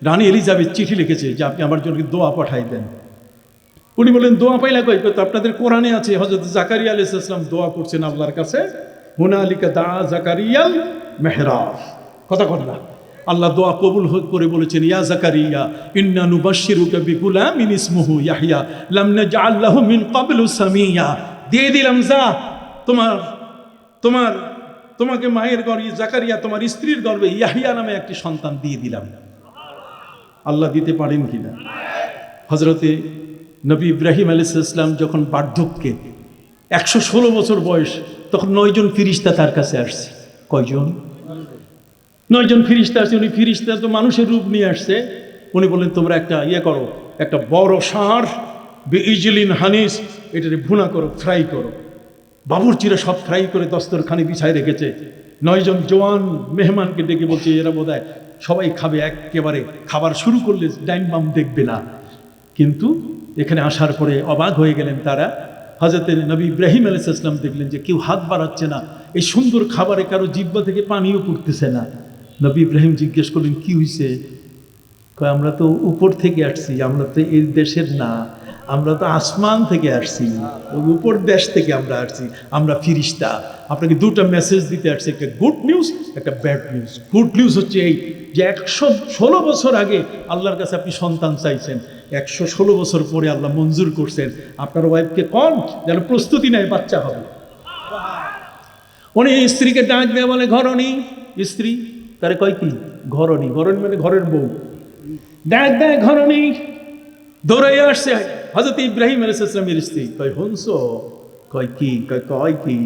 রানী এলিজাবেথ চিঠি লিখেছে যে আপনি আমার জন্য দোয়া পাঠাই দেন। উনি বলেন দোয়া পাইলা কই? তো আপনাদের কোরআনে আছে হযরত জাকারিয়া আলাইহিস সালাম দোয়া করছেন আল্লাহর কাছে, হুনালিকা দা জাকারিয়াল মেহরাব। কথা কর না, আল্লাহ দোয়া কবুল করে বলেছেন ইয়া জাকারিয়া ইন্না নুবাশশিরুকা বিগুলামিন ইসমুহু ইয়াহইয়া লাম নাজআল লাহু মিন ক্বাবলু সামিয়া। দিয়ে দিলাম যা তোমাকে মায়ের গর্ভে জাকারিয়া, তোমার স্ত্রীর গর্ভে ইয়াহইয়া নামে একটি সন্তান দিয়ে দিলাম। আল্লাহ দিতে পারেন কিনা? হযরতে নবী ইব্রাহিম আলাইহিস সালাম যখন বার্ধক্যে 116 বছর বয়স, তখন 9 জন ফিরিস্তা তার কাছে আসছে। কয়জন? 9 জন ফিরিস্তা আসছে। উনি ফিরিস্তা তো মানুষের রূপ নিয়ে আসছে। উনি বললেন তোমরা একটা করো, একটা বড় ষাঁড় বিইজলিন হানিস, এটারে ভুনা করো, ফ্রাই করো। বাবুর্চিরা সব ফ্রাই করে দস্তরখানি বিছায় রেখেছে। 9 জন জওয়ান মেহমানকে ডেকে বলছে এরা বোধহয় সবাই খাবে, একেবারে খাবার শুরু করলে ডাইন বাম দেখবে না। কিন্তু এখানে আসার পরে অবাক হয়ে গেলেন তারা। হযরতে নবী ইব্রাহিম আলাইহিস সালাম দেখলেন যে কেউ হাত বাড়াচ্ছে না, এই সুন্দর খাবারে কারো জিহ্বা থেকে পানিও পড়তেছে না। নবী ইব্রাহিম জিজ্ঞেস করলেন কি হয়েছে? কয় আমরা তো উপর থেকে আসছি, আমরা তো এই দেশের না, আমরা তো আসমান থেকে আসছি, উপর দেশ থেকে আমরা আসছি, আমরা ফিরিস্তা। আপনাকে দুটো মেসেজ দিতে আসছি, একটা গুড নিউজ, একটা ব্যাড নিউজ। গুড নিউজ হচ্ছে এই যে 116 বছর আগে আল্লাহর কাছে আপনি সন্তান চাইছেন, 116 বছর পরে আল্লাহ মঞ্জুর করছেন। আপনার ওয়াইফকে কন যেন প্রস্তুতি নেয়, বাচ্চা হবে। উনি স্ত্রীকে ডাক দেয়, বলে ঘরণী। স্ত্রী তারে কয় কি? ঘরণী। ঘরণী মানে ঘরের বউ। ডাক দেয় ঘরণী, দৌড়াই আসছে হযরত ইব্রাহিম আলাইহিস সালামের স্ত্রী। কয় হুনছো? কয় কি? কয় কি?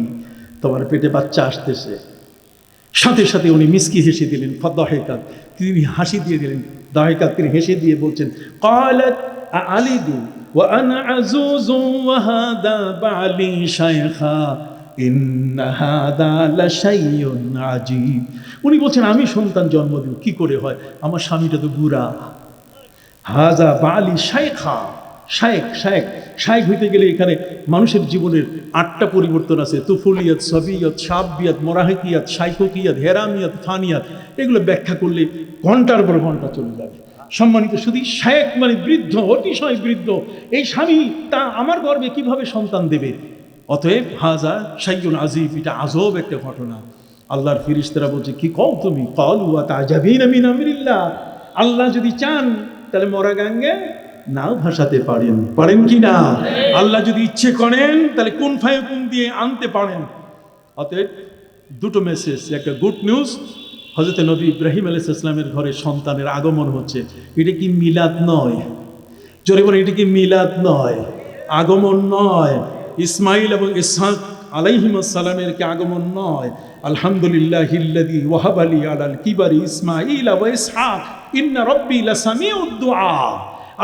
তোমার পেটে বাচ্চা আসতেছে। সাথে সাথে উনি মিসকি হেসে দিলেন। ফাদাহিকাত, তিনি হাসি দিয়ে দিলেন। দাহিকাত, তিনি হেসে দিয়ে বলছেন ক্বালাত আলিদু ওয়া আনা আযুযু ওয়া হাদা বালি শাইখা ইন্না হাদা লাশাইউন আজীব। উনি বলছেন আমি সন্তান জন্ম দেব কি করে হয়, আমার স্বামীটা তো বুড়া। হাজা বালি শাইখা, শায়েখ হইতে গেলে এখানে মানুষের জীবনের 8টা পরিবর্তন আছে। তুফুলিয়াত, সাবিয়াত, শাবিয়াত, মোরাহিকিয়াত, শাইখকিয়াত, হেরামিয়াত, ফানিয়াত। এগুলো ব্যাখ্যা করলে ঘন্টার পর ঘন্টা চলে যাবে। সম্মানিত শুধু শায়েখ মানে বৃদ্ধ, অতিশয় বৃদ্ধ। এই স্বামী তা আমার গর্ভে কিভাবে সন্তান দেবে? অতএব হাজা শাইউন আযীব, এটা আজব একটা ঘটনা। আল্লাহর ফেরেশতারা বলছে কি কও তুমি? ক্বালু ওয়া তা'জাবিনা মিন আমরিল্লাহ। আল্লাহ যদি চান তাহলে মরা গাঙ্গে নাও ভাসাতে পারেন কি না? আল্লাহ যদি ইচ্ছে করেন তাহলে কুন ফায়াকুন দিয়ে আনতে পারেন। অতএব দুটো মেসেজ, একটা গুড নিউজ, হযরত নবী ইব্রাহিম আলাইহিস সালামের ঘরে সন্তানের আগমন হচ্ছে। এটা কি মিলাদ নয়? জোরে বলে, এটা কি মিলাদ নয়? আগমন নয়। ইসমাইল এবং ইসহাক আলাইহিমুস সালামের কি আগমন নয়? আলহামদুলিল্লাহিল্লাযী ওয়াহাবা লি আলাল কিবারি ইসমাঈল ওয়া ইসহাক ইন্না রাব্বী লাসামিউদ দুআ।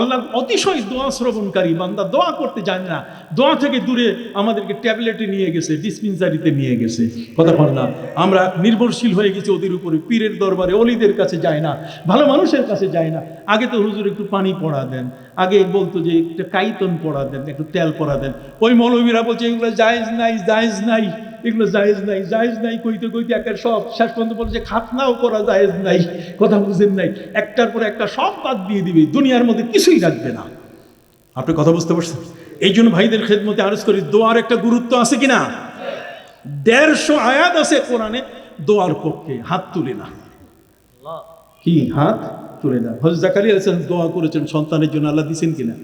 আল্লাহ অতিশয় দোয়া শ্রবণকারী। বান্দা দোয়া করতে জানে না, দোয়া থেকে দূরে আমাদেরকে ট্যাবলেটে নিয়ে গেছে, ডিসপেন্সারিতে নিয়ে গেছে। কথা বল না, আমরা নির্ভরশীল হয়ে গেছি ওদের উপরে। পীরের দরবারে অলিদের কাছে যায় না, ভালো মানুষের কাছে যায় না। আগে তো হুজুর একটু পানি পড়া দেন, আগে বলতো যে একটা কাইতন পড়া দেন, একটু তেল পড়া দেন। ওই মৌলবীরা বলছে এগুলো জায়েজ নাই, জায়েজ নাই, এগুলো জায়েজ নাই, জায়েজ নাই কইতে কইতে একটা সব শেষ পর্যন্ত বলছে খাতনাও করা জায়েজ নাই। কথা বুঝেন নাই? একটার পর একটা সব বাদ দিয়ে দিবে, দুনিয়ার মধ্যে কিছুই রাখবে না। আপনি কথা বুঝতে পারছেন? এই জন্য ভাইদের খেদমতে আরজ করি, দোয়ার একটা গুরুত্ব আছে কিনা? 150 আয়াত আছে কোরআনে দোয়ার পক্ষে। হাত তুলে না, কি হাত তুলে না। হযরত জাকারিয়া আলাইহিস সালাম দোয়া করেছেন সন্তানের জন্য, আল্লাহ দিয়েছেন কিনা?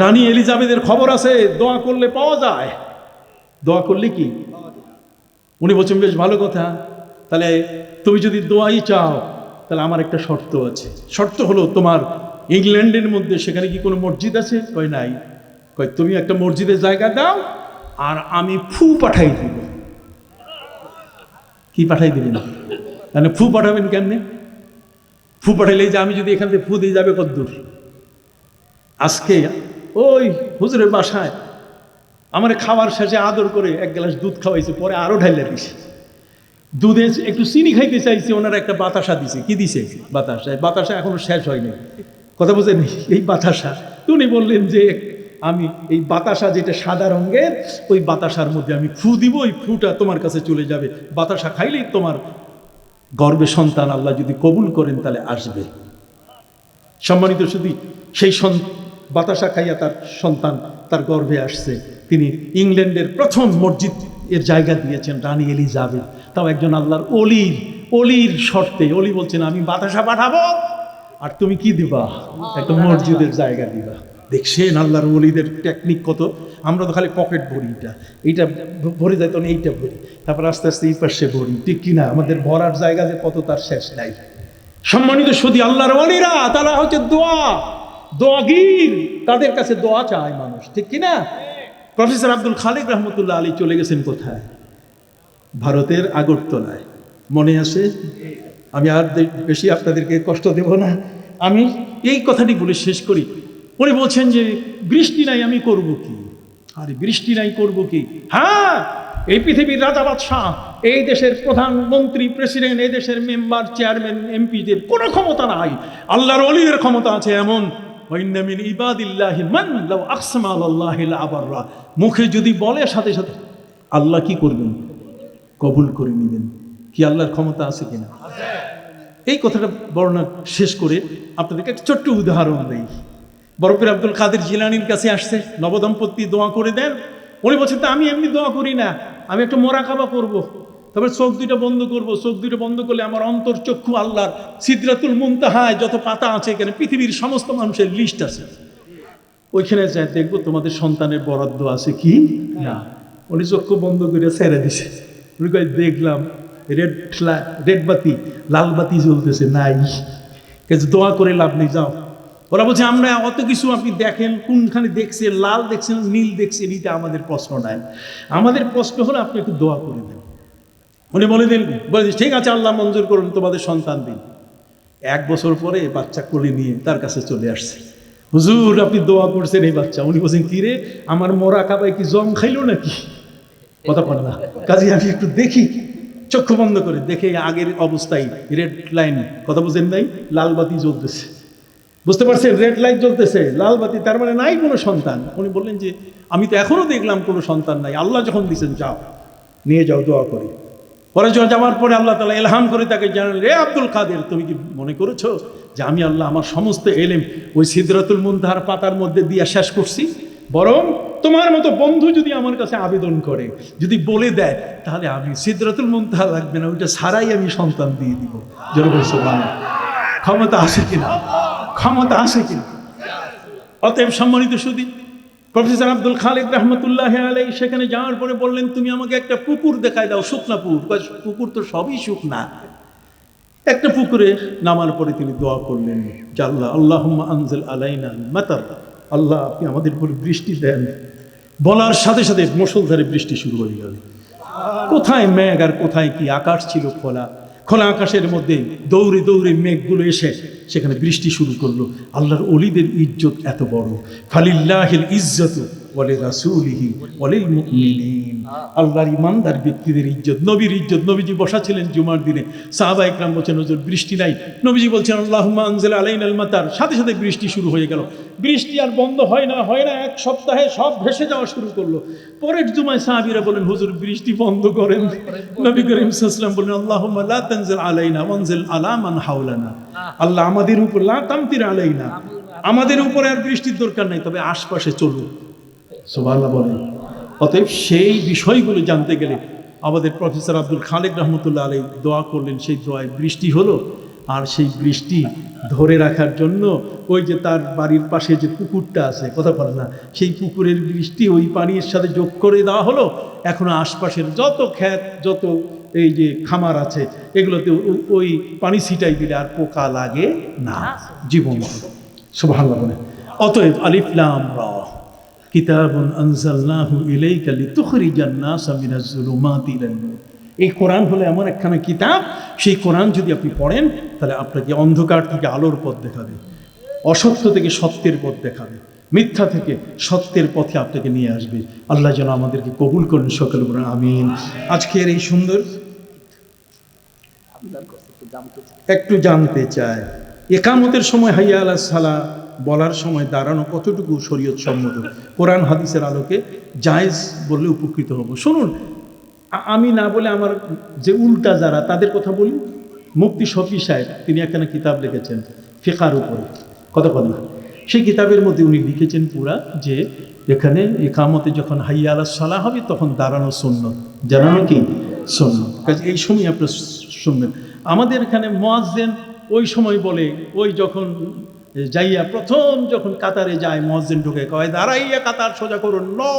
রানী এলিজাবেথের খবর আছে, দোয়া করলে পাওয়া যায়। দোয়া করলে কি? উনি বলছেন বেশ ভালো কথা, তাহলে তুমি যদি দোয়াই চাও তাহলে আমার একটা শর্ত আছে। শর্ত হলো তোমার ইংল্যান্ডের মধ্যে সেখানে কি কোনো মসজিদ আছে? কয় নাই। কয় তুমি একটা মসজিদের জায়গা দাও আর আমি ফু পাঠাই দিব। কি পাঠাই দিবেন? মানে ফু পাঠাবেন কেমনে? ফু পাঠাইলে যে আমি যদি এখান থেকে ফু দিয়ে যাবে কদ্দূর? আজকে ওই হুজুরের বাসায় আমার খাবার শেষে আদর করে 1 গ্লাস দুধ খাওয়াইছে, পরে আরো ঢাইলা দিছে। দুধে একটু চিনি খাইতে চাইছে, ওনারা একটা বাতাসা দিছে। কি দিছে? বাতাসা। বাতাসা এখনো শেষ হয়নি। কথা বুঝেন? এই বাতাসা। উনি বললেন যে আমি এই বাতাসা যেটা সাদা রঙের, ওই বাতাসার মধ্যে আমি ফু দিব, ওই ফুটা তোমার কাছে চলে যাবে। বাতাসা খাইলেই তোমার গর্ভে সন্তান আল্লাহ যদি কবুল করেন তাহলে আসবে। সম্মানিত শুধু সেই বাতাসা খাইয়া তার সন্তান তার গর্ভে আসছে। তিনি ইংল্যান্ডের প্রথম মসজিদ এর জায়গা দিয়েছেন রানী এলিজাবেথ, তাও একজন আল্লাহর অলির শর্তে। অলি বলছেন আমি বাতাসা পাঠাবো আর তুমি কি দিবা, একটা মসজিদের জায়গা দিবা। দেখছেন আল্লাহর অলিদের টেকনিক কত। আমরা তো খালি পকেট ভরি, এইটা ভরে যায়, তখন এইটা ভরি, তারপর আস্তে আস্তে এই পাশে ভরি, ঠিক কিনা? আমাদের ভরার জায়গা যে কত তার শেষ নাই। সম্মানিত শুধু আল্লাহর ওয়ালিরা তারা হচ্ছে দোয়াগীর, তাদের কাছে দোয়া চায় মানুষ, ঠিক কিনা? প্রফেসর আব্দুল খালেক রহমতুল্লাহ আলী চলে গেছেন কোথায়? ভারতের আগরতলায়, মনে আছে? আমি আর বেশি আপনাদেরকে কষ্ট দেব না, আমি এই কথাটি বলে শেষ করি। উনি বলছেন যে বৃষ্টি নাই, আমি করব কি? আরে বৃষ্টি নাই করব কি? হ্যাঁ, এই পৃথিবীর রাজা বাদশাহ, এই দেশের প্রধানমন্ত্রী, প্রেসিডেন্ট, এই দেশের মেম্বার, চেয়ারম্যান, এমপিদের কোনো ক্ষমতা নাই। আল্লাহর ওলিদের ক্ষমতা আছে এমন, মুখে যদি বলে সাথে সাথে আল্লাহ কি করবেন? কবুল করে নেবেন। কি আল্লাহর ক্ষমতা আছে কিনা? এই কথাটা বর্ণনা শেষ করে আপনাদেরকে একটা ছোট্ট উদাহরণ দেই। বরফের আব্দুল কাদের জিলানির কাছে আসছে, নবদম্পতি দোয়া করে দেন। উনি বলছেন তা আমি এমনি দোয়া করি না, আমি একটু মোরাকাবা করব। তবে চোখ দুইটা বন্ধ করব। চোখ দুইটা বন্ধ করলে আমার অন্তর চক্ষু আল্লাহর সিদরাতুল মুনতাহায় যত পাতা আছে, এখানে পৃথিবীর সমস্ত মানুষের লিস্ট আছে, ওইখানে যাই দেখবো তোমাদের সন্তানের বরাদ্দ আছে কি না। উনি চক্ষু বন্ধ করে ছেড়ে দিছে। উনি কয় দেখলাম রেড বাতি, লাল বাতি জ্বলতেছে, নাই। দোয়া করে লাভ নেই, যাও। ওরা বলছে আমরা অত কিছু আপনি দেখেন, কোনখানে দেখছেন, লাল দেখছেন, নীল দেখছেন, এটা আমাদের প্রশ্ন নাই। আমাদের প্রশ্ন হলো আপনি একটু দোয়া করে দেন। উনি বলে ঠিক আছে, আল্লাহ মঞ্জুর করুন, তোমাদের সন্তান দিন। 1 বছর পরে বাচ্চা কোলে নিয়ে তার কাছে চলে আসছে। হুজুর আপনি দোয়া করছেন এই বাচ্চা। উনি বলছেন কি রে, আমার মোরাকাবায় কি জম খাইলো নাকি? কথা বলে না, কাজে আমি একটু দেখি। চক্ষু বন্ধ করে দেখে আগের অবস্থায় রেড লাইন, কথা বুঝেন নাই, লাল বাতি জ্বলতেছে। বুঝতে পারছেন? রেড লাইট জ্বলতেছে, লাল বাতি, তার মানে নাই কোনো সন্তান। উনি বললেন যে আমি তো এখনো দেখলাম কোনো সন্তান নাই, আল্লাহ যখন দিয়েছেন যাও নিয়ে যাও, দোয়া করি। পরে যাওয়ার পরে আল্লাহ তাআলা ইলহাম করে তাকে জানালেন, রে আব্দুল কাদের, তুমি কি মনে করেছো যে আমি আল্লাহ আমার সমস্ত এলেম ওই সিদরাতুল মুনতাহার পাতার মধ্যে দিয়ে শেষ করছি? বরং তোমার মতো বন্ধু যদি আমার কাছে আবেদন করে, যদি বলে দেয়, তাহলে আমি সিদরাতুল মুনতাহা লাগবে না, ওইটা ছাড়াই আমি সন্তান দিয়ে দিব। জোরে সুবহানাল্লাহ। ক্ষমতা আছে কিনা? ক্ষমতা আছে কিনা? অতএব সম্মানিত সুধী, প্রফেসর আব্দুল খালেক রহমতুল্লাহ আলাইহি সেখানে যাওয়ার পরে বললেন, তুমি আমাকে একটা পুকুর দেখায় দাও, শুকনা পুকুর। পুকুর তো সবই শুকনা। একটা পুকুরে নামার পরে তিনি দোয়া করলেন, আল্লাহ আল্লাহুম্মা আনজিল আলাইনা মাতার, আল্লাহ আপনি আমাদের উপর বৃষ্টি দেন। বলার সাথে সাথে মুষলধারে বৃষ্টি শুরু হয়ে গেল। কোথায় মেঘ আর কোথায় কি, আকাশ ছিল খোলা। খোলা আকাশের মধ্যে দৌড়ে দৌড়ে মেঘগুলো এসে সেখানে বৃষ্টি শুরু করলো। আল্লাহর ওলিদের ইজ্জত এত বড়। ফালিল্লাহিল ইজ্জতু ওয়ালি রাসূলিহি ওয়ালিল মুমিনিন। আল্লাহর ইমানদার ব্যক্তিদের ইজ্জত, নবীর ইজ্জত। নবীজি বসা ছিলেন জুমার দিনে, সাহাবা ইকরাম বলছেন হুজুর বৃষ্টি নাই। নবীজি বলছেন আল্লাহুম্মা আনজিল আলাইনাল মাতার, সাথে সাথে বৃষ্টি শুরু হয়ে গেল। বৃষ্টি আর বন্ধ হয় না। 1 সপ্তাহে সব ভেসে যাওয়া শুরু করলো। পরের জুমায় সাহাবীরা বলেন হুজুর বৃষ্টি বন্ধ করেন। নবী করিম সাল্লাল্লাহু আলাইহি ওয়াসাল্লাম বলেন আল্লাহুম্মা লা তানজিল আলাইনা ওয়ানজিল আলা মান হাওলানা। আল্লাহ আমাদের উপর, লা তামতির আলাইনা, আমাদের উপরে আর বৃষ্টির দরকার নাই, তবে আশপাশে চলুক। সুবহানাল্লাহ বলেন। অতএব সেই বিষয়গুলো জানতে গেলে আমাদের প্রফেসর আব্দুল খালেক রহমতুল্লাহ আলাইহি দোয়া করলেন, সেই দোয়ায় বৃষ্টি হলো। আর সেই বৃষ্টি ধরে রাখার জন্য ওই যে তার বাড়ির পাশে যে পুকুরটা আছে, কথা বলে না, সেই পুকুরের বৃষ্টি ওই পানির সাথে যোগ করে দেওয়া হলো। এখন আশপাশের যত ক্ষেত, যত এই যে খামার আছে, এগুলোতে ওই পানি ছিটাই দিলে আর পোকা লাগে না, জীবন। সুবহানাল্লাহ বলে। অতএব আলিফ লাম রা কিতাবুন আনজালনাহু ইলাইকা লিতুখরিজান নাসা মিনাজ যুলুমাতি ইলান নূর। এই কোরআন হলো এমন একখানা কিতাব, সেই কোরআন যদি আপনি পড়েন তাহলে আপনাকে অন্ধকার থেকে আলোর পথ দেখাবে, অসত্য থেকে সত্যের পথ দেখাবে, মিথ্যা থেকে সত্যের পথে আপনাকে নিয়ে আসবে। আল্লাহ যেন আমাদেরকে কবুল করেন, সকলে বলেন আমিন। আজকের এই সুন্দর একটু জানতে চাই, একামতের সময় হাইয়া আলাস সালাহ বলার সময় দাঁড়ানো কতটুকু শরীয়ত সম্মত, কোরআন হাদিসের আলোকে জায়েজ বললে উপকৃত হব। শুনুন, আমি না বলে আমার যে উল্টা যারা, তাদের কথা বলি। মুফতি শফি সাহেব তিনি একখানা কিতাব লিখেছেন ফিকার উপরে, কথা বলেন, সেই কিতাবের মধ্যে উনি লিখেছেন পুরা যে এখানে ইকামতে যখন হাইয়া আলাস সালাহ হবে তখন দাঁড়ানো সুন্নত, জানানো কি সুন্নত। কাজে এই সময় আপনার শুনবেন। আমাদের এখানে মুয়াজ্জিন ওই সময় বলে, ওই যখন যাইয়া প্রথম যখন কাতারে যায় মুয়াজ্জিন ঢুকে কয় দাঁড়াইয়া কাতার সোজা করুন, নো,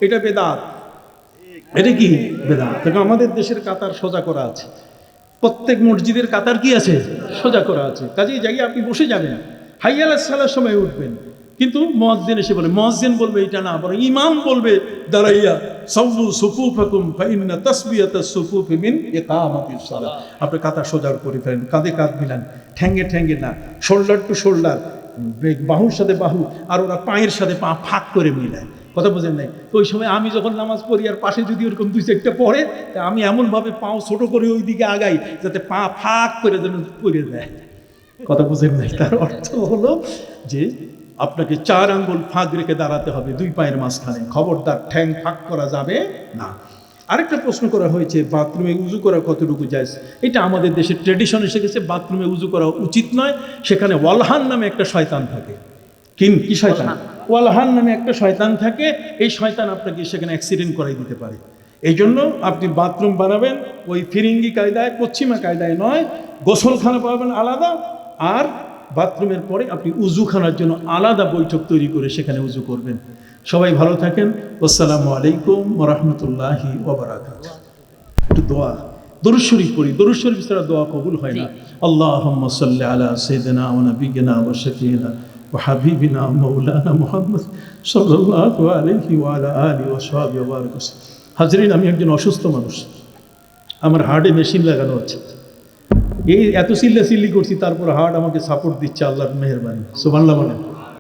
এটা বেদাত। এটা কি বেদাত? দেখো আমাদের দেশের কাতার সোজা করা আছে, প্রত্যেক মসজিদের কাতার কি আছে, সোজা করা আছে। কাজেই যাই আপনি বসে যাবেন, হাইয়া আলাস সালাহর সময় উঠবেন, কিন্তু মুয়াজ্জিন এসে বলে, মুয়াজ্জিন বলবে এটা না, বরং ইমাম বলবে দাঁড়াইয়া সাওয়ু সুফুফাকুম ফাইন্না তাসবিয়াতাস সুফুফি মিন ইকামাতিস সালাহ। আপনি কাতার সোজা করে ফেলেন, কাঁধে কাঁধ মিলান, ঠ্যাঙ্গে ঠ্যাঙ্গে না, শোল্ডার টু শোল্ডার, বাহুর সাথে বাহু, আর ওরা পায়ের সাথে পা ফাঁক করে মিলায়, কথা বোঝেন নাই? তো ওই সময় আমি যখন নামাজ পড়ি আর পাশে যদি ওরকম দুই চারটা পড়ে, তা আমি এমনভাবে পাও ছোট করে ওই দিকে আগাই যাতে পা ফাঁক করে যেন পড়ে দেয়, কথা বোঝেন নাই? তার অর্থ হলো যে আপনাকে 4 আঙ্গুল ফাঁক রেখে দাঁড়াতে হবে দুই পায়ের মাঝখানে, খবরদার ঠ্যাং ফাঁক করা যাবে না। আরেকটা প্রশ্ন করা হয়েছে, বাথরুমে উজু করা কতটুকু জায়েজ? এটা আমাদের দেশের ট্রেডিশন এসে গেছে, বাথরুমে উজু করা উচিত নয়। সেখানে ওয়ালহান নামে একটা শয়তান থাকে। কি শয়তান? ওয়ালহান নামে একটা শয়তান থাকে। এই শয়তান আপনাকে সেখানে অ্যাক্সিডেন্ট করাই দিতে পারে। এই জন্য আপনি বাথরুম বানাবেন ওই ফিরিঙ্গি কায়দায়, পশ্চিমা কায়দায় নয়। গোসলখানা পাবেন আলাদা, আর বাথরুমের পরে আপনি উজুখানার জন্য আলাদা বৈঠক তৈরি করে সেখানে উজু করবেন। সবাই ভালো থাকেন। আসসালামু আলাইকুম ওয়া রাহমাতুল্লাহি ওয়া বারাকাতুহু। একটু দোয়া, দরুদ শরীফ পড়ি। দরুদ শরীফ ছাড়া দোয়া কবুল হয় না। আল্লাহুম্মা সাল্লি আলা সাইয়্যিদিনা ওয়া নাবিয়িনা ওয়া শাফিঈনা ওয়া হাবিবিনা মাওলানা মুহাম্মদ সাল্লাল্লাহু আলাইহি ওয়া আলা আলিহি ওয়া সাহবিহি ওয়া বারাক। হাজরিন, আমি একজন অসুস্থ মানুষ, আমার হার্টে মেশিন লাগানো আছে। এই এত চিল্লাচিল্লি করছি, তারপর হার্ট আমাকে সাপোর্ট দিচ্ছে, আল্লাহর মেহেরবানি। সুবহানাল্লাহ বলেন।